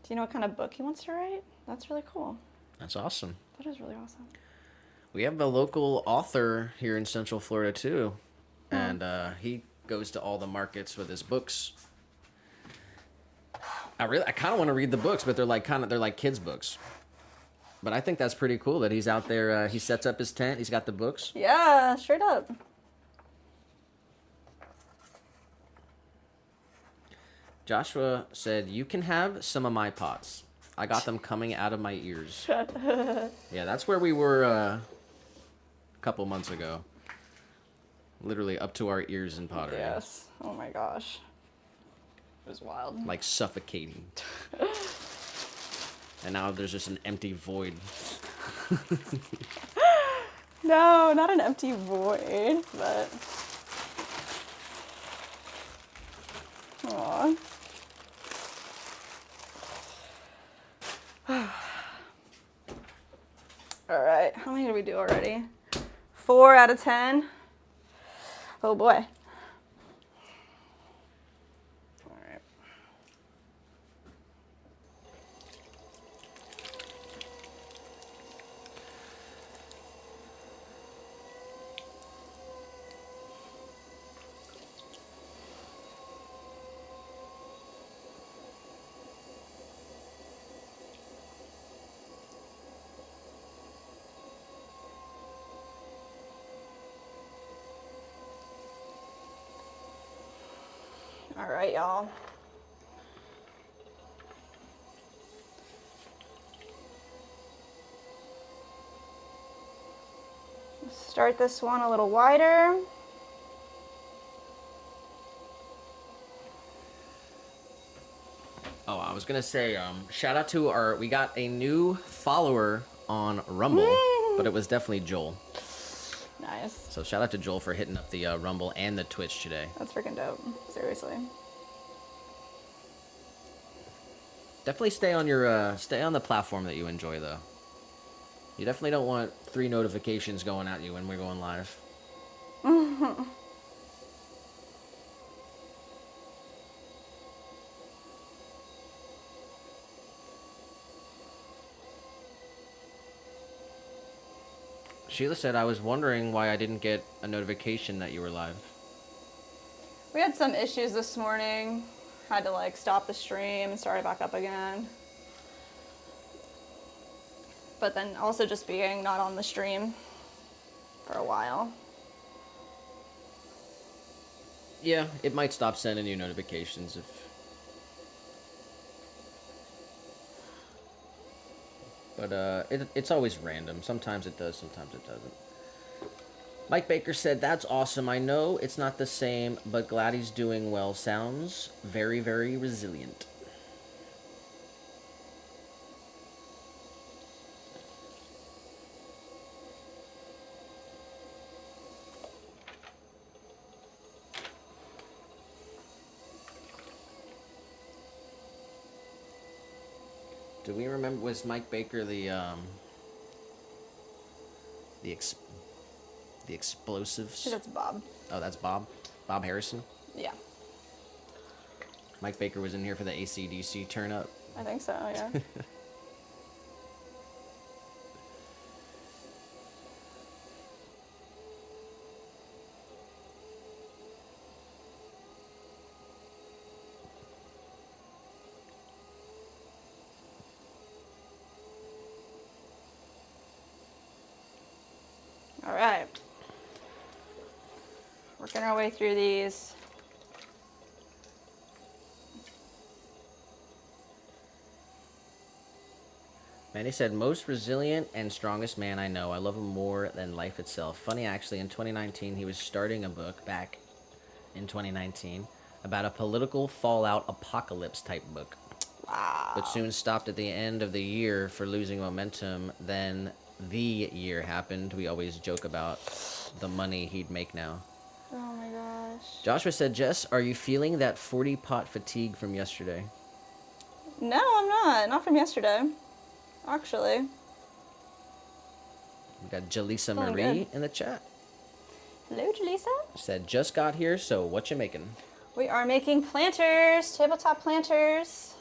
Do you know what kind of book he wants to write? That's really cool. That's awesome. That is really awesome. We have a local author here in Central Florida too, and he goes to all the markets with his books. I kind of want to read the books, but they're like kids' books. But I think that's pretty cool that he's out there. He sets up his tent. He's got the books. Yeah, straight up. Joshua said, "You can have some of my pots. I got them coming out of my ears." Yeah, that's where we were a couple months ago. Literally up to our ears in pottery. Yes. Oh my gosh. It was wild. Like suffocating. And now there's just an empty void. No, not an empty void, but. Aw. All right, how many did we do already? 4 out of 10. Oh boy. All right. All right, y'all. Start this one a little wider. Oh, I was gonna say, shout out to we got a new follower on Rumble, but it was definitely Joel. Nice. So shout out to Joel for hitting up the Rumble and the Twitch today. That's freaking dope. Seriously. Definitely stay on the platform that you enjoy though. You definitely don't want 3 notifications going at you when we're going live. Sheila said, "I was wondering why I didn't get a notification that you were live." We had some issues this morning. Had to like stop the stream and start it back up again. But then also just being not on the stream for a while. Yeah, it might stop sending you notifications if... But it's always random. Sometimes it does, sometimes it doesn't. Mike Baker said, "That's awesome. I know it's not the same, but glad he's doing well. Sounds very, very resilient." Do we remember, was Mike Baker the explosives? I think that's Bob. Oh, that's Bob? Bob Harrison? Yeah, Mike Baker was in here for the AC/DC turn up. I think so, yeah. All right. Working our way through these. Manny said, "Most resilient and strongest man I know. I love him more than life itself." Funny, actually, in 2019, he was starting a book back in 2019 about a political fallout apocalypse type book. Wow. But soon stopped at the end of the year for losing momentum. Then the year happened we always joke about. the money he'd make now. Oh my gosh. Joshua said, Jess, are you feeling that 40 pot fatigue from yesterday? No, I'm not. Not from yesterday. Actually. We got Jaleesa Feeling Marie good. in the chat. Hello, Jaleesa. Said, just got here, so what you making? We are making planters, tabletop planters.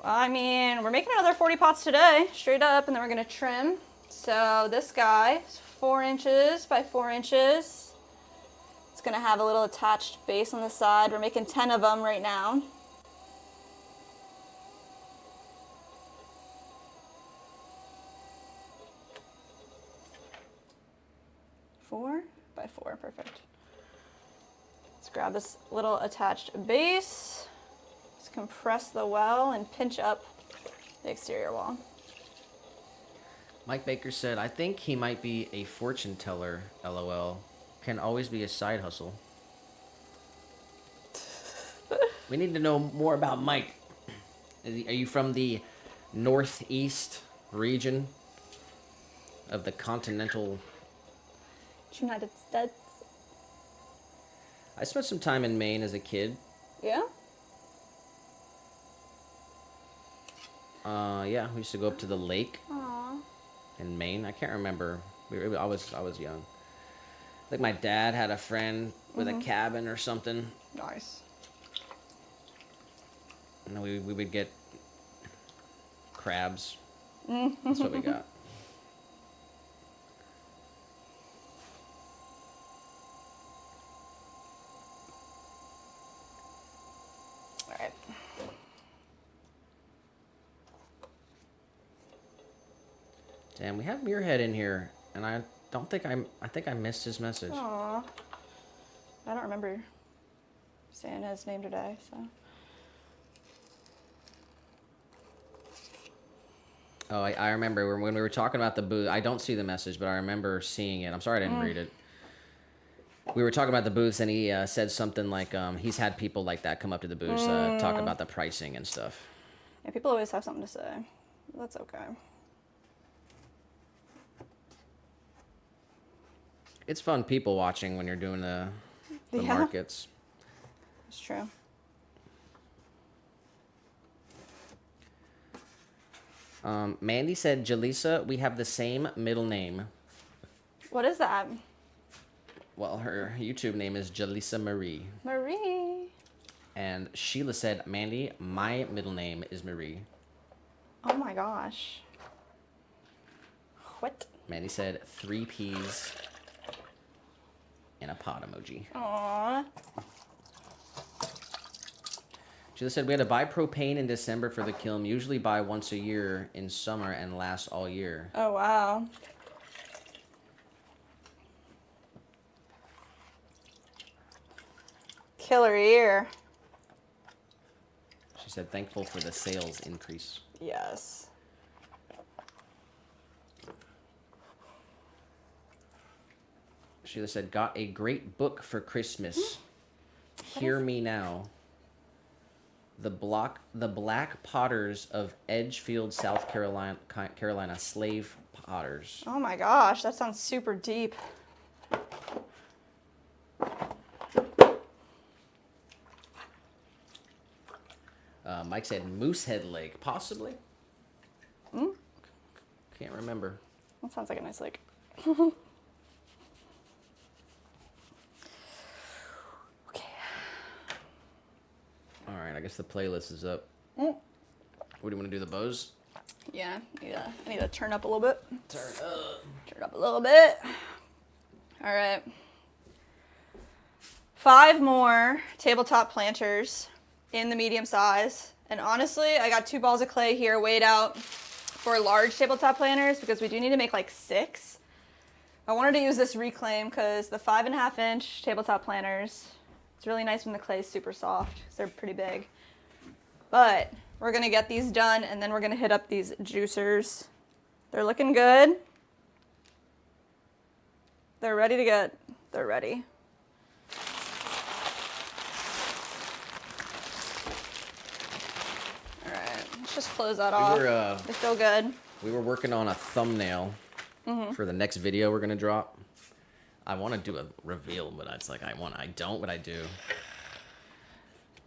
I mean, we're making another 40 pots today, straight up, and then we're gonna trim. So this guy is 4 inches by 4 inches. It's gonna have a little attached base on the side. We're making 10 of them right now. Four by 4, perfect. Let's grab this little attached base. Let's compress the well and pinch up the exterior wall. Mike Baker said, I think he might be a fortune teller, LOL. Can always be a side hustle. We need to know more about Mike. Are you from the northeast region of the continental? United States. I spent some time in Maine as a kid. Yeah? Yeah, we used to go up to the lake Aww. in Maine. I can't remember. I was young. I think my dad had a friend with a cabin or something. Nice. And we would get crabs. That's what we got. All right. Damn, we have Muirhead in here, and I think I missed his message. Aww. I don't remember saying his name today, so. Oh, I remember when we were talking about the booth. I don't see the message, but I remember seeing it. I'm sorry I didn't read it. We were talking about the booths, and he said something like he's had people like that come up to the booths, talk about the pricing and stuff. Yeah, people always have something to say. That's okay. It's fun people watching when you're doing the Yeah. markets. It's true. Mandy said, Jaleesa, we have the same middle name. What is that? Well, her YouTube name is Jaleesa Marie. Marie. And Sheila said, Mandy, my middle name is Marie. Oh my gosh. What? Mandy said, 3 peas and a pot emoji. Aww. Sheila said, we had to buy propane in December for the kiln. Usually buy once a year in summer and last all year. Oh, wow. Killer year. She said, thankful for the sales increase. Yes. Sheila said, got a great book for Christmas. Hear me now. The Black Potters of Edgefield, South Carolina, slave potters. Oh my gosh, that sounds super deep. Mike said Moosehead Lake, possibly. Can't remember. That sounds like a nice lake. Okay. All right, I guess the playlist is up. What do you want to do? The bows? Yeah, I need to turn up a little bit. Turn up. Turn up a little bit. All right. 5 more tabletop planters in the medium size. And honestly, I got 2 balls of clay here weighed out for large tabletop planters because we do need to make like 6. I wanted to use this reclaim because the 5.5 inch tabletop planters, it's really nice when the clay is super soft because they're pretty big. But we're gonna get these done and then we're gonna hit up these juicers. They're looking good. They're ready to get, they're ready. All right, let's just close that off. They feel good. We were working on a thumbnail for the next video we're going to drop. I want to do a reveal, but it's like I don't, but I do.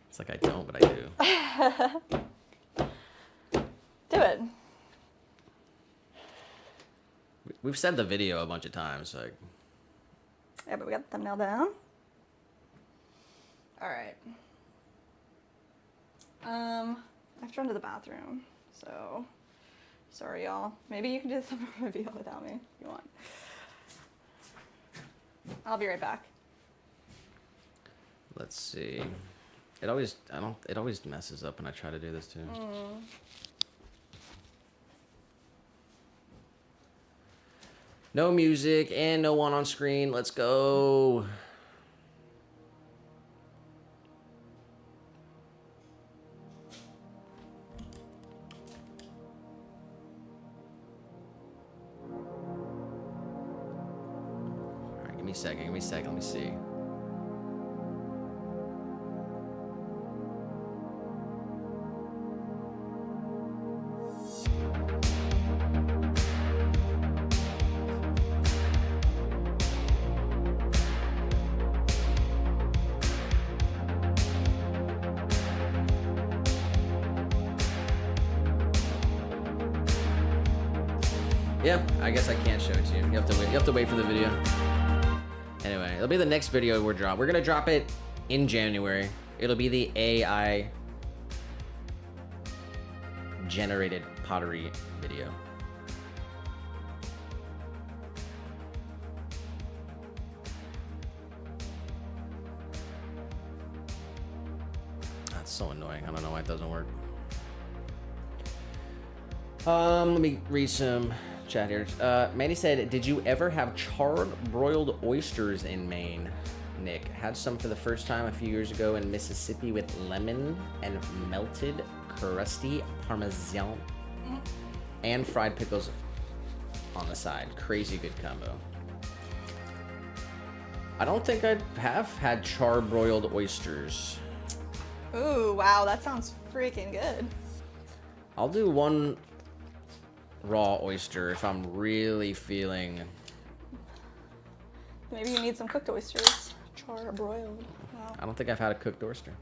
It's like I don't, but I do. Do it. We've said the video a bunch of times, like. Yeah, but we got the thumbnail down. All right. I have to run to the bathroom, so sorry, y'all. Maybe you can do the thumbnail reveal without me if you want. I'll be right back. Let's see. It always messes up when I try to do this too. No music and no one on screen. Let's go. All right, give me a second. Let me see. Yeah, I guess I can't show it to you. You have to wait for the video. Anyway, it'll be the next video we're dropping. We're gonna drop it in January. It'll be the AI generated pottery video. That's so annoying. I don't know why it doesn't work. Let me read some chat here. Manny said, did you ever have charred broiled oysters in Maine? Nick, had some for the first time a few years ago in Mississippi with lemon and melted crusty parmesan and fried pickles on the side. Crazy good combo. I don't think I have had charbroiled oysters. Ooh, wow, that sounds freaking good. I'll do one raw oyster if I'm really feeling. Maybe you need some cooked oysters. Charbroiled. Wow. I don't think I've had a cooked oyster.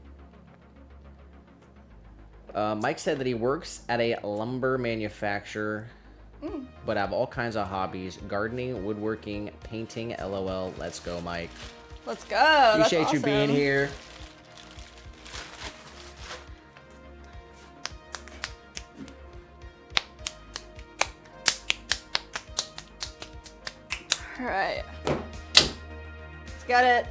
Mike said that he works at a lumber manufacturer, but have all kinds of hobbies: gardening, woodworking, painting. LOL. Let's go, Mike. Let's go. Appreciate That's you being awesome. here. All right. Let's get it.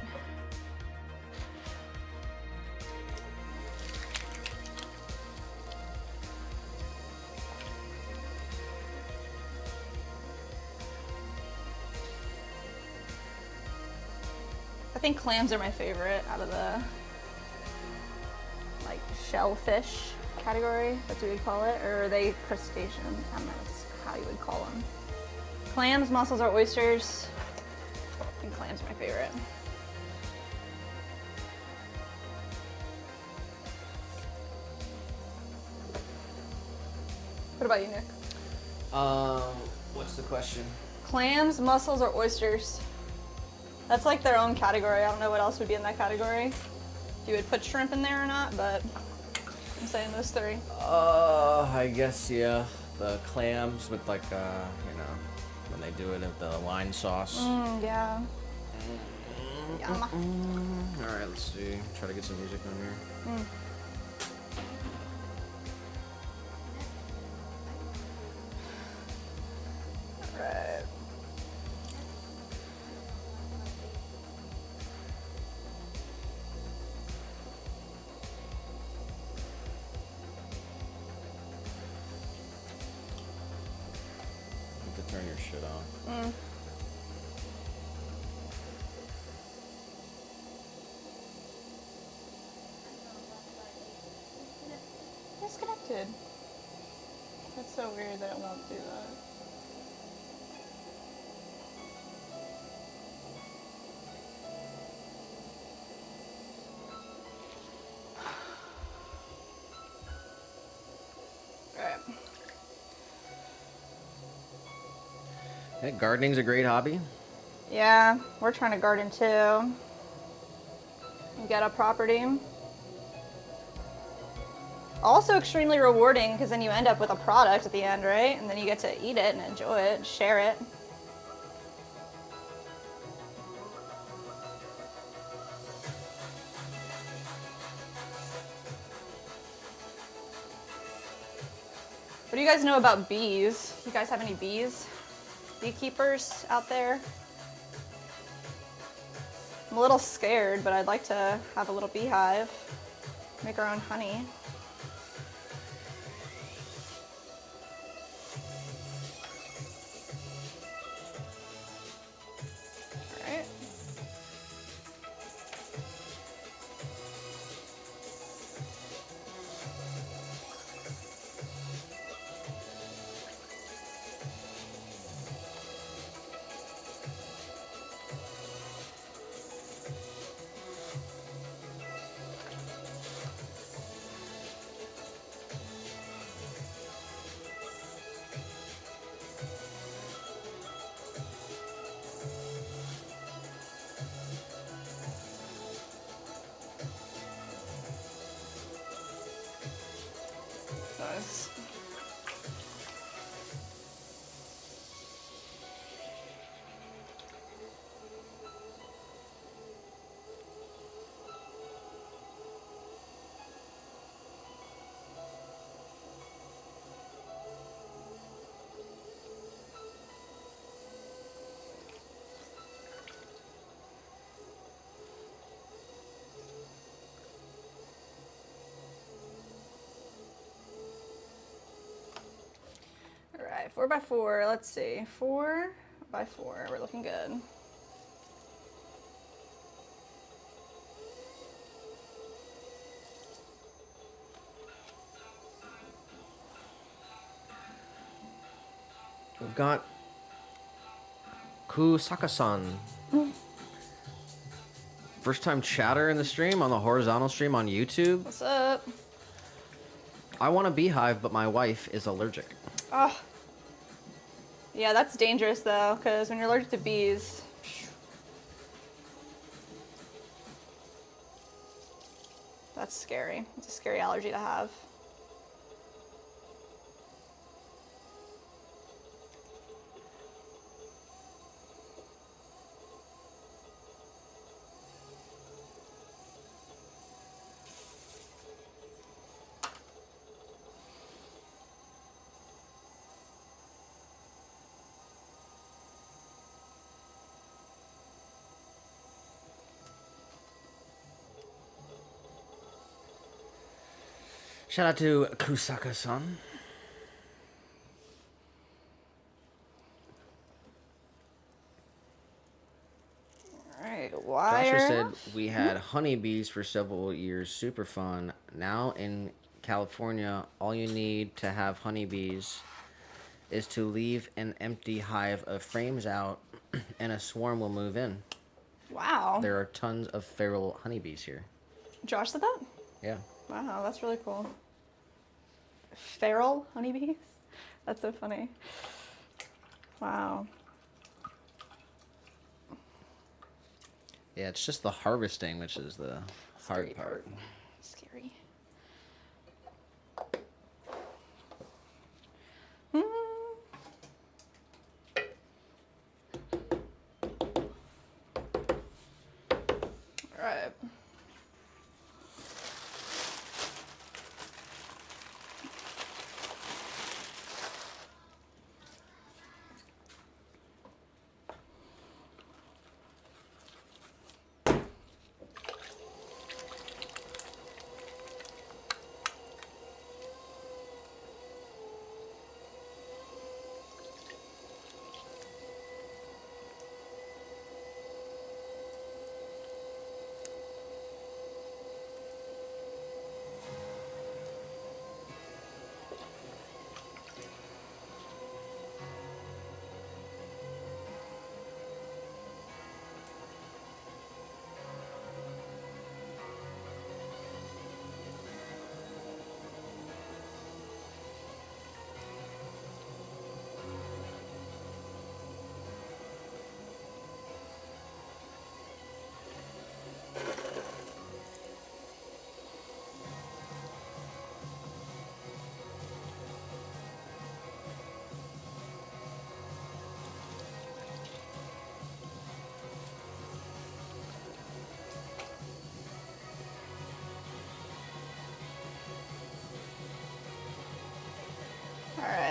I think clams are my favorite out of the like shellfish category. That's what you'd call it, or are they crustacean? I don't know how you would call them. Clams, mussels, or oysters. I think clams are my favorite. What about you, Nick? What's the question? Clams, mussels, or oysters? That's like their own category. I don't know what else would be in that category. If you would put shrimp in there or not, but I'm saying those three. I guess, yeah. The clams with like, you know, when they do it with the wine sauce. Yeah. Yum. Alright, let's see. Try to get some music on here. Right. You have to turn your shit off. Disconnected. That's so weird that it won't do that. Alright. Yeah, gardening's a great hobby. Yeah, we're trying to garden too. And get a property. Also extremely rewarding because then you end up with a product at the end, right? And then you get to eat it and enjoy it, and share it. What do you guys know about bees? You guys have any bees? Beekeepers out there? I'm a little scared, but I'd like to have a little beehive. Make our own honey. All right. Nice. All right, 4x4. Let's see, 4x4. We're looking good. We've got Kusaka-san. First time chatter in the stream, on the horizontal stream on YouTube. What's up? I want a beehive, but my wife is allergic. Oh. Yeah, that's dangerous though, because when you're allergic to bees, that's scary. It's a scary allergy to have. Shout out to Kusaka-san. All right, wire. Joshua said we had honeybees for several years, super fun. Now in California, all you need to have honeybees is to leave an empty hive of frames out and a swarm will move in. Wow. There are tons of feral honeybees here. Josh said that? Yeah. Wow, that's really cool. Feral honeybees? That's so funny. Wow. Yeah, it's just the harvesting which is the hard Scary part. Scary. All right.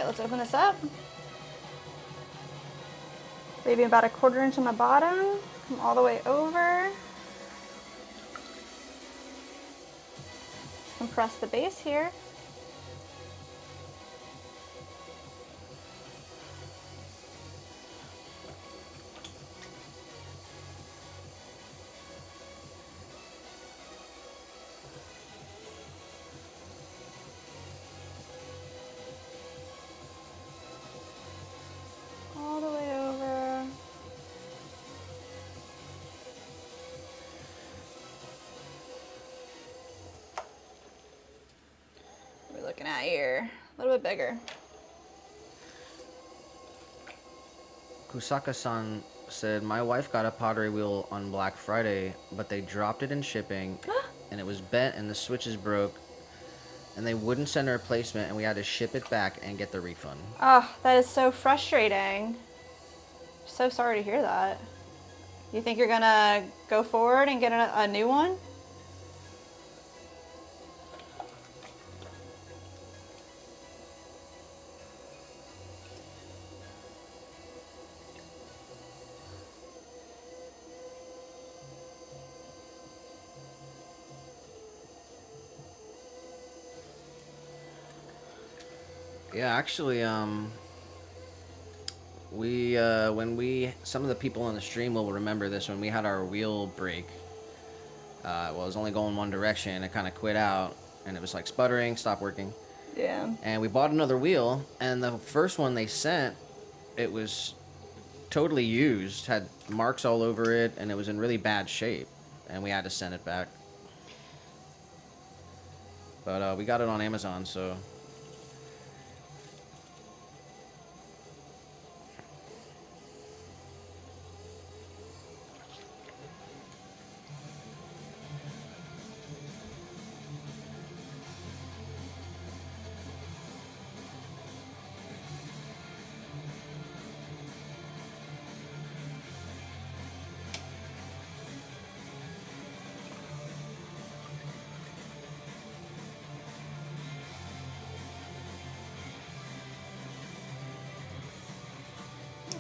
right, let's open this up. Leaving about a 1/4 inch on the bottom. Come all the way over. Compress the base here. All the way over. What are we looking at here? A little bit bigger. Kusaka-san said, my wife got a pottery wheel on Black Friday, but they dropped it in shipping, and it was bent and the switches broke, and they wouldn't send a replacement, and we had to ship it back and get the refund. Oh, that is so frustrating. So sorry to hear that. You think you're gonna go forward and get a new one? Yeah, actually, some of the people on the stream will remember this when we had our wheel break. Well, it was only going one direction. It kind of quit out, and it was like sputtering, stopped working. Yeah. And we bought another wheel, and the first one they sent, it was totally used, had marks all over it, and it was in really bad shape, and we had to send it back. But we got it on Amazon, so...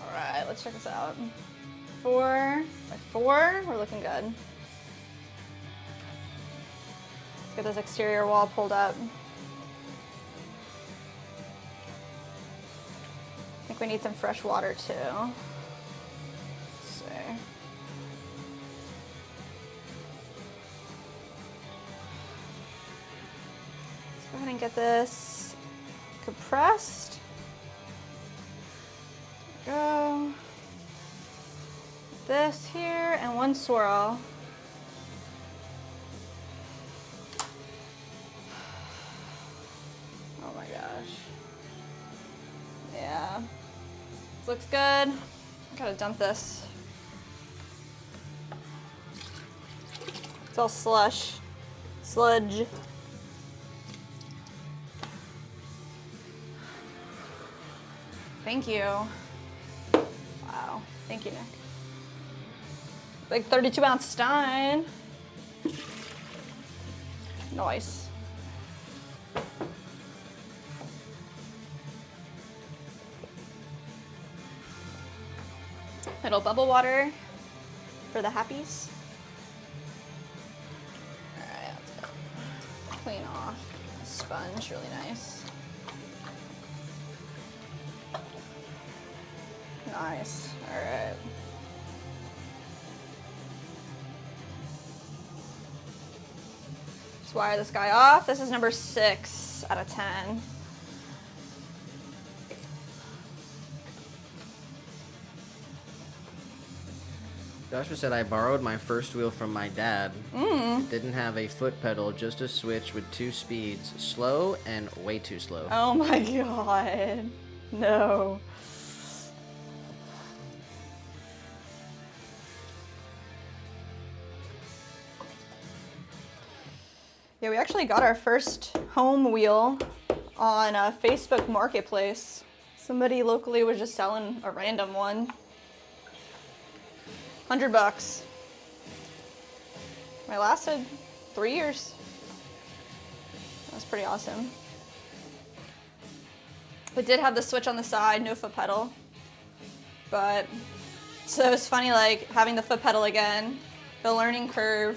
Alright, let's check this out. 4 by 4, we're looking good. Let's get this exterior wall pulled up. I think we need some fresh water too. Let's see. Let's go ahead and get this compressed. Go. This here and one swirl. Oh my gosh. Yeah. This looks good. I gotta dump this. It's all sludge. Thank you. Wow. Thank you, Nick. Big 32-ounce stein. Nice. Little bubble water for the happies. Alright, let's go. Clean off the sponge, really nice. Nice. Alright. Let's wire this guy off. This is number 6 out of 10. Joshua said, I borrowed my first wheel from my dad. It didn't have a foot pedal, just a switch with 2 speeds, slow and way too slow. Oh my god. No. Yeah, we actually got our first home wheel on a Facebook Marketplace. Somebody locally was just selling a random one. $100. It lasted 3 years. That was pretty awesome. We did have the switch on the side, no foot pedal. But, so it's funny, like, having the foot pedal again, the learning curve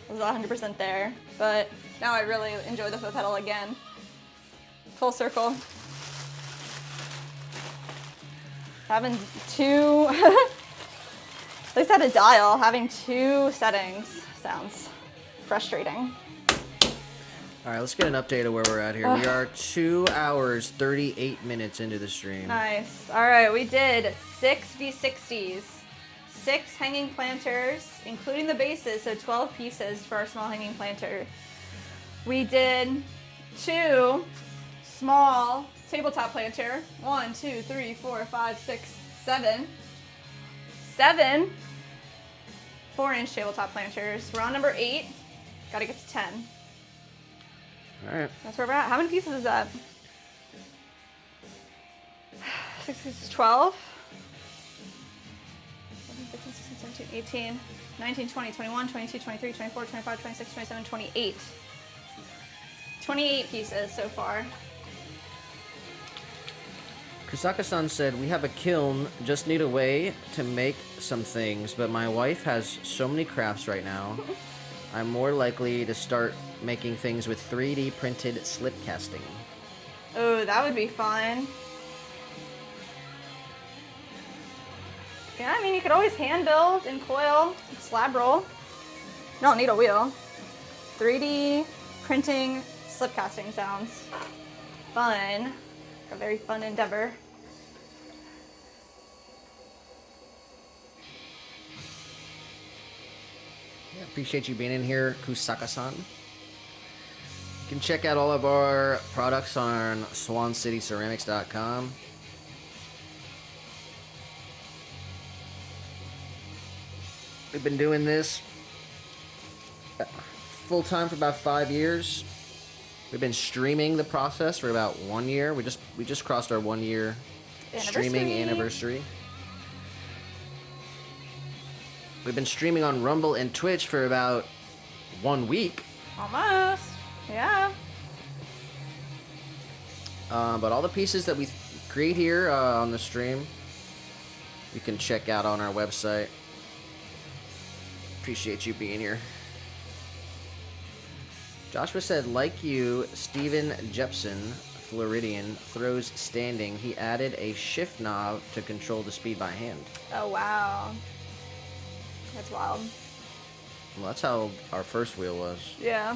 was 100% there. But now I really enjoy the foot pedal again. Full circle. Having two, at least at a dial, having two settings sounds frustrating. All right, let's get an update of where we're at here. We are 2 hours, 38 minutes into the stream. Nice. All right, we did 6 V60s, 6 hanging planters, including the bases, so 12 pieces for our small hanging planter. We did 2 small tabletop planter. 1, 2, 3, 4, 5, 6, 7. 7 4-inch tabletop planters. We're on number 8. Gotta get to 10. All right. That's where we're at. How many pieces is that? 6 is 12. 15, 16, 17, 18, 19, 20, 21, 22, 23, 24, 25, 26, 27, 28. 28 pieces so far. Kusaka-san said, we have a kiln, just need a way to make some things, but my wife has so many crafts right now. I'm more likely to start making things with 3D printed slip casting. Oh, that would be fun. Yeah, I mean, you could always hand build and coil, slab roll. You don't need a wheel. 3D printing slip casting sounds fun. A very fun endeavor. Yeah, appreciate you being in here, Kusaka-san. You can check out all of our products on swancityceramics.com. We've been doing this full-time for about 5 years. We've been streaming the process for about 1 year. We just crossed our 1 year streaming anniversary. We've been streaming on Rumble and Twitch for about 1 week. Almost. Yeah. But all the pieces that we create here on the stream, you can check out on our website. Appreciate you being here. Joshua said, like you, Steven Jepson, Floridian, throws standing. He added a shift knob to control the speed by hand. Oh, wow. That's wild. Well, that's how our first wheel was. Yeah.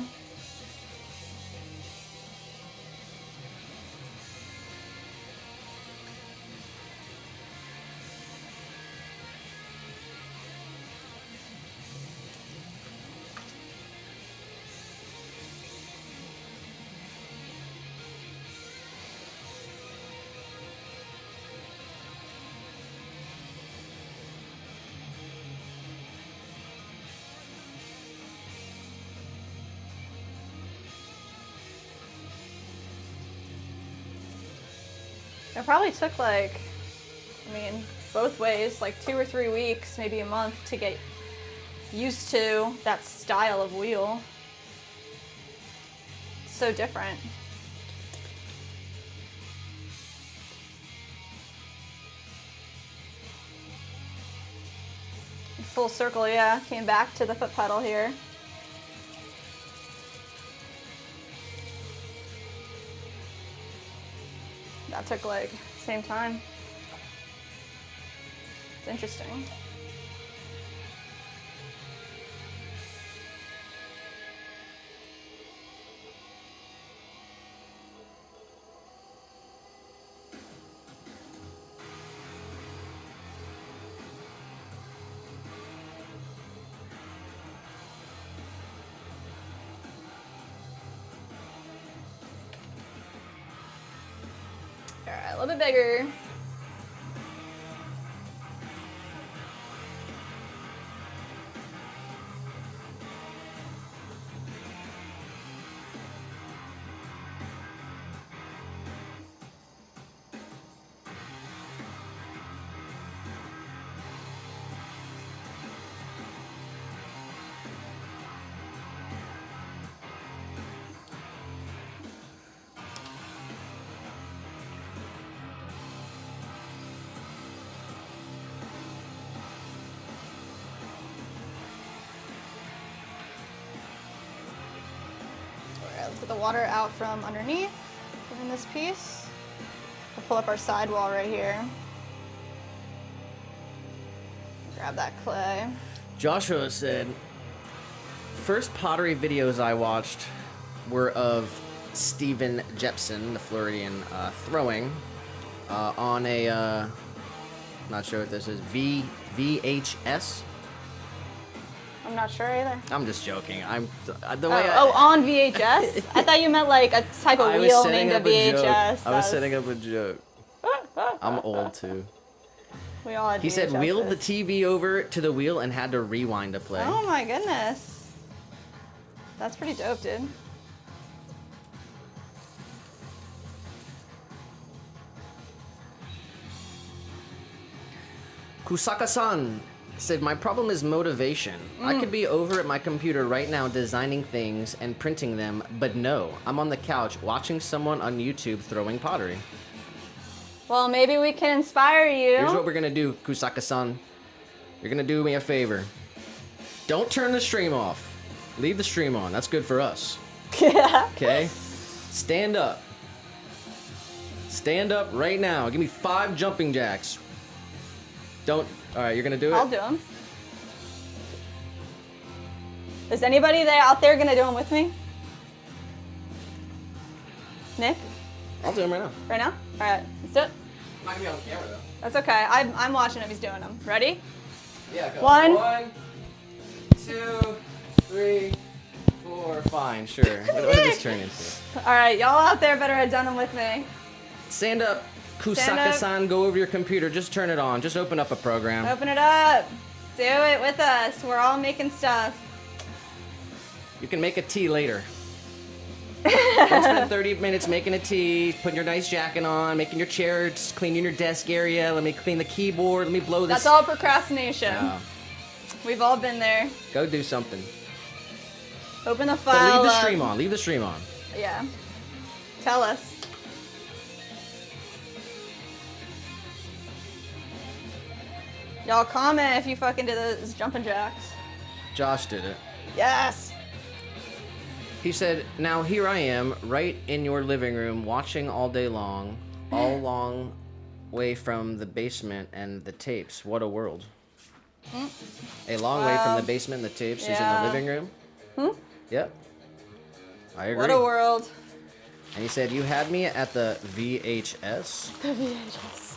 It probably took both ways, 2 or 3 weeks, maybe a month to get used to that style of wheel. So different. Full circle, yeah. Came back to the foot pedal here. That took same time. It's interesting. All right, a little bit bigger. the water out from underneath. Put in this piece. We'll pull up our sidewall right here. Grab that clay. Joshua said, first pottery videos I watched were of Steven Jepson, the Floridian, throwing on a, not sure what this is, VHS. I'm not sure either. I'm just joking. On VHS? I thought you meant like a type of wheel named a VHS. I was setting up a joke. I'm old too. We all had He said VHSs. wheeled the TV over to the wheel and had to rewind to play. Oh my goodness. That's pretty dope, dude. Kusaka-san said, my problem is motivation. I could be over at my computer right now designing things and printing them, but no, I'm on the couch watching someone on YouTube throwing pottery. Well, maybe we can inspire you. Here's what we're gonna do, Kusaka-san. You're gonna do me a favor. Don't turn the stream off. Leave the stream on. That's good for us. Yeah. Okay? Stand up. Stand up right now. Give me 5 jumping jacks. Don't. Alright, you're gonna do it? I'll do them. Is anybody there out there gonna do them with me? Nick? I'll do them right now. Right now? Alright, let's do it. I'm not gonna be on camera though. That's okay. I'm watching him. He's doing them. Ready? Yeah, go. 1, 2, 3, 4. Fine, sure. What did this turn into? Alright, y'all out there better have done them with me. Stand up, Kusaka-san. Go over your computer. Just turn it on. Just open up a program. Open it up. Do it with us. We're all making stuff. You can make a tea later. Don't spend 30 minutes making a tea, putting your nice jacket on, making your chair, just cleaning your desk area. Let me clean the keyboard. Let me blow this. That's all procrastination. Oh, We've all been there. go do something. Open the But file. leave the up. stream on. Leave the stream on. Yeah. Tell us. Y'all comment if you fucking did those jumping jacks. Josh did it. Yes. He said, now here I am, right in your living room, watching all day long, all long way from the basement and the tapes. What a world. A long way from the basement and the tapes is in Yeah. the living room? Yep. I agree. What a world. And he said, you had me at the VHS? The VHS.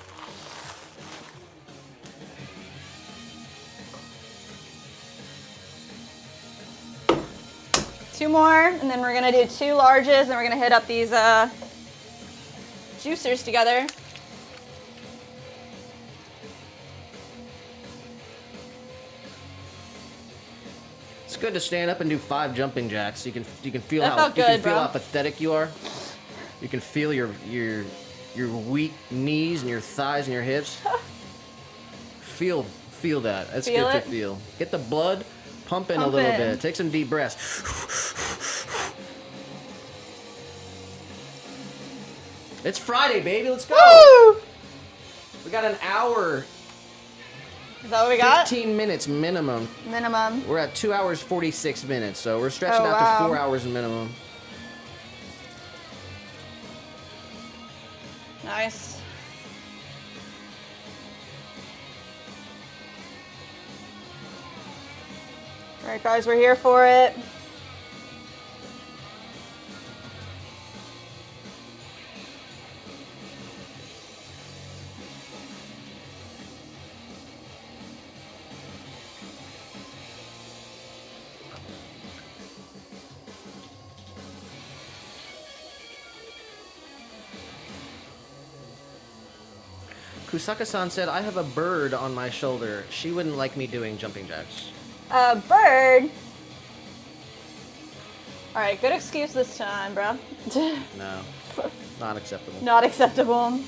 Two more, and then we're gonna do 2 larges, and we're gonna hit up these juicers together. It's good to stand up and do 5 jumping jacks. You can feel That how felt you can good, feel bro. how pathetic you are. You can feel your weak knees and your thighs and your hips. Feel that. That's Feel good it? to feel. Get the blood pumping a Pump little it. bit. Take some deep breaths. It's Friday, baby. Let's go. Woo! We got an hour, Is that what we got? 15 minutes minimum. Minimum. We're at 2 hours 46 minutes, so we're stretching Oh, out wow. to 4 hours minimum. Nice. All right, guys, we're here for it. Kusaka-san said, I have a bird on my shoulder. She wouldn't like me doing jumping jacks. A bird. All right, good excuse this time, bro. No, not acceptable. Not acceptable.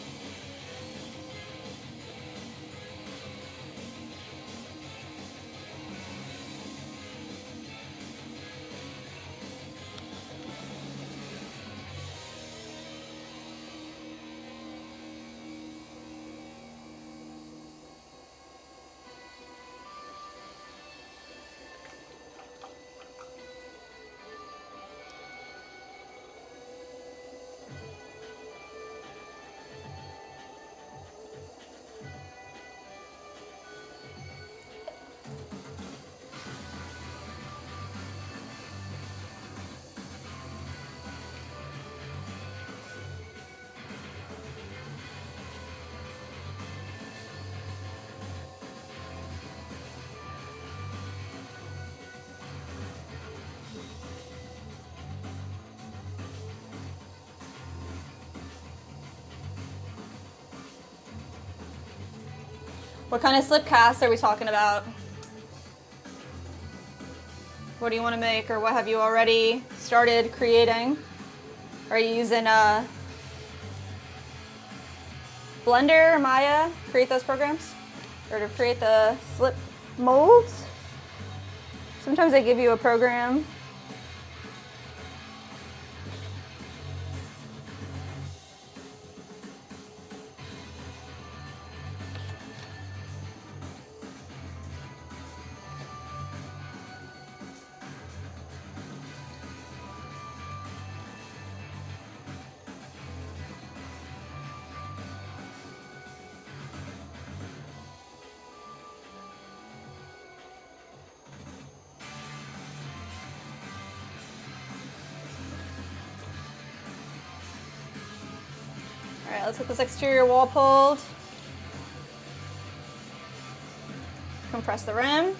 What kind of slip cast are we talking about? What do you want to make, or what have you already started creating? Are you using Blender or Maya to create those programs? Or to create the slip molds? Sometimes they give you a program. All right, let's get this exterior wall pulled. Compress the rim.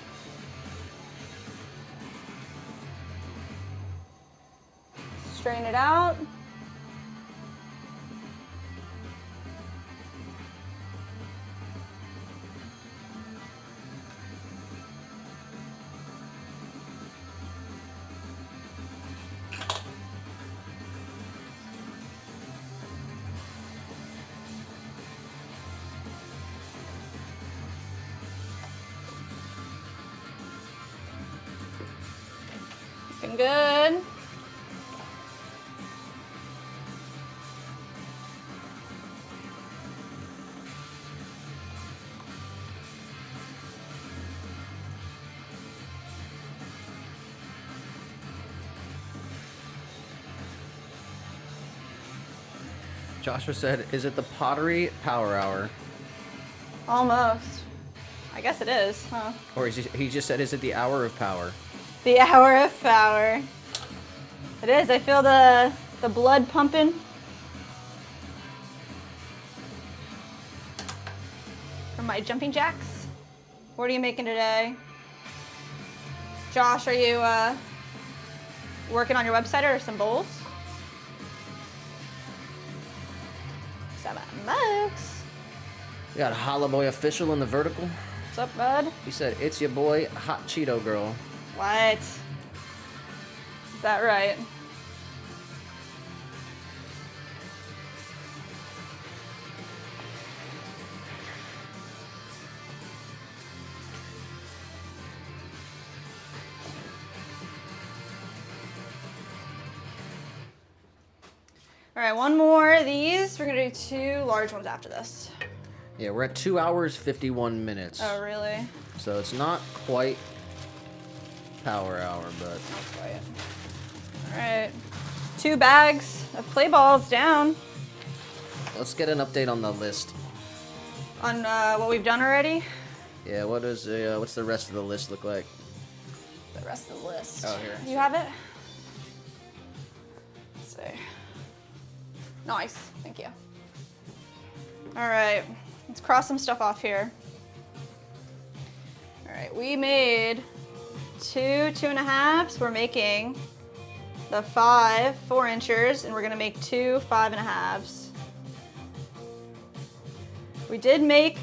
Strain it out. Looking good. Joshua said, is it the Pottery Power Hour? Almost. I guess it is, huh? Or he just said, is it the hour of power? The hour of power. It is. I feel the blood pumping. From my jumping jacks. What are you making today? Josh, are you working on your website or some bowls? Some mugs. We got Holla Boy Official in the vertical. What's up, bud? He said, it's your boy, Hot Cheeto Girl. What? Is that right? All right, one more of these. We're gonna do 2 large ones after this. Yeah, we're at 2 hours, 51 minutes. Oh, really? So it's not quite power hour, but... Not quite. All right. 2 bags of play balls down. Let's get an update on the list. On what we've done already? Yeah, what's the rest of the list look like? The rest of the list. Oh, here. You have it? Let's see. Nice. Thank you. All right. Let's cross some stuff off here. All right. We made 2 2.5s. We're making the 5 4-inchers, and we're going to make 2 5.5s. We did make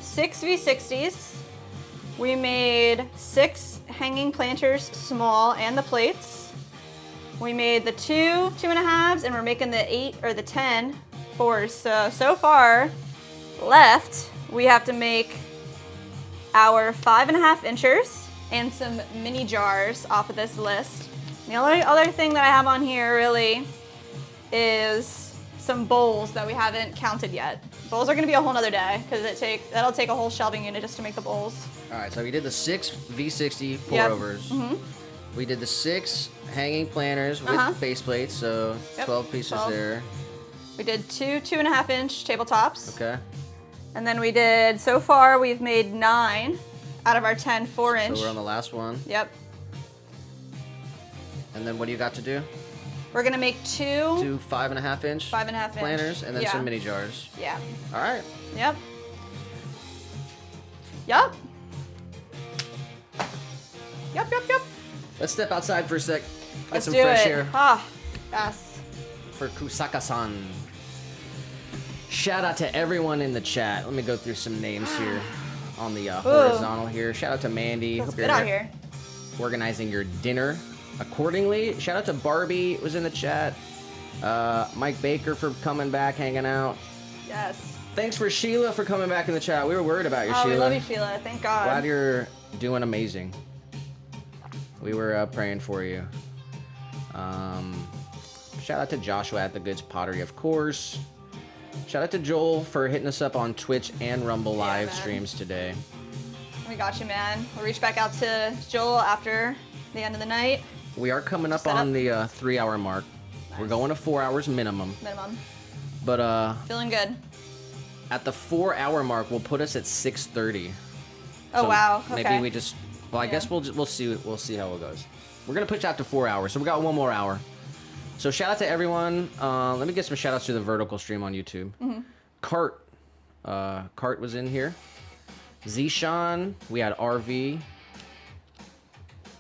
6 V60s. We made 6 hanging planters small and the plates. We made the 2 2.5s, and we're making the 8 or the 10 4s. So far left, we have to make our 5.5 inchers and some mini jars off of this list. The only other thing that I have on here really is some bowls that we haven't counted yet. Bowls are gonna be a whole nother day because that'll take a whole shelving unit just to make the bowls. All right, so we did the 6 V60 pour Yep. overs. Mm-hmm. We did the 6 hanging planters with base plates, so Yep, 12 pieces 12. there. We did 2 2.5-inch tabletops. Okay. And then we did, so far we've made 9 out of our 10 4-inch. So we're on the last one. Yep. And then what do you got to do? We're gonna make 2 2 5.5-inch 5.5-inch planters, and then yeah. some mini jars. Yeah. All right. Yep. Yep. Yep. Let's step outside for a sec. Get Let's some do fresh it. air Ah, yes. for Kusaka-san. Shout out to everyone in the chat. Let me go through some names here. on the horizontal here. Shout out to Mandy. Feels Hope good you're out here. organizing your dinner accordingly. Shout out to Barbie, was in the chat. Mike Baker for coming back, hanging out. Yes. Thanks for Sheila for coming back in the chat. We were worried about you, Oh, Sheila. we love you, Sheila. Thank God. Glad you're doing amazing. We were praying for you. Shout out to Joshua at the Goods Pottery, of course. Shout out to Joel for hitting us up on Twitch and Rumble live man. streams today. We got you, man. We'll reach back out to Joel after the end of the night. We are coming up Set on up. the 3-hour mark. We're going to 4 hours minimum. Minimum. But Feeling good. at the 4-hour mark, we'll put us at 6:30. Oh, wow. Okay. Maybe we just. Well, I Yeah. guess we'll see. We'll see how it goes. We're gonna push out to 4 hours, so we got 1 more hour. So shout out to everyone. Let me get some shout outs to the vertical stream on YouTube. Cart was in here. Zishan. We had RV.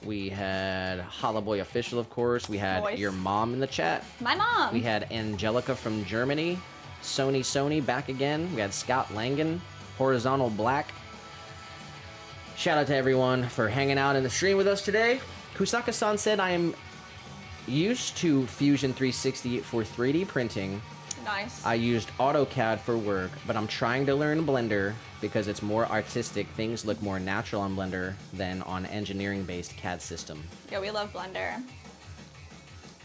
We had Hollaboy Official, of course. We had Voice. your mom in the chat. My mom. We had Angelica from Germany. Sony back again. We had Scott Langen. Horizontal Black. Shout out to everyone for hanging out in the stream with us today. Kusaka-san said, I am used to Fusion 360 for 3D printing. Nice. I used AutoCAD for work, but I'm trying to learn Blender because it's more artistic. Things look more natural on Blender than on engineering-based CAD system. Yeah, we love Blender.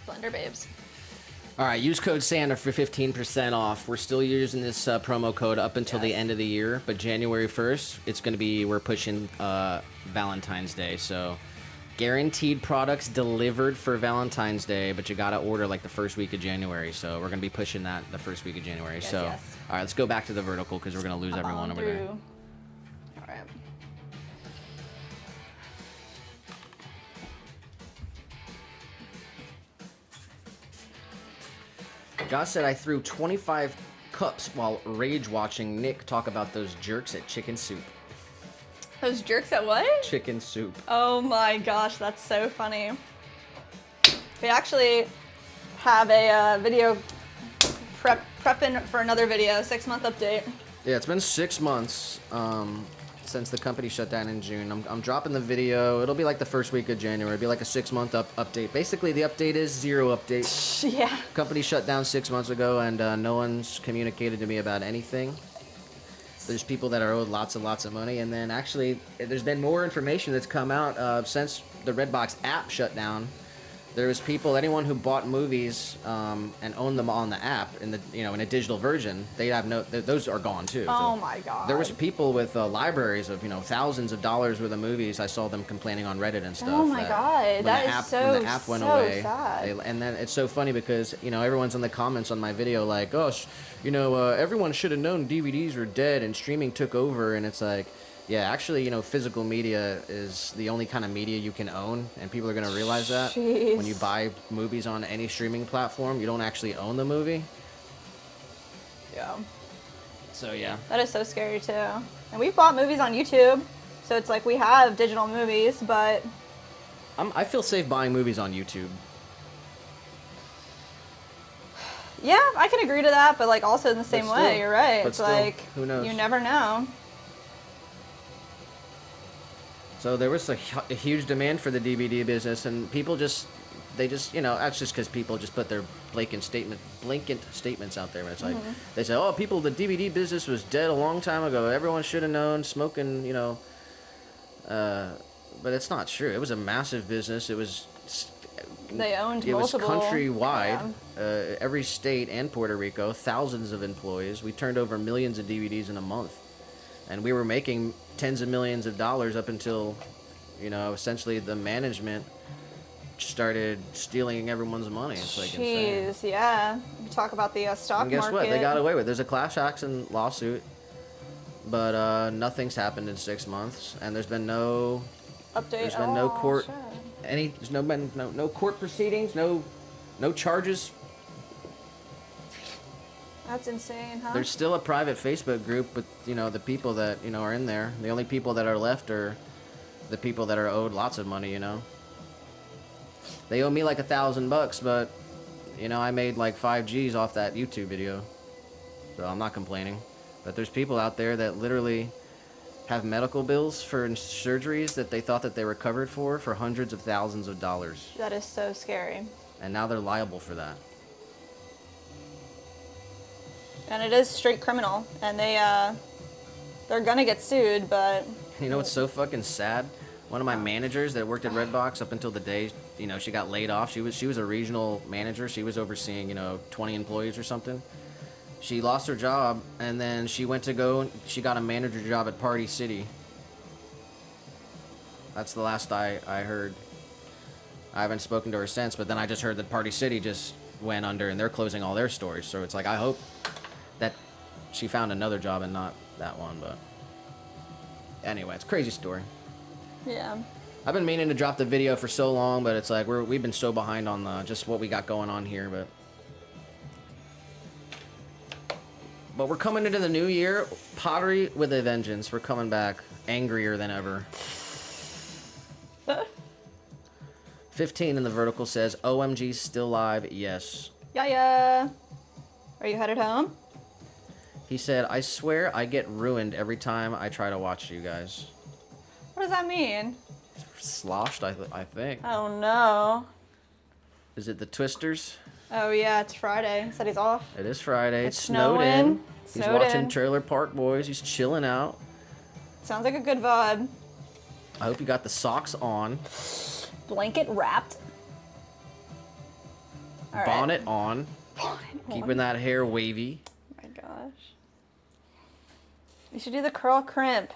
Blender babes. All right, use code Santa for 15% off. We're still using this promo code up until the Yes. end of the year, but January 1st, it's going to be, we're pushing Valentine's Day, so guaranteed products delivered for Valentine's Day, but you got to order like the first week of January, so we're going to be pushing that the first week of January. Yes, so, yes. all right, let's go back to the vertical because we're going to lose everyone over there. All right. God said I threw 25 cups while rage watching Nick talk about those jerks at Chicken Soup. Those jerks at what? Chicken Soup. Oh my gosh, that's so funny. We actually have a video prepping for another video, 6-month update. Yeah, it's been 6 months since the company shut down in June. I'm dropping the video. It'll be like the first week of January. It'll be like a 6-month update. Basically, the update is 0 update. Yeah. Company shut down 6 months ago, and no one's communicated to me about anything. There's people that are owed lots and lots of money, and then actually, there's been more information that's come out since the Redbox app shut down. There was people, anyone who bought movies and owned them on the app in the in a digital version, they have those are gone too. Oh So my god. there was people with libraries of thousands of dollars worth of movies. I saw them complaining on Reddit and stuff. Oh my God, when that the is app, so, when the app went so away, sad. and then it's so funny because everyone's in the comments on my video like, oh, everyone should have known DVDs were dead and streaming took over, and it's like, yeah, actually, physical media is the only kind of media you can own, and people are going to realize that. Jeez. When you buy movies on any streaming platform, you don't actually own the movie. Yeah. So, yeah. That is so scary too. And we've bought movies on YouTube, so it's like we have digital movies, but I feel safe buying movies on YouTube. yeah, I can agree to that, but like also in the same still- way, you're right. but It's still, like who knows? you never know. So there was a huge demand for the DVD business, and people that's just because people just put their blatant statements out there. But it's like, they say, oh, the DVD business was dead a long time ago. Everyone should have known smoking, but it's not true. It was a massive business. It was They owned It was multiple. countrywide, every state and Puerto Rico, thousands of employees. We turned over millions of DVDs in a month. And we were making tens of millions of dollars up until, essentially the management started stealing everyone's money. It's like insane. Jeez, yeah. You talk about the stock And guess market. what? They got away with it. There's a class action lawsuit, but nothing's happened in 6 months, and there's been no update. there's been no Oh, court shit. there's no court proceedings, no charges. That's insane, huh? There's still a private Facebook group with the people that are in there. The only people that are left are the people that are owed lots of money. They owe me like $1,000, but I made like 5 G's off that YouTube video, so I'm not complaining. But there's people out there that literally have medical bills for surgeries that they thought that they were covered for hundreds of thousands of dollars. That is so scary. And now they're liable for that. And it is straight criminal. And they're gonna get sued, but... You know what's so fucking sad? One of my managers that worked at Redbox up until the day, you know, she got laid off. She was a regional manager. She was overseeing, you know, 20 employees or something. She lost her job, and then she went to go, she got a manager job at Party City. That's the last I heard. I haven't spoken to her since, but then I just heard that Party City just went under, and they're closing all their stores. So it's like, I hope that she found another job and not that one, but... Anyway, it's a crazy story. Yeah. I've been meaning to drop the video for so long, but it's like, we've been so behind on just what we got going on here, but... But we're coming into the new year, Pottery with a vengeance. We're coming back angrier than ever. 15 in the vertical says, OMG still live, yes. Yeah. Are you headed home? He said, I swear I get ruined every time I try to watch you guys. What does that mean? Sloshed, I think. Oh no. Is it the Twisters? Oh yeah, it's Friday. He said he's off. It is Friday. It's snowed snowed in. in. He's Snowed watching in. Trailer Park Boys. He's chilling out. Sounds like a good vibe. I hope you got the socks on. Blanket wrapped. All right. Bonnet on. Bonnet Keeping on. that hair wavy. Oh my gosh. You should do the curl crimp.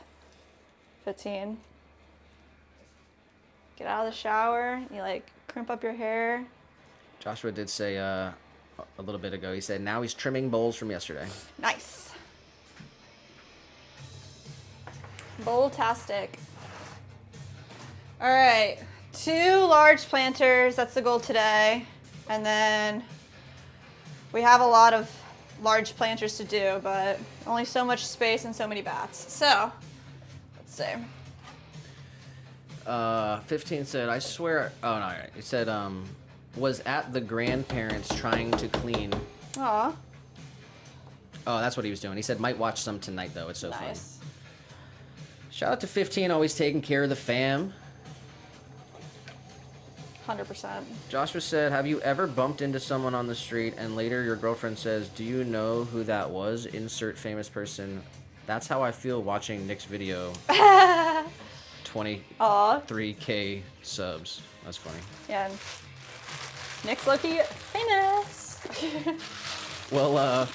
15. Get out of the shower. You like crimp up your hair. Joshua did say a little bit ago, he said now he's trimming bowls from yesterday. Nice. Bowl-tastic. All right, 2 large planters. That's the goal today. And then we have a lot of large planters to do, but only so much space and so many bats. So, let's see. 15 said, I swear, oh no, he said, was at the grandparents trying to clean. Aw, Oh, that's what he was doing. He said, might watch some tonight though, it's so fun. nice. Shout out to 15, always taking care of the fam. 100%. Joshua said, have you ever bumped into someone on the street and later your girlfriend says, do you know who that was? Insert famous person. That's how I feel watching Nick's video. 23K subs. That's funny. Yeah. Nick's Loki famous. Well,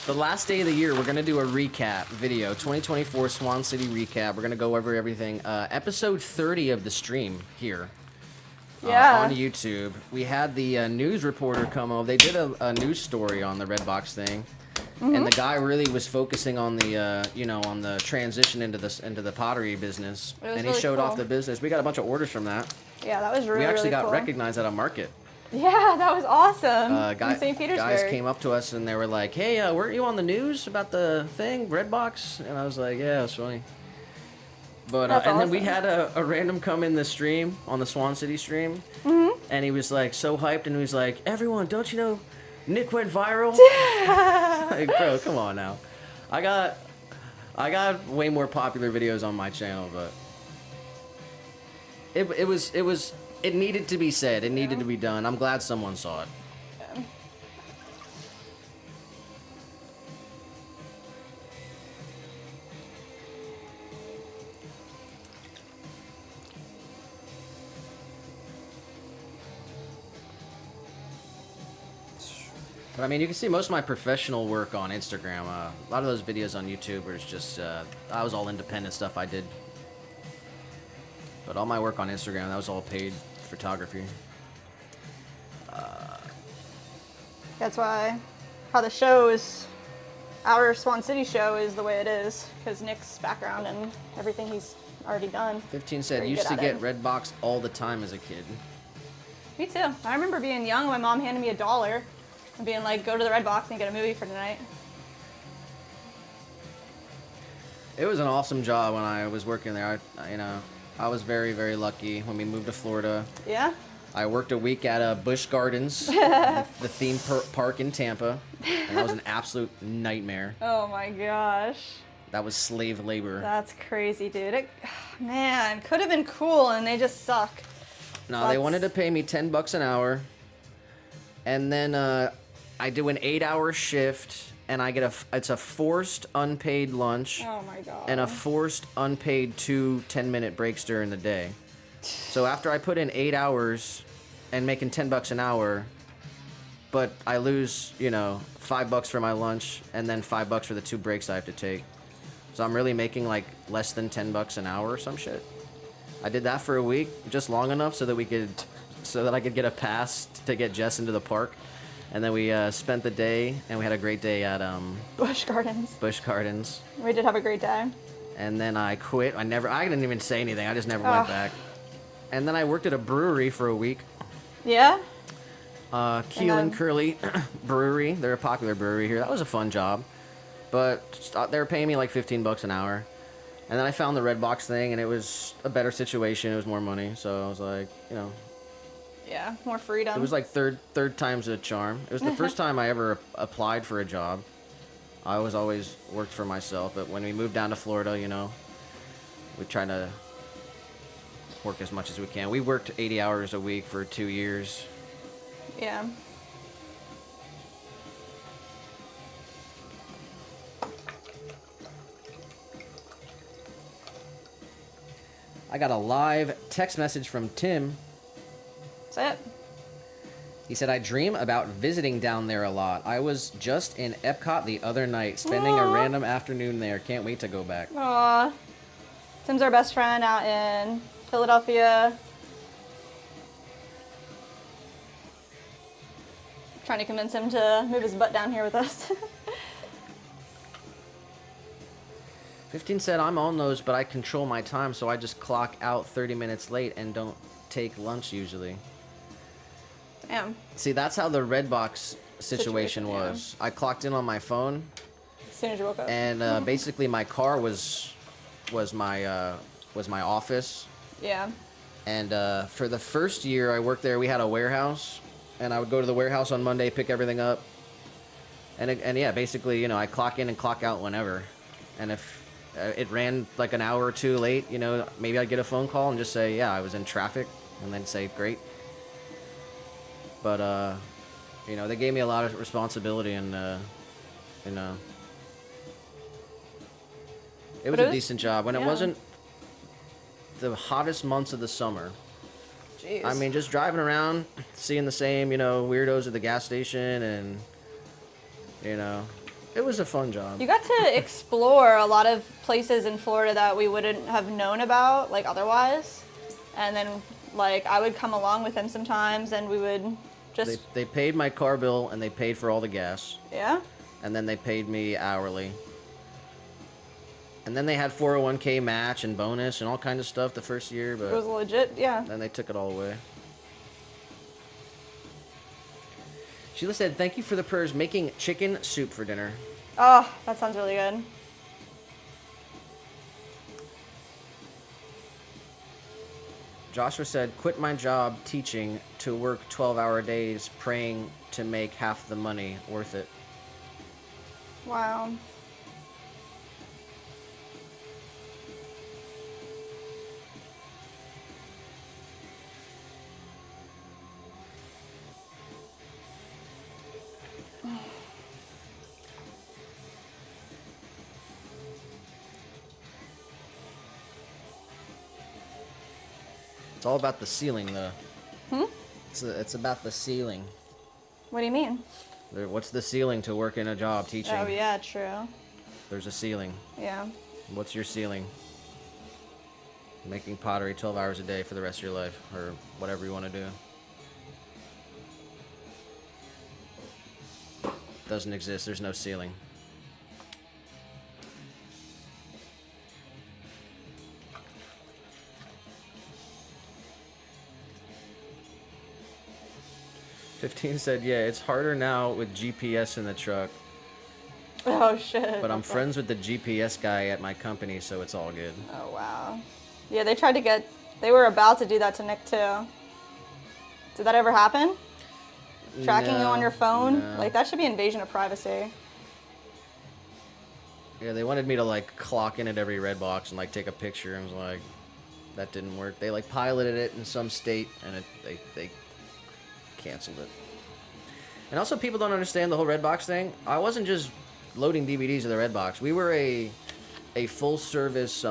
the last day of the year, we're going to do a recap video. 2024 Swan City recap. We're going to go over everything. Episode 30 of the stream here. Yeah. On YouTube. We had the news reporter come over. They did a news story on the Redbox thing. And the guy really was focusing on the, you know, on the transition into the pottery business. It was And he really showed cool. off the business. We got a bunch of orders from that. Yeah, that was really, We actually really got cool. recognized at a market. Yeah, that was awesome. In St. Petersburg. Guys came up to us and they were like, hey, weren't you on the news about the thing, Redbox? And I was like, yeah, it was funny. But That's and then we awesome. had a random come in the stream, on the Swan City stream. And he was like so hyped and he was like, everyone, don't you know Nick went viral? Like, bro, come on now. I got way more popular videos on my channel, but it needed to be said. It needed to be done. I'm glad someone saw it. Yeah. But I mean, you can see most of my professional work on Instagram. A lot of those videos on YouTube were just, that was all independent stuff I did. But all my work on Instagram, that was all paid photography. That's why how the show is, our Swan City show is the way it is, because Nick's background and everything he's already done. 15 said, Very used good to at get it. Redbox all the time as a kid. Me too. I remember being young, my mom handed me $1 and being like, go to the Red Box and get a movie for tonight. It was an awesome job when I was working there. I was very, very lucky when we moved to Florida. Yeah? I worked a week at Busch Gardens, the theme park in Tampa, and that was an absolute nightmare. Oh my gosh. That was slave labor. That's crazy, dude. Man, could have been cool, and they just suck. No, they wanted to pay me $10 an hour, and then I do an 8-hour shift, and I get it's a forced unpaid lunch. Oh my god. And a forced unpaid 2 10-minute breaks during the day. So after I put in 8 hours and making $10 an hour, but I lose, you know, $5 for my lunch and then $5 for the 2 breaks I have to take. So I'm really making like less than $10 an hour or some shit. I did that for a week, just long enough so that I could get a pass to get Jess into the park. And then we spent the day, and we had a great day at Busch Gardens. Busch Gardens. We did have a great day. And then I quit. I didn't even say anything. I just never went back. And then I worked at a brewery for a week. Yeah? Keel and Curly Brewery. They're a popular brewery here. That was a fun job. But they were paying me like $15 an hour. And then I found the Redbox thing, and it was a better situation. It was more money. So I was like, you know. Yeah, more freedom. It was like third time's a charm. It was the first time I ever applied for a job. I always worked for myself, but when we moved down to Florida, you know, we try to work as much as we can. We worked 80 hours a week for 2 years. Yeah. I got a live text message from Tim. That's it. He said, I dream about visiting down there a lot. I was just in Epcot the other night, spending a random afternoon there. Can't wait to go back. Aw. Tim's our best friend out in Philadelphia. Trying to convince him to move his butt down here with us. 15 said, I'm on those, but I control my time, so I just clock out 30 minutes late and don't take lunch usually. Damn. See, that's how the Redbox situation was. Yeah. I clocked in on my phone. As soon as you woke up. And basically my car was my office. Yeah. And for the first year I worked there, we had a warehouse. And I would go to the warehouse on Monday, pick everything up. And yeah, basically, you know, I clock in and clock out whenever. And if it ran like an hour or two late, you know, maybe I'd get a phone call and just say, yeah, I was in traffic. And then say, great. But, you know, they gave me a lot of responsibility and, you know, it was a decent job. When it wasn't the hottest months of the summer. Jeez. I mean, just driving around, seeing the same, you know, weirdos at the gas station and, you know, it was a fun job. You got to explore a lot of places in Florida that we wouldn't have known about, like, otherwise. And then, like, I would come along with him sometimes and we would just... They paid my car bill and they paid for all the gas. Yeah? And then they paid me hourly. And then they had 401k match and bonus and all kinds of stuff the first year, but... It was legit, yeah. Then they took it all away. Sheila said, thank you for the prayers, making chicken soup for dinner. Oh, that sounds really good. Joshua said, quit my job teaching to work 12-hour days, praying to make half the money worth it. Wow. It's all about the ceiling, though. Hmm? It's about the ceiling. What do you mean? What's the ceiling to work in a job teaching? Oh, yeah, true. There's a ceiling. Yeah. What's your ceiling? Making pottery 12 hours a day for the rest of your life, or whatever you want to do. Doesn't exist. There's no ceiling. "15 said, yeah, it's harder now with GPS in the truck. Oh, shit. But I'm friends with the GPS guy at my company, so it's all good." Oh, wow. Yeah, they were about to do that to Nick, too. Did that ever happen? Tracking you on your phone? No. Like, that should be invasion of privacy. Yeah, they wanted me to like clock in at every red box and like take a picture. And I was like, that didn't work. They like piloted it in some state and they canceled it. And also, people don't understand the whole red box thing. I wasn't just loading DVDs to the red box. We were a full service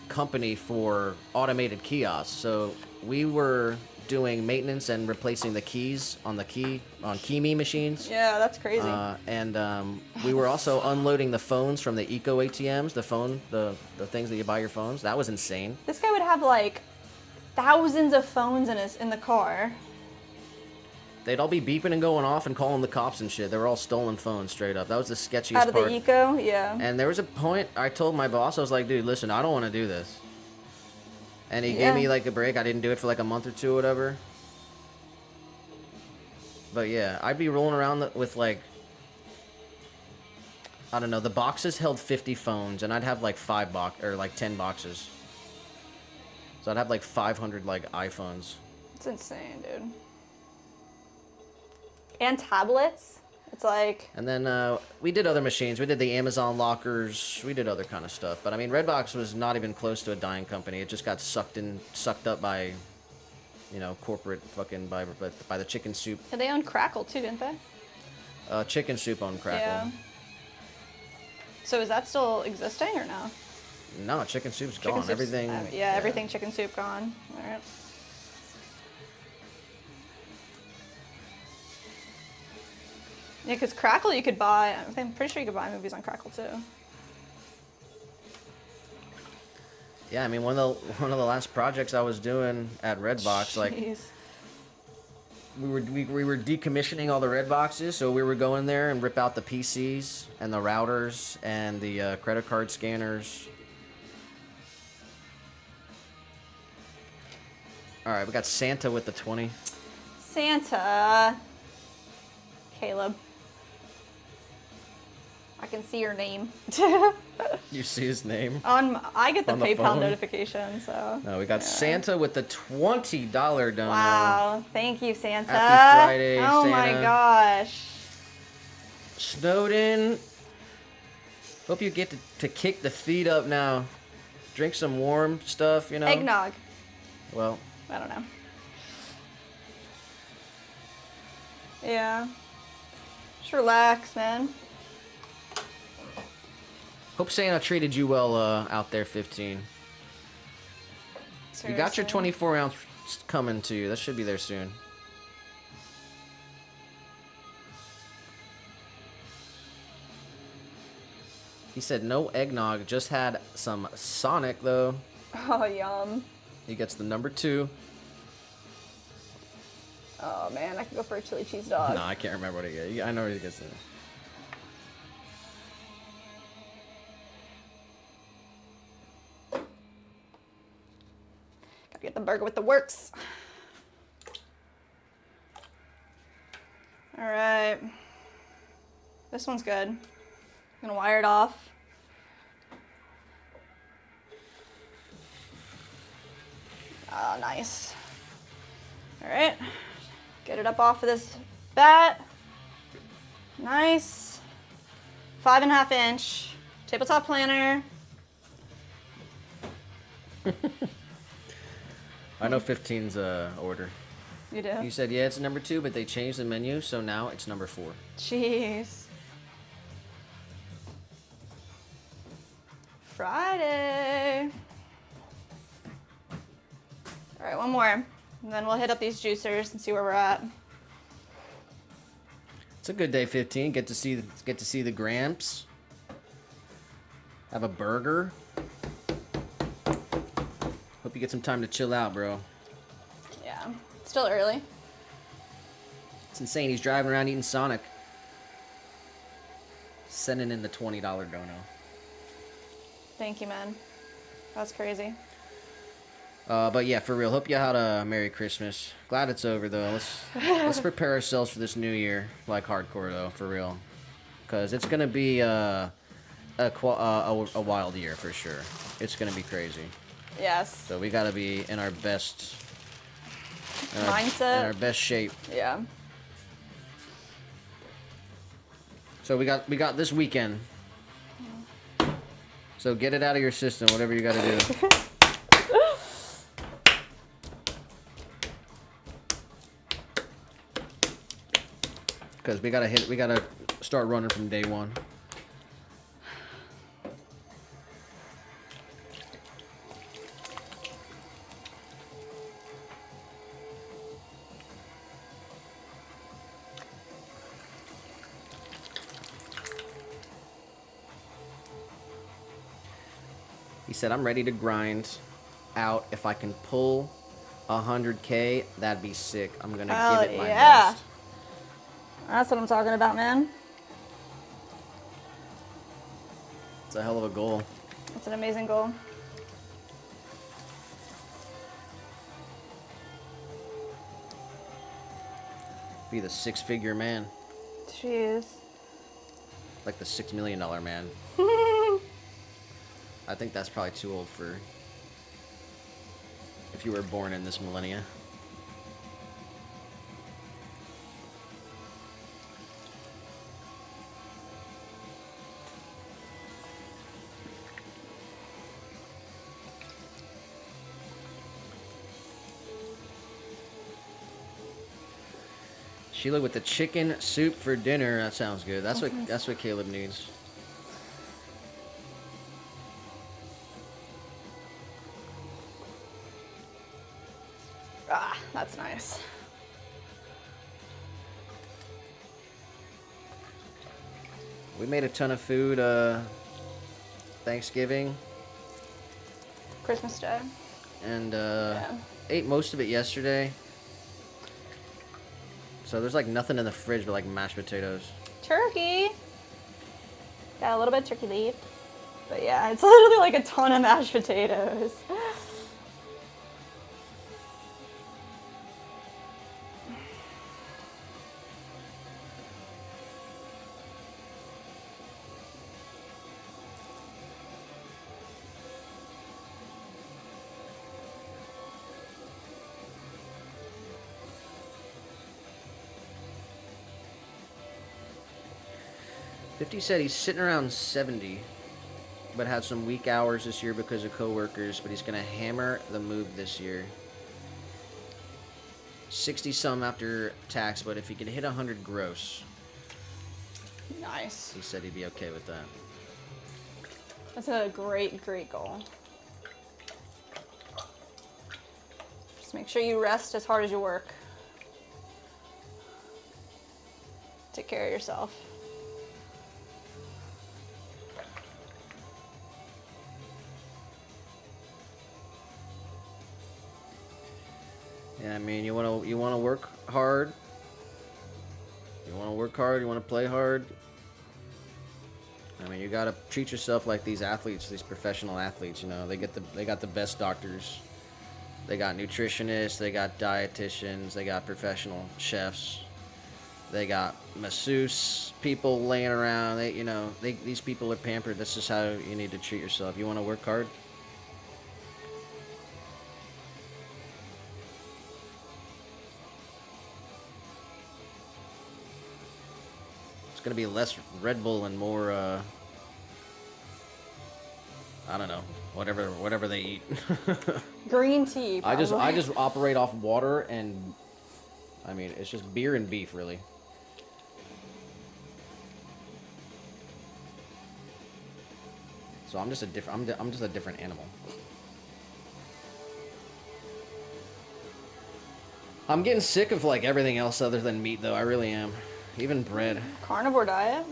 company for automated kiosks. So we were doing maintenance and replacing the keys on KeyMe machines. Yeah, that's crazy. And we were also unloading the phones from the Eco ATMs, the things that you buy your phones. That was insane. This guy would have like thousands of phones in the car. They'd all be beeping and going off and calling the cops and shit. They were all stolen phones straight up. That was the sketchiest Out of part. the Eco, yeah. And there was a point I told my boss, I was like, dude, listen, I don't want to do this. And he gave me like a break. I didn't do it for like a month or two or whatever. But yeah, I'd be rolling around with like, I don't know, the boxes held 50 phones and I'd have like 10 boxes. So I'd have like 500 like iPhones. It's insane, dude. And tablets. It's like... And then we did other machines. We did the Amazon lockers. We did other kind of stuff. But I mean, Redbox was not even close to a dying company. It just got sucked up by, you know, corporate fucking by the Chicken Soup. Yeah, they owned Crackle too, didn't they? Chicken Soup owned Crackle. Yeah. So is that still existing or no? No, Chicken Soup's Chicken gone. Soup's- Everything. Everything Chicken Soup gone. All right. Yeah, because Crackle you could buy. I'm pretty sure you could buy movies on Crackle too. Yeah, I mean, one of the last projects I was doing at Redbox, like Jeez. we were decommissioning all the red boxes, so we were going there and rip out the PCs and the routers and the credit card scanners. All right, we got Santa with the 20. Santa. Caleb. I can see your name. You see his name? I get the On the PayPal phone? notification, so. No, we got Santa with the $20 dono. Wow, thank you, Santa. Happy Friday, oh my Santa. gosh. Snowden. Hope you get to kick the feet up now. Drink some warm stuff, you know? Eggnog. Well, I don't know. Yeah. Just relax, man. hope Santa treated you well out there, 15. You got your Seriously. 24 ounce coming to you. That should be there soon. He said no eggnog, just had some Sonic though. Oh, yum. He gets the number 2. Oh, man, I could go for a chili cheese dog. No, I can't remember what he gets. I know he gets it. Gotta get the burger with the works. All right. This one's good. I'm gonna wire it off. Oh, nice. All right. Get it up off of this bat. Nice. 5.5 inch tabletop planner. I know 15's order. You do? You said, yeah, it's number 2, but they changed the menu, so now it's number 4. Jeez. Friday. All right, one more. And then we'll hit up these juicers and see where we're at. It's a good day, 15. Get to see the Gramps. Have a burger. Hope you get some time to chill out, bro. Yeah, still early. It's insane. He's driving around eating Sonic. Sending in the $20 dono. Thank you, man. That's crazy. But yeah, for real. Hope you had a Merry Christmas. Glad it's over though. Let's prepare ourselves for this new year, like hardcore though, for real. Cause it's gonna be a wild year for sure. It's gonna be crazy. Yes. So we gotta be in our best Mindset. in our best shape. Yeah. So we got this weekend. So get it out of your system, whatever you gotta do. Because we gotta start running from day one. He said, I'm ready to grind out. If I can pull 100K, that'd be sick. I'm gonna give it my best. That's what I'm talking about, man. It's a hell of a goal. That's an amazing goal. Be the six-figure man. Jeez. Like the $6 million man. I think that's probably too old for if you were born in this millennia. Sheila with the chicken soup for dinner. That sounds good. That's what Caleb needs. Ah, that's nice. We made a ton of food Thanksgiving Christmas Day. and ate most of it yesterday. So there's like nothing in the fridge but like mashed potatoes. Turkey. Got a little bit of turkey leaf. But yeah, it's literally like a ton of mashed potatoes. He said he's sitting around 70, but had some weak hours this year because of coworkers, but he's going to hammer the move this year. 60 some after tax, but if he could hit 100 gross, Nice. he said he'd be okay with that. That's a great, great goal. Just make sure you rest as hard as you work. Take care of yourself. Yeah, I mean, you want to work hard. You want to work hard, you want to play hard. I mean, you got to treat yourself like these athletes, these professional athletes, you know. They got the best doctors. They got nutritionists, they got dietitians, they got professional chefs. They got masseuse people laying around. These people are pampered. This is how you need to treat yourself. You want to work hard? Gonna be less Red Bull and more I don't know, whatever they eat. Green tea. Probably. I just operate off water, and I mean it's just beer and beef really. So I'm just a different animal. I'm getting sick of like everything else other than meat though. I really am. Even bread. Carnivore diet.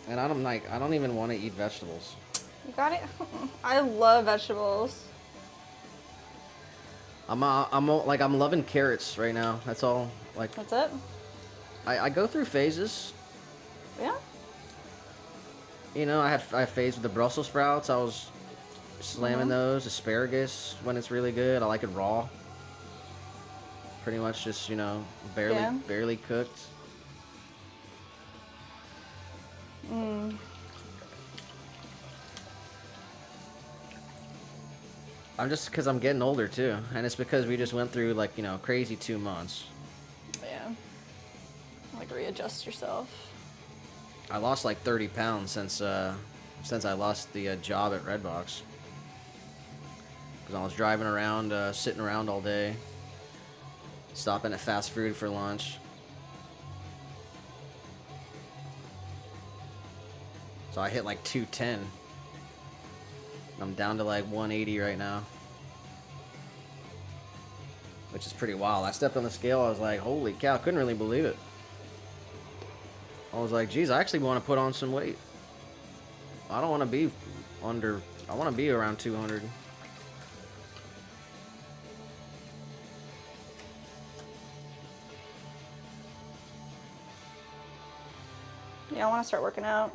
And I don't even want to eat vegetables. You got it. I love vegetables. I'm loving carrots right now. That's all. Like That's it. I go through phases. Yeah. You know, I have phase with the Brussels sprouts. I was slamming those. Asparagus when it's really good. I like it raw. Pretty much just, you know, barely cooked. I'm just, because I'm getting older too. And it's because we just went through, like, you know, crazy 2 months. Yeah. Like readjust yourself. I lost like 30 pounds since I lost the job at Redbox. Because I was driving around, sitting around all day, stopping at fast food for lunch. So I hit like 210. I'm down to like 180 right now. Which is pretty wild. I stepped on the scale, I was like, holy cow, I couldn't really believe it. I was like, geez, I actually want to put on some weight. I don't want to be under, I want to be around 200. Yeah, I want to start working out.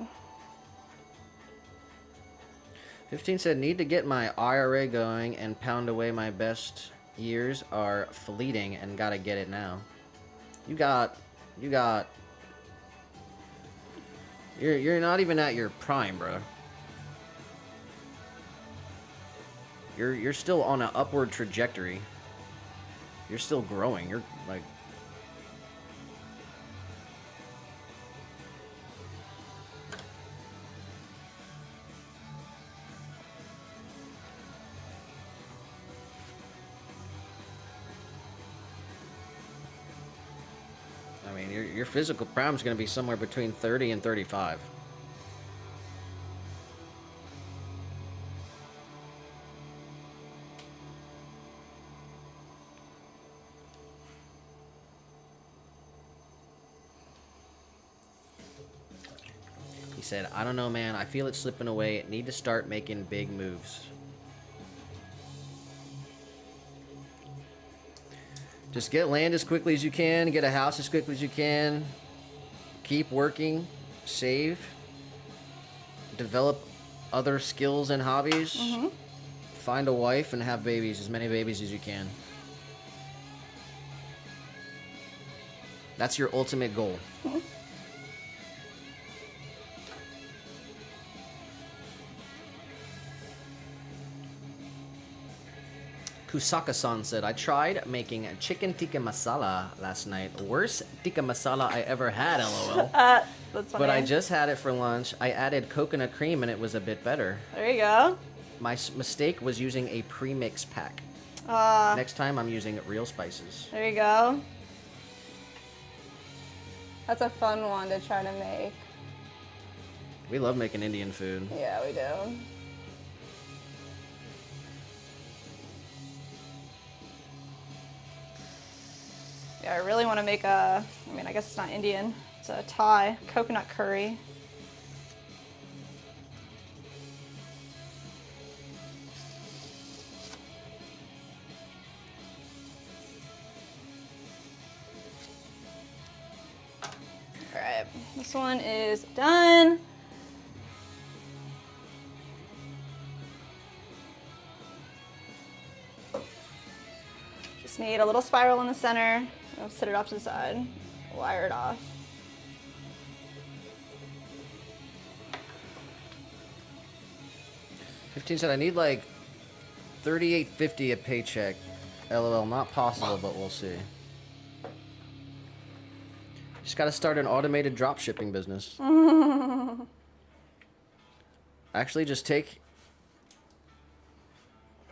15 said, need to get my IRA going and pound away. My best years are fleeting and gotta get it now. You're not even at your prime, bro. You're still on an upward trajectory. You're still growing. You're like, I mean, your physical prime is going to be somewhere between 30 and 35. He said, I don't know, man. I feel it slipping away. Need to start making big moves. Just get land as quickly as you can. Get a house as quickly as you can. Keep working. Save. Develop other skills and hobbies. Mm-hmm. Find a wife and have babies. As many babies as you can. That's your ultimate goal. Mm-hmm. Kusaka-san said, I tried making chicken tikka masala last night. Worst tikka masala I ever had, lol. That's funny. But I just had it for lunch. I added coconut cream and it was a bit better. There you go. My mistake was using a premix pack. Next time I'm using real spices. There you go. That's a fun one to try to make. We love making Indian food. Yeah, we do. Yeah, I really want to make a, I mean, I guess it's not Indian. It's a Thai coconut curry. All right, this one is done. Just need a little spiral in the center. I'll set it off to the side, wire it off. $15 said I need like $38.50 a paycheck. LOL, not possible, but we'll see. Just gotta start an automated drop shipping business. Actually, just take.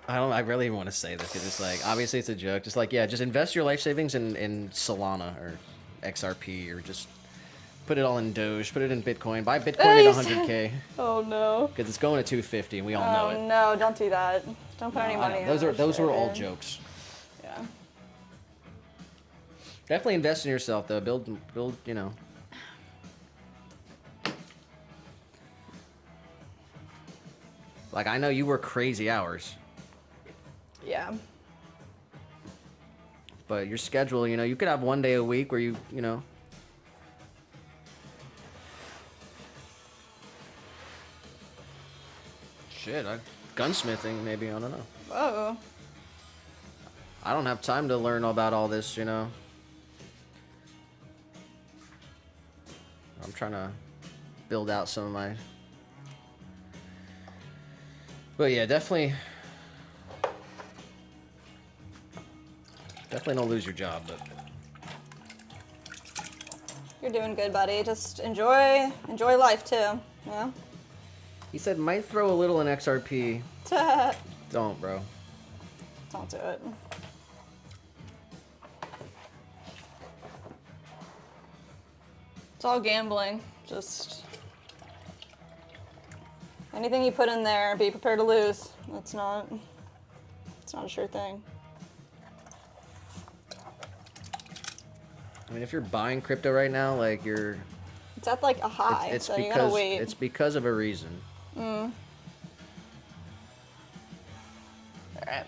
I really even want to say this because it's like, obviously it's a joke. Just like, yeah, just invest your life savings in Solana or XRP or just put it all in Doge, put it in Bitcoin, buy Bitcoin at 100K. Oh no. Because it's going to 250 and we all know it. Oh no, don't do that. Don't put any money in Those were all jokes. Yeah. Definitely invest in yourself though. Build, you know. Like, I know you work crazy hours. Yeah. But your schedule, you know, you could have one day a week where you know. Shit, gunsmithing maybe, I don't know. Whoa. I don't have time to learn about all this, you know. I'm trying to build out some of my... But yeah, definitely don't lose your job, but... You're doing good, buddy. Just enjoy life too, you know? He said might throw a little in XRP. Don't, bro. Don't do it. It's all gambling. Just anything you put in there, be prepared to lose. It's not a sure thing. I mean, if you're buying crypto right now, like you're... It's at like a high, it's so because, you gotta wait. It's because of a reason. All right.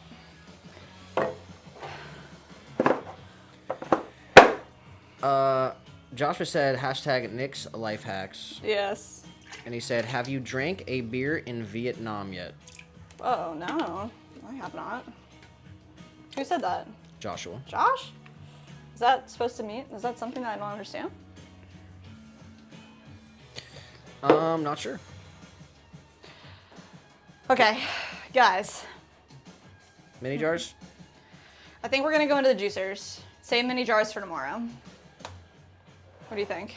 Joshua said, hashtag Nick's life hacks. Yes. And he said, have you drank a beer in Vietnam yet? Oh, no. I have not. Who said that? Joshua. Josh? Is that supposed to mean? Is that something that I don't understand? Not sure. Okay, guys. Mini jars? I think we're gonna go into the juicers. Save mini jars for tomorrow. What do you think?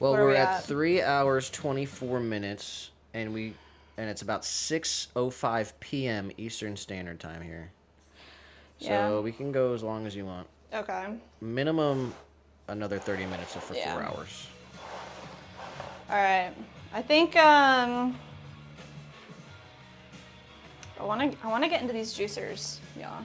Well, Where are we're we at at? 3 hours, 24 minutes, and it's about 6:05 p.m. Eastern Standard Time here. Yeah. So we can go as long as you want. Okay. Minimum another 30 minutes for Yeah. 4 hours. All right. I think I want to get into these juicers. Yeah.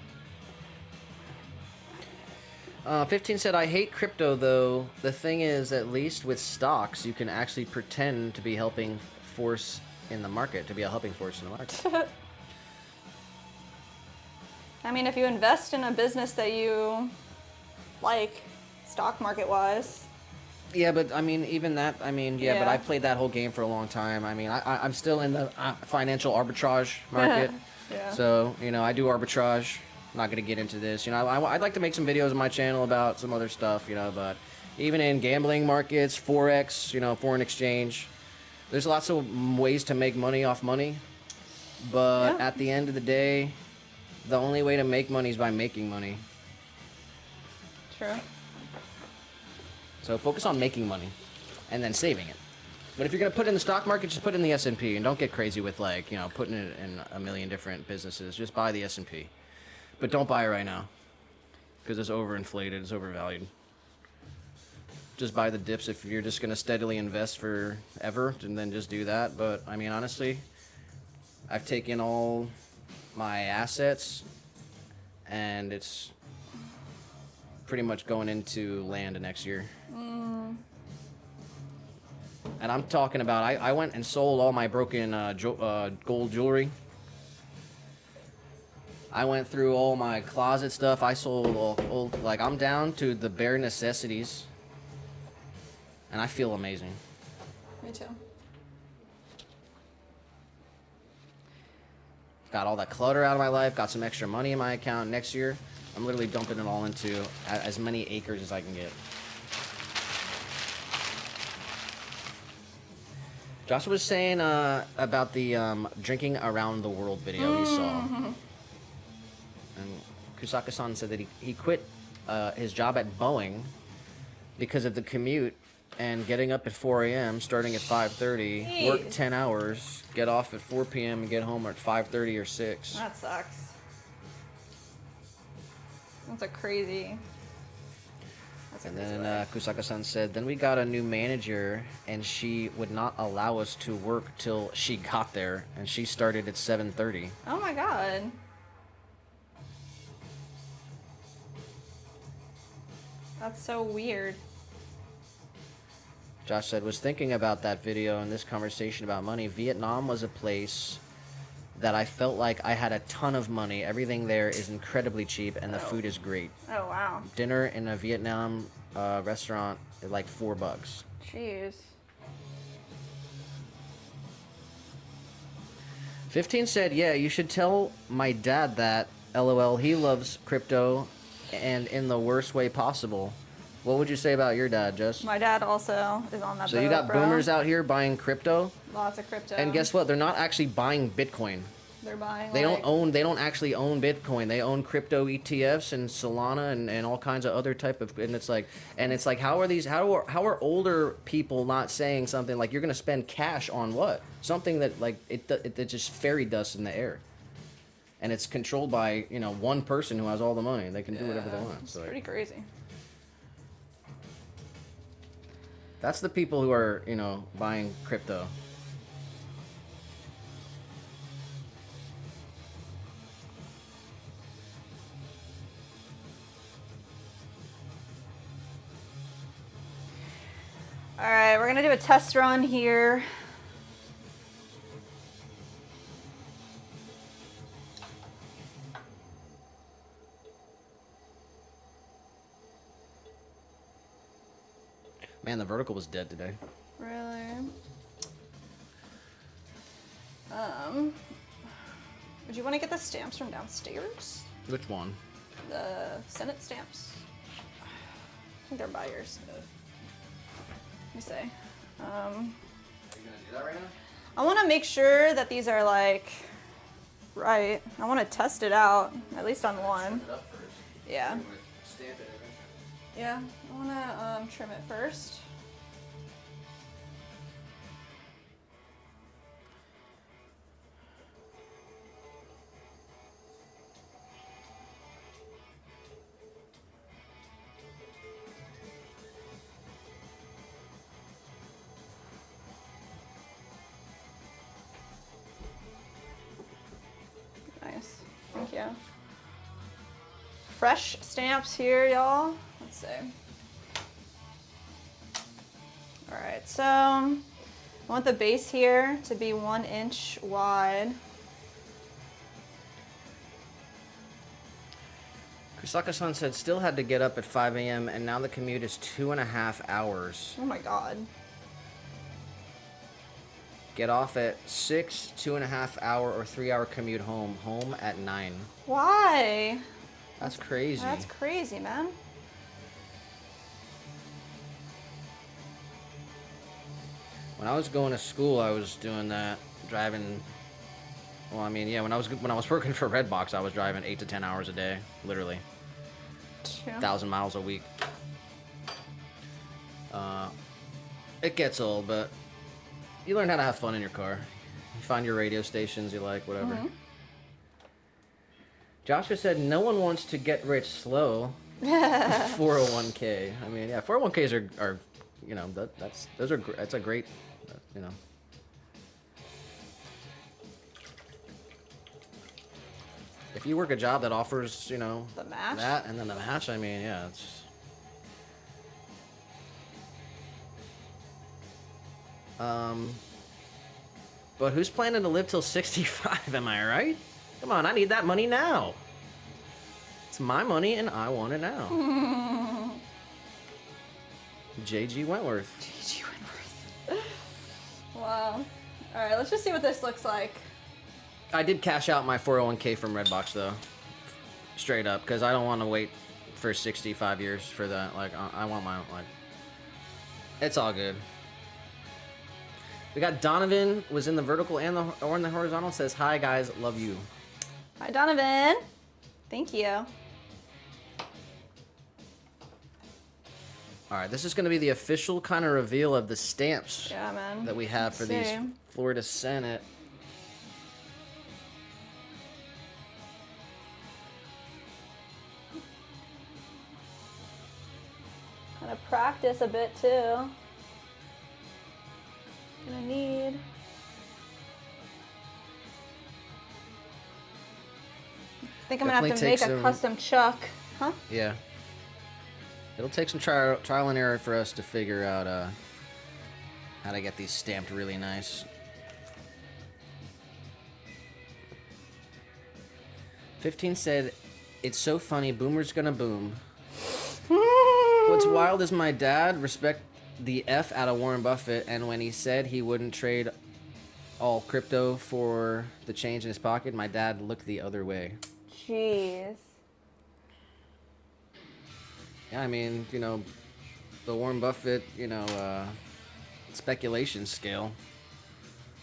15 said, I hate crypto though. The thing is, at least with stocks, you can actually pretend to be helping force in the market, to be a helping force in the market. I mean, if you invest in a business that you like, stock market wise. Yeah, but I mean, even that, I mean, yeah, but Yeah. I played that whole game for a long time. I mean, I'm still in the financial arbitrage market. Yeah. So, you know, I do arbitrage. I'm not going to get into this. You know, I'd like to make some videos on my channel about some other stuff, you know, but even in gambling markets, Forex, you know, foreign exchange, there's lots of ways to make money off money. But Yeah. at the end of the day, the only way to make money is by making money. True. So focus on making money and then saving it. But if you're going to put it in the stock market, just put it in the S&P and don't get crazy with, like, you know, putting it in a million different businesses. Just buy the S&P. But don't buy it right now because it's overinflated, it's overvalued. Just buy the dips if you're just going to steadily invest forever, and then just do that. But I mean, honestly, I've taken all my assets and it's pretty much going into land next year. And I'm talking about, I went and sold all my broken gold jewelry. I went through all my closet stuff. I sold all, like, I'm down to the bare necessities. And I feel amazing. Me too. Got all that clutter out of my life. Got some extra money in my account. Next year, I'm literally dumping it all into as many acres as I can get. Joshua was saying about the drinking around the world video he saw. And Kusaka-san said that he quit his job at Boeing because of the commute and getting up at 4 a.m., starting at 5:30, work 10 hours, get off at 4 p.m. and get home at 5:30 or 6. That sucks. That's a crazy. That's a And crazy then life. Kusaka-san said, then we got a new manager and she would not allow us to work till she got there, and she started at 7:30. Oh my god. That's so weird. Josh said, was thinking about that video and this conversation about money. Vietnam was a place that I felt like I had a ton of money. Everything there is incredibly cheap and the food is great. Oh wow. Dinner in a Vietnam restaurant is like $4. Jeez. 15 said, yeah, you should tell my dad that. LOL, he loves crypto and in the worst way possible. What would you say about your dad, Jess? My dad also is on that So you got bro. boomers out here buying crypto, Lots of crypto. and guess what? They're not actually buying Bitcoin. They're buying. They like, they don't actually own Bitcoin. They own crypto ETFs and Solana and all kinds of other type of, and it's like how are older people not saying something like you're gonna spend cash on what? Something that like it just fairy dust in the air. And it's controlled by, you know, one person who has all the money. They can do whatever they want. It's So pretty crazy. that's the people who are, you know, buying crypto. All right, we're gonna do a test run here. Man, the vertical was dead today. Really? Would you want to get the stamps from downstairs? Which one? The Senate stamps. I think they're buyers. Let me see. Are you gonna do that right now? I want to make sure that these are like right. I want to test it out, at least on one. It up first. Yeah. Stamp it eventually. Yeah. I want to trim it first. Nice. Thank you. Fresh stamps here, y'all. Let's see. All right, so I want the base here to be 1 inch wide. Kusaka-san said still had to get up at 5 a.m. and now the commute is 2.5 hours. Oh my God. Get off at 6, 2.5 hour or 3 hour commute home. Home at 9. Why? That's crazy. That's crazy, man. When I was going to school, I was doing that, driving. Well, I mean, yeah, when I was working for Redbox, I was driving 8 to 10 hours a day, literally, Yeah. 1,000 miles a week. It gets old, but you learn how to have fun in your car. You find your radio stations you like, whatever. Mm-hmm. Joshua said no one wants to get rich slow. 401k. I mean, yeah, 401ks are you know, that's a great, you know. If you work a job that offers, you know, The match? that and then the match, I mean, yeah, it's. But who's planning to live till 65? Am I right? Come on, I need that money now. It's my money and I want it now. JG Wentworth. G.G. Wentworth. Wow. All right, let's just see what this looks like. I did cash out my 401k from Redbox though, straight up, because I don't want to wait for 65 years for that. Like, I want my, like, it's all good. We got Donovan, was in the vertical and or in the horizontal, says, hi guys, love you. Hi, Donovan. Thank you. All right, this is going to be the official kind of reveal of the stamps Yeah, man. that we have for these Same. Florida Senate. Gonna practice a bit too. Gonna need. I think I'm gonna have Definitely to make takes a some- custom chuck. Huh? Yeah. It'll take some trial and error for us to figure out how to get these stamped really nice. 15 said, it's so funny, boomer's gonna boom. What's wild is my dad respect the F out of Warren Buffett, and when he said he wouldn't trade all crypto for the change in his pocket, my dad looked the other way. Jeez. Yeah, I mean, you know, the Warren Buffett, you know, speculation scale.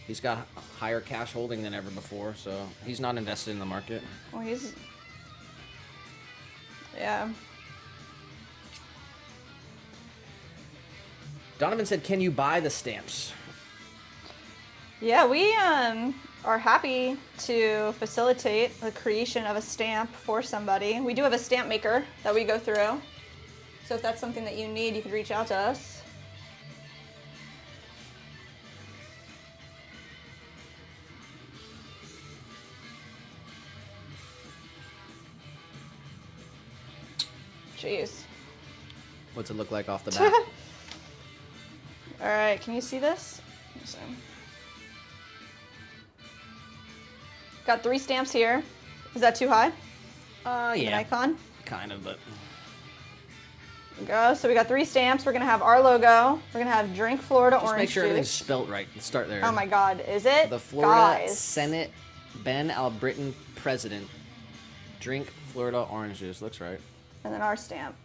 He's got higher cash holding than ever before, so he's not invested in the market. Well, he's... Yeah. Donovan said, can you buy the stamps? Yeah, we are happy to facilitate the creation of a stamp for somebody. We do have a stamp maker that we go through. So if that's something that you need, you can reach out to us. Jeez. What's it look like off the bat? All right, can you see this? Got 3 stamps here. Is that too high? An Yeah. icon? Kind of, but... There we go. So we got 3 stamps. We're going to have our logo. We're going to have Drink Florida Just Orange make sure Juice. everything's spelt right. Let's start there. Oh my God, is it? The Florida Guys. Senate Ben Albritton President. Drink Florida Orange Juice. Looks right. And then our stamp.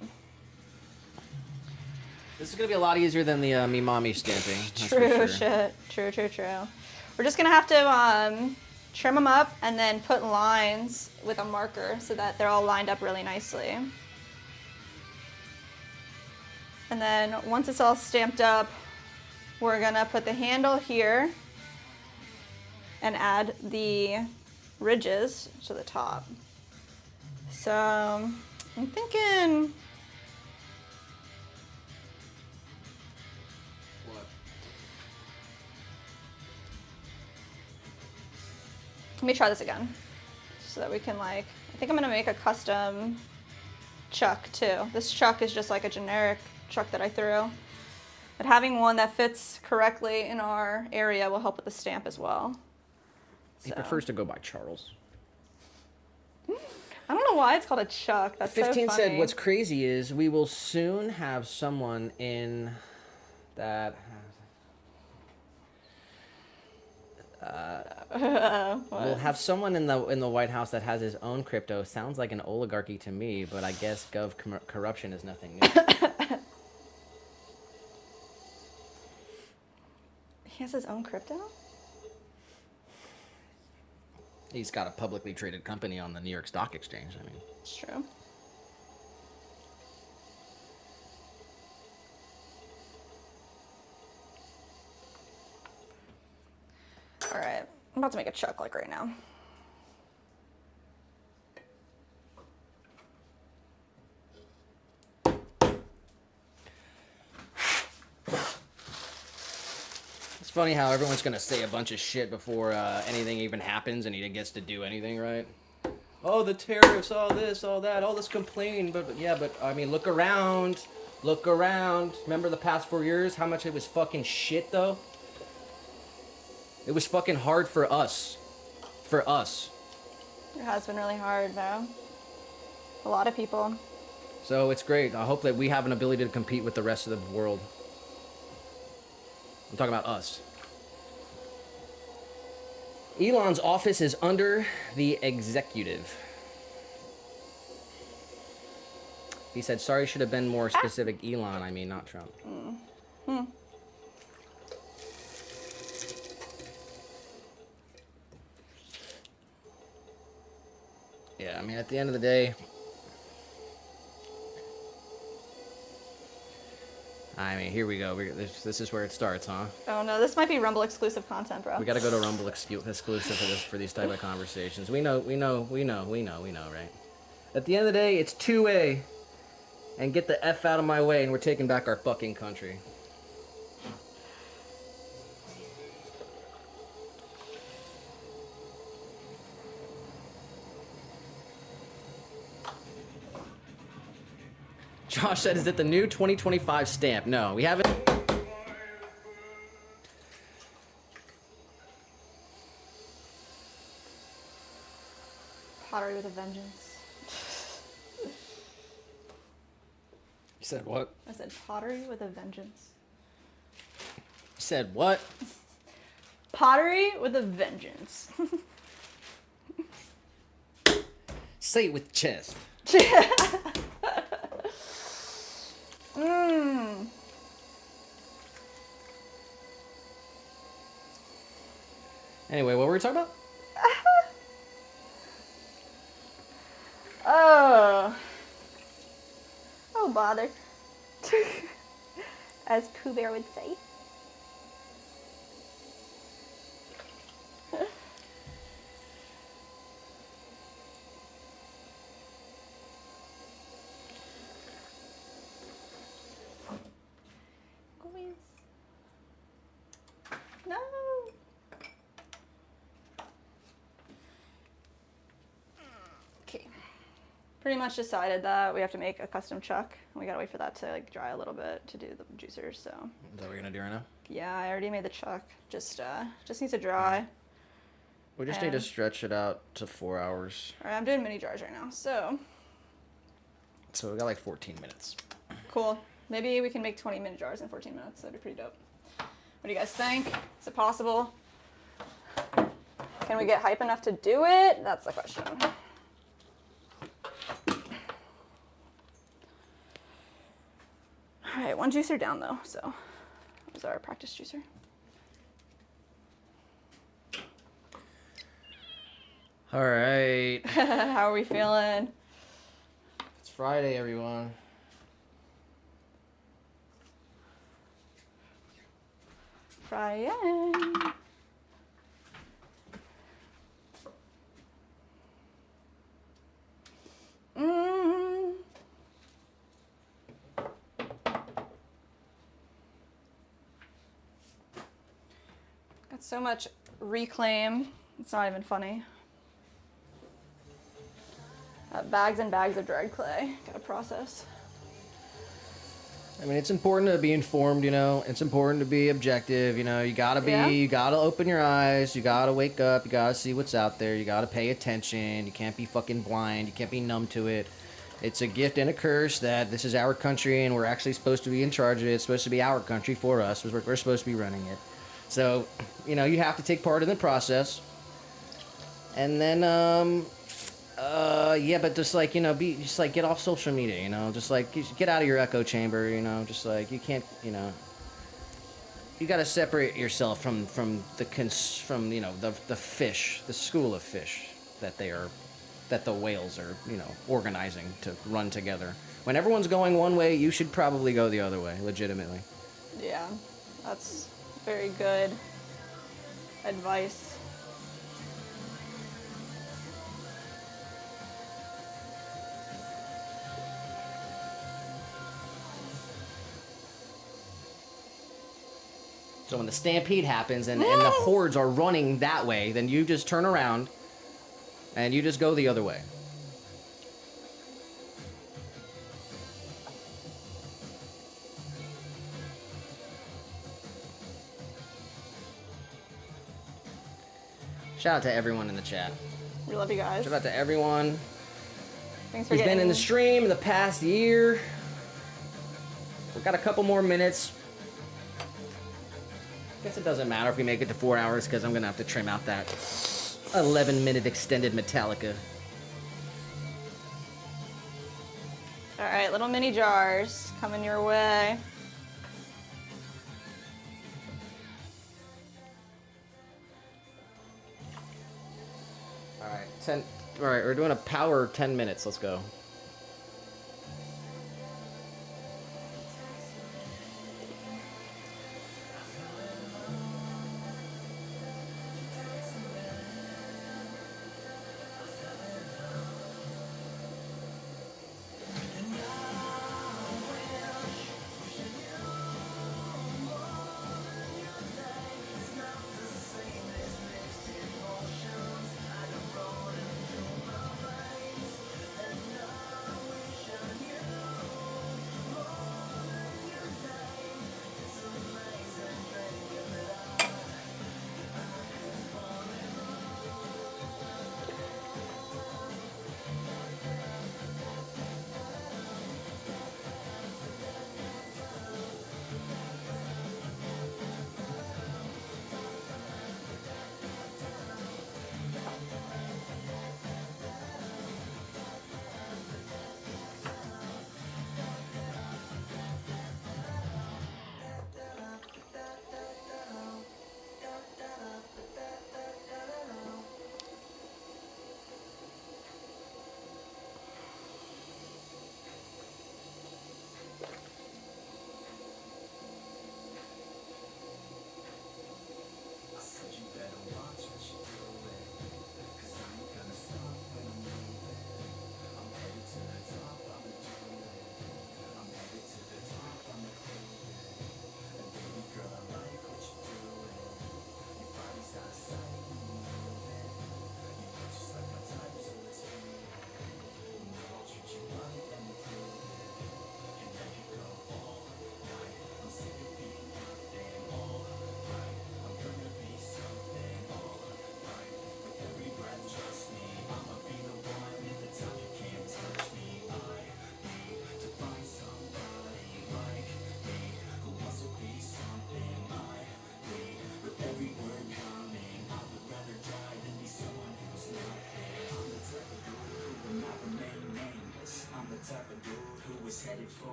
This is going to be a lot easier than the Me Mommy stamping. That's True for sure. shit. True, true, true. We're just going to have to trim them up and then put lines with a marker so that they're all lined up really nicely. And then once it's all stamped up, we're going to put the handle here and add the ridges to the top. So I'm thinking... Let me try this again so that we can I think I'm gonna make a custom chuck too. This chuck is just like a generic chuck that I threw. But having one that fits correctly in our area will help with the stamp as well. He prefers to go by Charles. I don't know why it's called a chuck. That's 15 so funny. said, what's crazy is we will soon have someone in that... we'll have someone in the White House that has his own crypto. Sounds like an oligarchy to me, but I guess corruption is nothing new. He has his own crypto? He's got a publicly traded company on the New York Stock Exchange. I mean, It's true. All right, I'm about to make a chuck right now. it's funny how everyone's gonna say a bunch of shit before anything even happens, and he gets to do anything, right? Oh, the tariffs, all this, all that, all this complaining, but yeah, but I mean, look around. Look around. Remember the past 4 years? How much it was fucking shit, though? It was fucking hard for us. For us. It has been really hard, though. A lot of people. So it's great. I hope that we have an ability to compete with the rest of the world. I'm talking about us. Elon's office is under the executive. He said, sorry, should have been more specific. Elon, I mean, not Trump. Yeah, I mean, at the end of the day, I mean, here we go. This is where it starts, huh? Oh no, this might be Rumble exclusive content, bro. We gotta go to Rumble exclusive for these type of conversations. We know, right? At the end of the day, it's 2A. And get the F out of my way, and we're taking back our fucking country. Josh said, is it the new 2025 stamp? No, we haven't. Pottery with a vengeance. You said what? I said pottery with a vengeance. You said what? Pottery with a vengeance. Say it with chest. Anyway, what were we talking about? Oh. Oh, bother. As Pooh Bear would say. No. Okay. Pretty much decided that we have to make a custom chuck. We gotta wait for that to like dry a little bit to do the juicers. So. Is that what we're gonna do right now? Yeah, I already made the chuck. Just needs to dry. We just need to stretch it out to 4 hours. All right, I'm doing mini jars right now. So we got like 14 minutes. cool. Maybe we can make 20 mini jars in 14 minutes. That'd be pretty dope. What do you guys think? Is it possible? Can we get hype enough to do it? That's the question. All right, one juicer down though, so that was our practice juicer. All right. How are we feeling? It's Friday, everyone. Friday. Got so much reclaim. It's not even funny. Bags and bags of dried clay. Gotta process. I mean, it's important to be informed, you know. It's important to be objective, you know. You gotta open your eyes. You gotta wake up. You gotta see what's out there. You gotta pay attention. You can't be fucking blind. You can't be numb to it. It's a gift and a curse that this is our country and we're actually supposed to be in charge of it. It's supposed to be our country for us. We're supposed to be running it. So, you know, you have to take part in the process. And then, yeah, but just like, you know, get off social media, you know, just get out of your echo chamber, you know, just like, you can't, you know, you got to separate yourself from you know, the fish, the school of fish that the whales are, you know, organizing to run together. When everyone's going one way, you should probably go the other way, legitimately. Yeah, that's very good advice. So when the stampede happens and the hordes are running that way, then you just turn around and you just go the other way. Shout out to everyone in the chat. We love you guys. Shout out to everyone Thanks for who's been in the stream in the past year. We've got a couple more minutes. Guess it doesn't matter if we make it to 4 hours because I'm gonna have to trim out that 11-minute extended Metallica. All right, little mini jars coming your way. All right, we're doing a power 10 minutes. Let's go.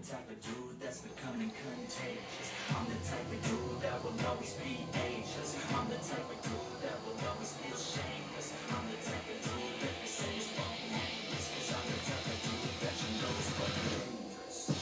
type of dude that's becoming contagious. I'm the type of dude that will always be ageless. I'm the type of dude that will always feel shameless. I'm the type of dude that they say is fucking nameless. Cause I'm the type of dude that you know is fucking dangerous.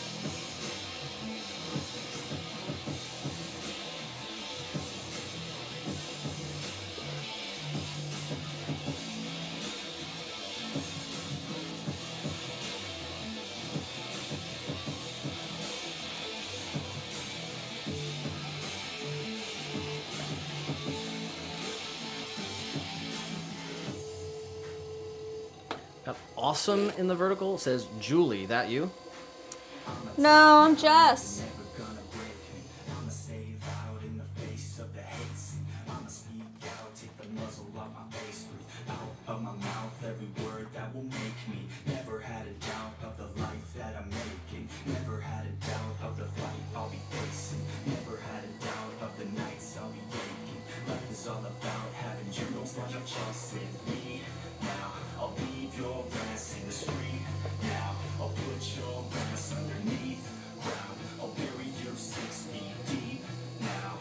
Got awesome in the vertical. It says Julie. That you? No, I'm Jess. Never gonna break me. I'ma stay loud in the face of the hate scene. I'ma speak out, take the muzzle off my face, breathe out of my mouth every word that will make me. Never had a doubt of the life that I'm making. Never had a doubt of the fight I'll be facing. Never had a doubt of the nights I'll be aching. Life is all about having you don't wanna fuss with me. Now I'll leave your ass in the street. Now I'll put your ass underneath ground. I'll bury you 6 feet deep now,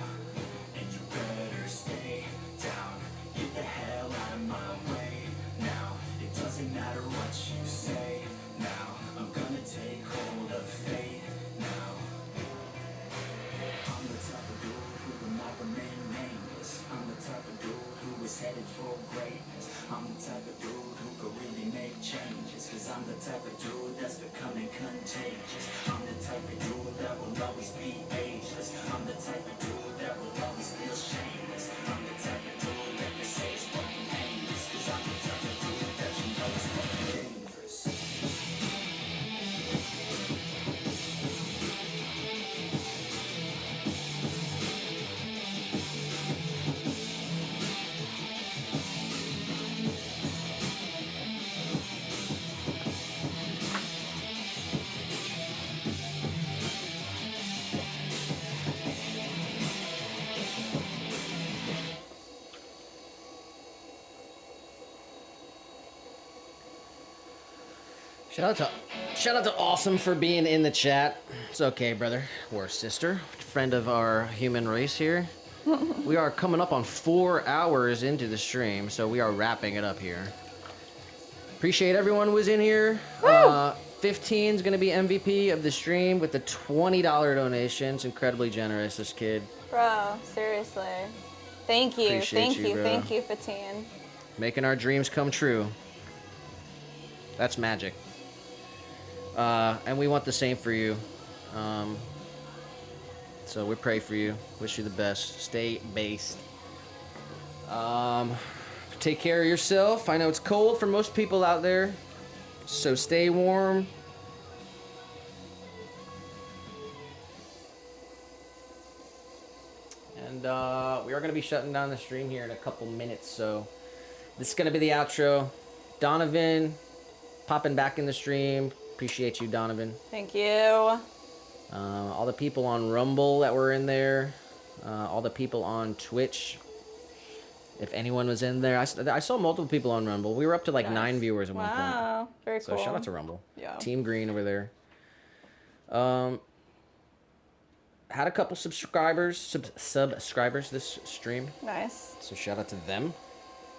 and you better stay down. Get the hell out of my way now. It doesn't matter what you say now. I'm gonna take hold of fate now. I'm the type of dude who will not remain nameless. I'm the type of dude who is headed for greatness. I'm the type of dude who could really make changes. Cause I'm the type of dude that's becoming contagious. I'm the type of dude that will always be ageless. I'm the type of dude that will always feel shameless. I'm the type of dude that they say is fucking heinous. Cause I'm the type of dude that you know is fucking dangerous. Shout out to Awesome for being in the chat. It's okay, brother or sister, friend of our human race here. We are coming up on 4 hours into the stream, so we are wrapping it up here. Appreciate everyone who was in here. 15 is going to be MVP of the stream with the $20 donation. It's incredibly generous, this kid. Bro, seriously. Thank you. Appreciate you, bro. Thank you, Fatine. Making our dreams come true. That's magic. And we want the same for you. So we pray for you. Wish you the best. Stay based. Take care of yourself. I know it's cold for most people out there, so stay warm. And we are going to be shutting down the stream here in a couple minutes, so this is going to be the outro. Donovan, popping back in the stream. Appreciate you, Donovan. Thank you. All the people on Rumble that were in there. All the people on Twitch. If anyone was in there. I saw multiple people on Rumble. We were up to like 9 viewers at one point. Wow, very cool. So shout out to Rumble. Yeah. Team Green over there. Had a couple subscribers this stream. Nice. So shout out to them.